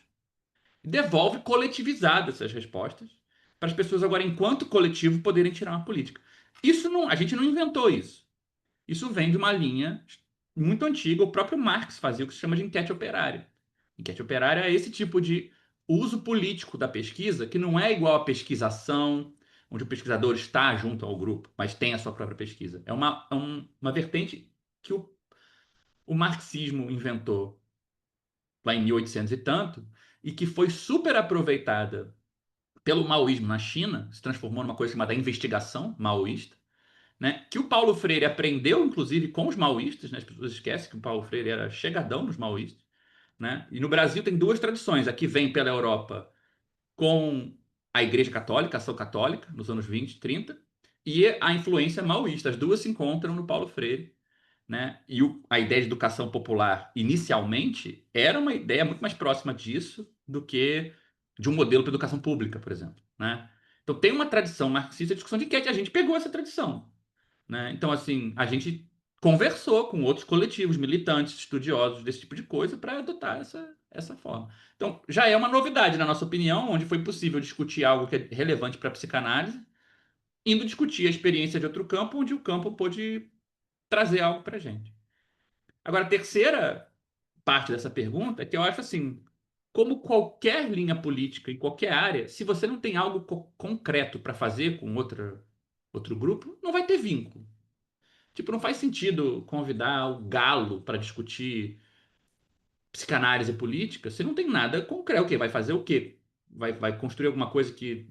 e devolve coletivizadas essas respostas para as pessoas agora, enquanto coletivo, poderem tirar uma política. Isso não, a gente não inventou isso. Isso vem de uma linha muito antiga. O próprio Marx fazia o que se chama de enquete operária. Enquete operária é esse tipo de uso político da pesquisa, que não é igual à pesquisação, onde o pesquisador está junto ao grupo, mas tem a sua própria pesquisa. É uma vertente que o marxismo inventou lá em 1800 e tanto, e que foi super aproveitada pelo maoísmo na China, se transformou numa coisa chamada investigação maoísta, né? Que o Paulo Freire aprendeu, inclusive, com os maoístas, né? As pessoas esquecem que o Paulo Freire era chegadão nos maoístas, né? E no Brasil tem 2 tradições. Aqui vem pela Europa com a Igreja Católica, a Ação Católica, nos anos 20, 30, e a influência maoísta. As duas se encontram no Paulo Freire, né? E a ideia de educação popular, inicialmente, era uma ideia muito mais próxima disso do que de um modelo para educação pública, por exemplo, né? Então tem uma tradição marxista de discussão de enquete, a gente pegou essa tradição, né? Então, assim, a gente conversou com outros coletivos, militantes, estudiosos desse tipo de coisa para adotar essa forma. Então, já é uma novidade, na nossa opinião, onde foi possível discutir algo que é relevante para a psicanálise, indo discutir a experiência de outro campo, onde o campo pôde trazer algo para a gente. Agora, a terceira parte dessa pergunta é que eu acho assim, como qualquer linha política em qualquer área, se você não tem algo concreto para fazer com outro grupo, não vai ter vínculo. Tipo, não faz sentido convidar o Galo para discutir psicanálise política se não tem nada concreto. O quê? Vai fazer o quê? Vai construir alguma coisa que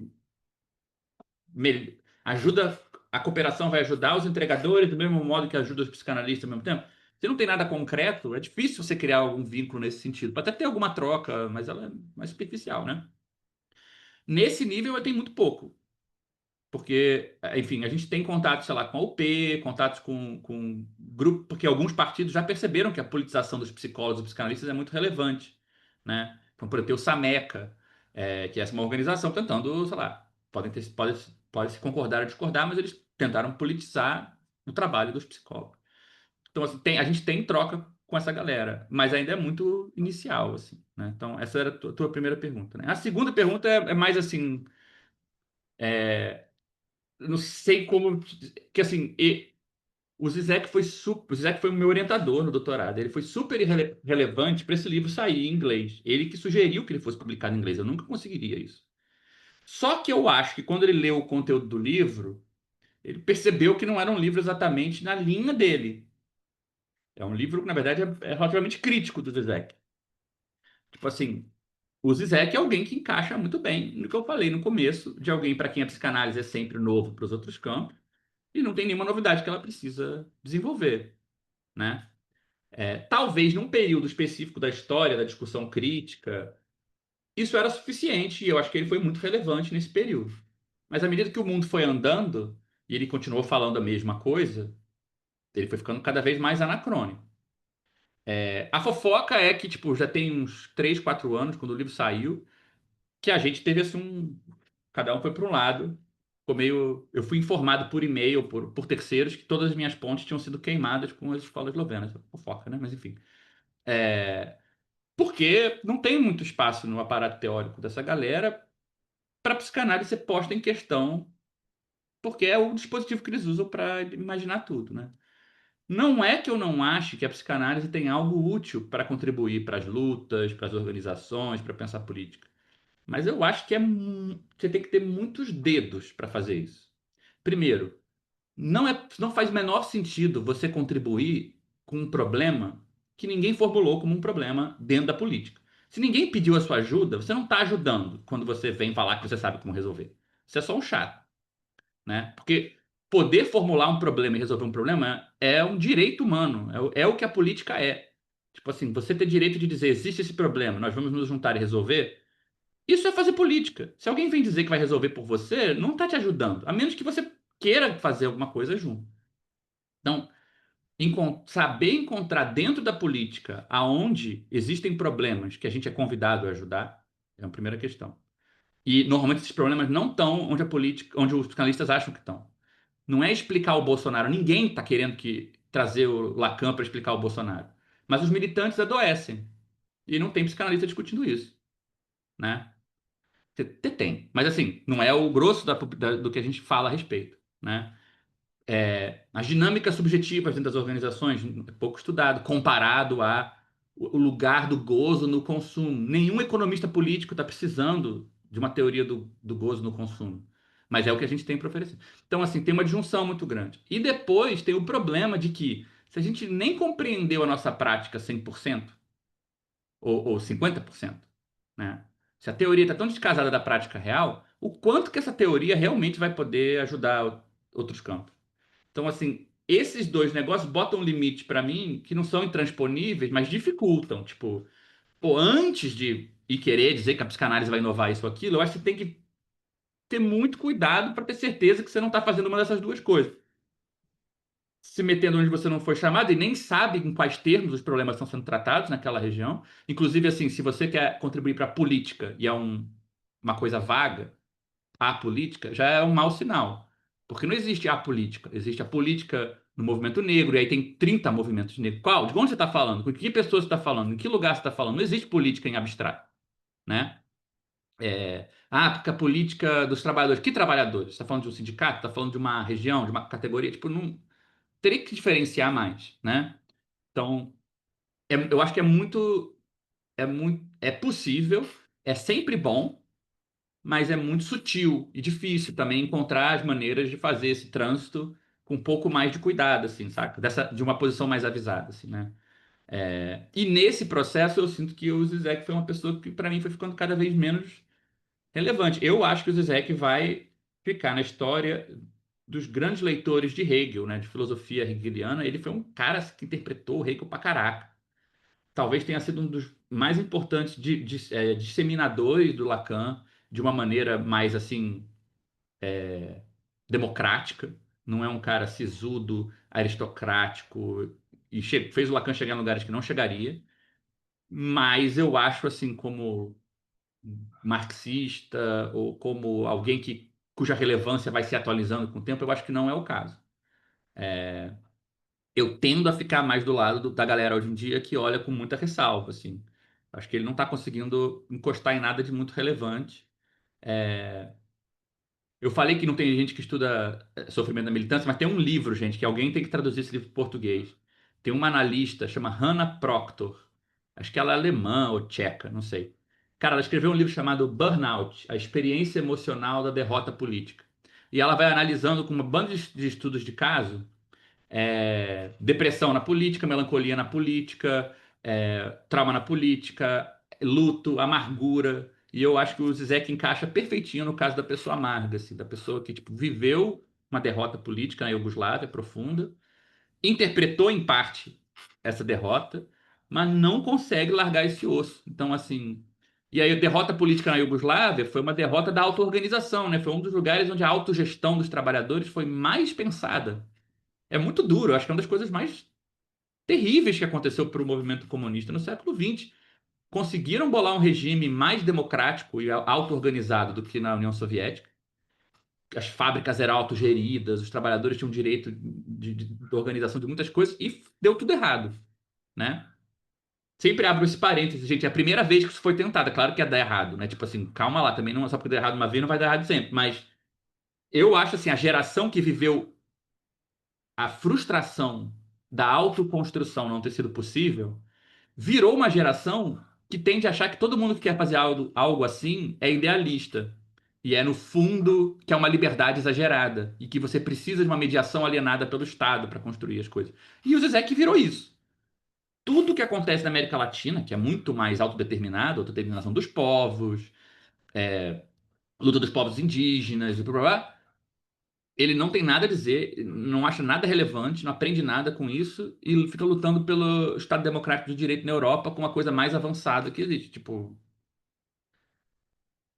ajuda a cooperação, vai ajudar os entregadores do mesmo modo que ajuda os psicanalistas ao mesmo tempo? Se não tem nada concreto, é difícil você criar algum vínculo nesse sentido. Pode até ter alguma troca, mas ela é mais superficial, né? Nesse nível, tem muito pouco. Porque, enfim, a gente tem contatos, sei lá, com a UP, contatos com grupo, porque alguns partidos já perceberam que a politização dos psicólogos e psicanalistas é muito relevante, né? Então, por exemplo, o Sameca, que é uma organização tentando, sei lá, pode se concordar ou discordar, mas eles tentaram politizar o trabalho dos psicólogos. Então, assim, a gente tem troca com essa galera, mas ainda é muito inicial, assim, né? Então, essa era a tua primeira pergunta, né? A segunda pergunta é mais assim, não sei como, que assim, o Zizek o Zizek foi o meu orientador no doutorado. Ele foi super relevante para esse livro sair em inglês. Ele que sugeriu que ele fosse publicado em inglês. Eu nunca conseguiria isso. Só que eu acho que quando ele leu o conteúdo do livro, ele percebeu que não era um livro exatamente na linha dele. É um livro que, na verdade, é relativamente crítico do Zizek. Tipo assim, o Zizek é alguém que encaixa muito bem no que eu falei no começo, de alguém para quem a psicanálise é sempre novo para os outros campos, e não tem nenhuma novidade que ela precisa desenvolver, né? Talvez num período específico da história, da discussão crítica, isso era suficiente, e eu acho que ele foi muito relevante nesse período. Mas à medida que o mundo foi andando, e ele continuou falando a mesma coisa, ele foi ficando cada vez mais anacrônico. A fofoca é que, tipo, já tem uns 3, 4 anos, quando o livro saiu, que a gente teve assim cada um foi para um lado. Eu fui informado por e-mail, por terceiros, que todas as minhas pontes tinham sido queimadas com as escolas eslovenas. Fofoca, né? Mas enfim. Porque não tem muito espaço no aparato teórico dessa galera para a psicanálise ser posta em questão, porque é o dispositivo que eles usam para imaginar tudo, né? Não é que eu não ache que a psicanálise tem algo útil para contribuir para as lutas, para as organizações, para pensar política. Mas eu acho que você tem que ter muitos dedos para fazer isso. Primeiro, não faz o menor sentido você contribuir com um problema que ninguém formulou como um problema dentro da política. Se ninguém pediu a sua ajuda, você não está ajudando quando você vem falar que você sabe como resolver. Você é só um chato, né? Porque poder formular um problema e resolver um problema é um direito humano, é o que a política é. Tipo assim, você ter direito de dizer, existe esse problema, nós vamos nos juntar e resolver, isso é fazer política. Se alguém vem dizer que vai resolver por você, não está te ajudando, a menos que você queira fazer alguma coisa junto. Então, saber encontrar dentro da política aonde existem problemas que a gente é convidado a ajudar é a primeira questão. E normalmente esses problemas não estão onde a política, onde os psicanalistas acham que estão. Não é explicar o Bolsonaro. Ninguém está querendo trazer o Lacan para explicar o Bolsonaro. Mas os militantes adoecem. E não tem psicanalista discutindo isso, né? Tem. Mas assim, não é o grosso do que a gente fala a respeito, né? As dinâmicas subjetivas dentro das organizações é pouco estudado, comparado o lugar do gozo no consumo. Nenhum economista político está precisando de uma teoria do gozo no consumo. Mas é o que a gente tem para oferecer. Então, assim, tem uma disjunção muito grande. E depois tem o problema de que, se a gente nem compreendeu a nossa prática 100%, ou 50%, né? Se a teoria está tão descasada da prática real, o quanto que essa teoria realmente vai poder ajudar outros campos? Então, assim, esses dois negócios botam um limite para mim que não são intransponíveis, mas dificultam. Tipo, pô, antes de ir querer dizer que a psicanálise vai inovar isso ou aquilo, eu acho que você tem que ter muito cuidado para ter certeza que você não está fazendo uma dessas duas coisas. Se metendo onde você não foi chamado e nem sabe em quais termos os problemas estão sendo tratados naquela região. Inclusive, assim, se você quer contribuir para a política e é uma coisa vaga, a política já é um mau sinal. Porque não existe a política. Existe a política no movimento negro, e aí tem 30 movimentos negros. Qual? De onde você está falando? Com que pessoas você está falando? Em que lugar você está falando? Não existe política em abstrato, né? Porque a política dos trabalhadores. Que trabalhadores? Você está falando de um sindicato? Está falando de uma região, de uma categoria? Tipo, não teria que diferenciar mais, né? Então, eu acho que é possível, é sempre bom, mas é muito sutil e difícil também encontrar as maneiras de fazer esse trânsito com um pouco mais de cuidado, assim, saca? De uma posição mais avisada, assim, né? E nesse processo eu sinto que o Zizek foi uma pessoa que para mim foi ficando cada vez menos relevante. Eu acho que o Zizek vai ficar na história dos grandes leitores de Hegel, né? De filosofia hegeliana. Ele foi um cara que interpretou Hegel pra caraca. Talvez tenha sido um dos mais importantes disseminadores do Lacan de uma maneira mais assim democrática. Não é um cara sisudo, aristocrático e fez o Lacan chegar em lugares que não chegaria. Mas eu acho assim como marxista ou como alguém cuja relevância vai se atualizando com o tempo, eu acho que não é o caso. Eu tendo a ficar mais do lado da galera hoje em dia que olha com muita ressalva, assim. Acho que ele não está conseguindo encostar em nada de muito relevante. Eu falei que não tem gente que estuda sofrimento da militância, mas tem um livro, gente, que alguém tem que traduzir esse livro para português. Tem uma analista, chama Hannah Proctor. Acho que ela é alemã ou tcheca, não sei. Cara, ela escreveu um livro chamado Burnout, a experiência emocional da derrota política. E ela vai analisando com uma banda de estudos de caso depressão na política, melancolia na política, trauma na política, luto, amargura. E eu acho que o Zizek encaixa perfeitinho no caso da pessoa amarga, assim, da pessoa que tipo, viveu uma derrota política na Iugoslávia profunda, interpretou em parte essa derrota, mas não consegue largar esse osso. Então, assim. E aí, a derrota política na Iugoslávia foi uma derrota da auto-organização, né? Foi um dos lugares onde a autogestão dos trabalhadores foi mais pensada. É muito duro, eu acho que é uma das coisas mais terríveis que aconteceu para o movimento comunista no século XX. Conseguiram bolar um regime mais democrático e auto-organizado do que na União Soviética. As fábricas eram autogeridas, os trabalhadores tinham direito de organização de muitas coisas e deu tudo errado, né? Sempre abro esse parênteses, gente, é a primeira vez que isso foi tentado, é claro que ia dar errado, né? Tipo assim, calma lá, também não é só porque deu errado uma vez, não vai dar errado sempre, mas eu acho assim, a geração que viveu a frustração da autoconstrução não ter sido possível, virou uma geração que tende a achar que todo mundo que quer fazer algo assim é idealista. E é no fundo que é uma liberdade exagerada e que você precisa de uma mediação alienada pelo Estado para construir as coisas. E o Zizek virou isso. Tudo que acontece na América Latina, que é muito mais autodeterminado, autodeterminação dos povos, luta dos povos indígenas, e blá, blá, blá, ele não tem nada a dizer, não acha nada relevante, não aprende nada com isso e fica lutando pelo Estado Democrático de Direito na Europa com uma coisa mais avançada que existe. Tipo,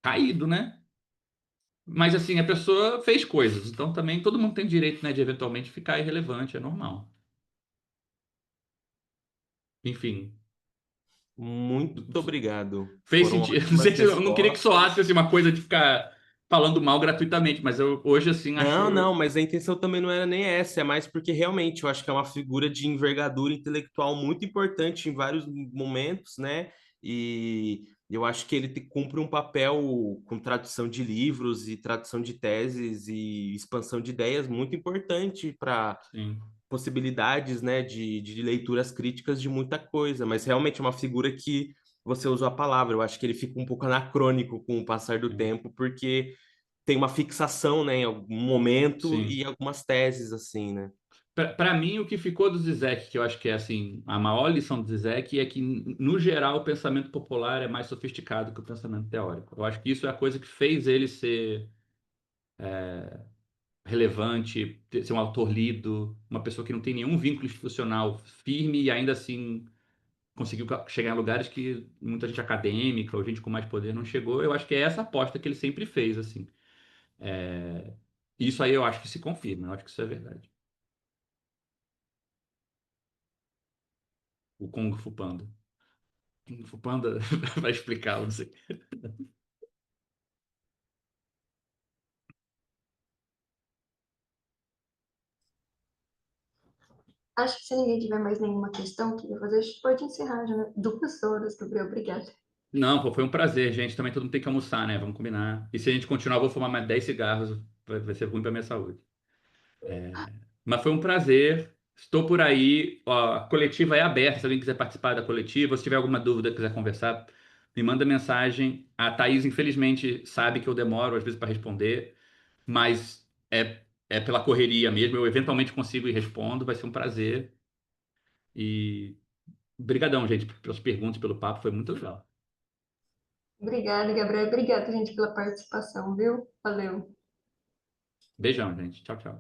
caído, né? Mas assim, a pessoa fez coisas, então também todo mundo tem direito, né, de eventualmente ficar irrelevante, é normal. Enfim, Muito obrigado. fez Foram sentido. Não ótimas sei se eu não queria que respostas. soasse assim, uma coisa de ficar falando mal gratuitamente, mas eu hoje assim acho. Não, mas a intenção também não era nem essa, é mais porque realmente eu acho que é uma figura de envergadura intelectual muito importante em vários momentos, né? E eu acho que ele cumpre um papel com tradução de livros e tradução de teses e expansão de ideias muito importante para Sim, possibilidades, né, de leituras críticas de muita coisa, mas realmente é uma figura que você usou a palavra, eu acho que ele fica um pouco anacrônico com o passar do sim, tempo, porque tem uma fixação, né, em algum momento sim. e algumas teses, assim, né? Para mim, o que ficou do Zizek, que eu acho que é assim, a maior lição do Zizek é que, no geral, o pensamento popular é mais sofisticado que o pensamento teórico. Eu acho que isso é a coisa que fez ele ser relevante, ser um autor lido, uma pessoa que não tem nenhum vínculo institucional firme e ainda assim conseguiu chegar em lugares que muita gente acadêmica ou gente com mais poder não chegou. Eu acho que é essa aposta que ele sempre fez, assim. Isso aí eu acho que se confirma, eu acho que isso é verdade. O Kung Fu Panda. Kung Fu Panda vai explicar, não sei. Acho que se ninguém tiver mais nenhuma questão que fazer, a gente pode encerrar já, né? 2 horas, Gabriel, obrigada. Não, pô, foi um prazer, gente. Também todo mundo tem que almoçar, né? Vamos combinar. E se a gente continuar, eu vou fumar mais 10 cigarros, vai ser ruim pra minha saúde. Mas foi um prazer. Estou por aí. Ó, a coletiva é aberta. Se alguém quiser participar da coletiva, se tiver alguma dúvida, quiser conversar, me manda mensagem. A Thaís, infelizmente, sabe que eu demoro às vezes para responder, mas é pela correria mesmo. Eu eventualmente consigo e respondo. Vai ser um prazer. E brigadão, gente, pelas perguntas, pelo papo. Foi muito legal. Obrigada, Gabriel. Obrigada, gente, pela participação, viu? Valeu. Beijão, gente. Tchau, tchau.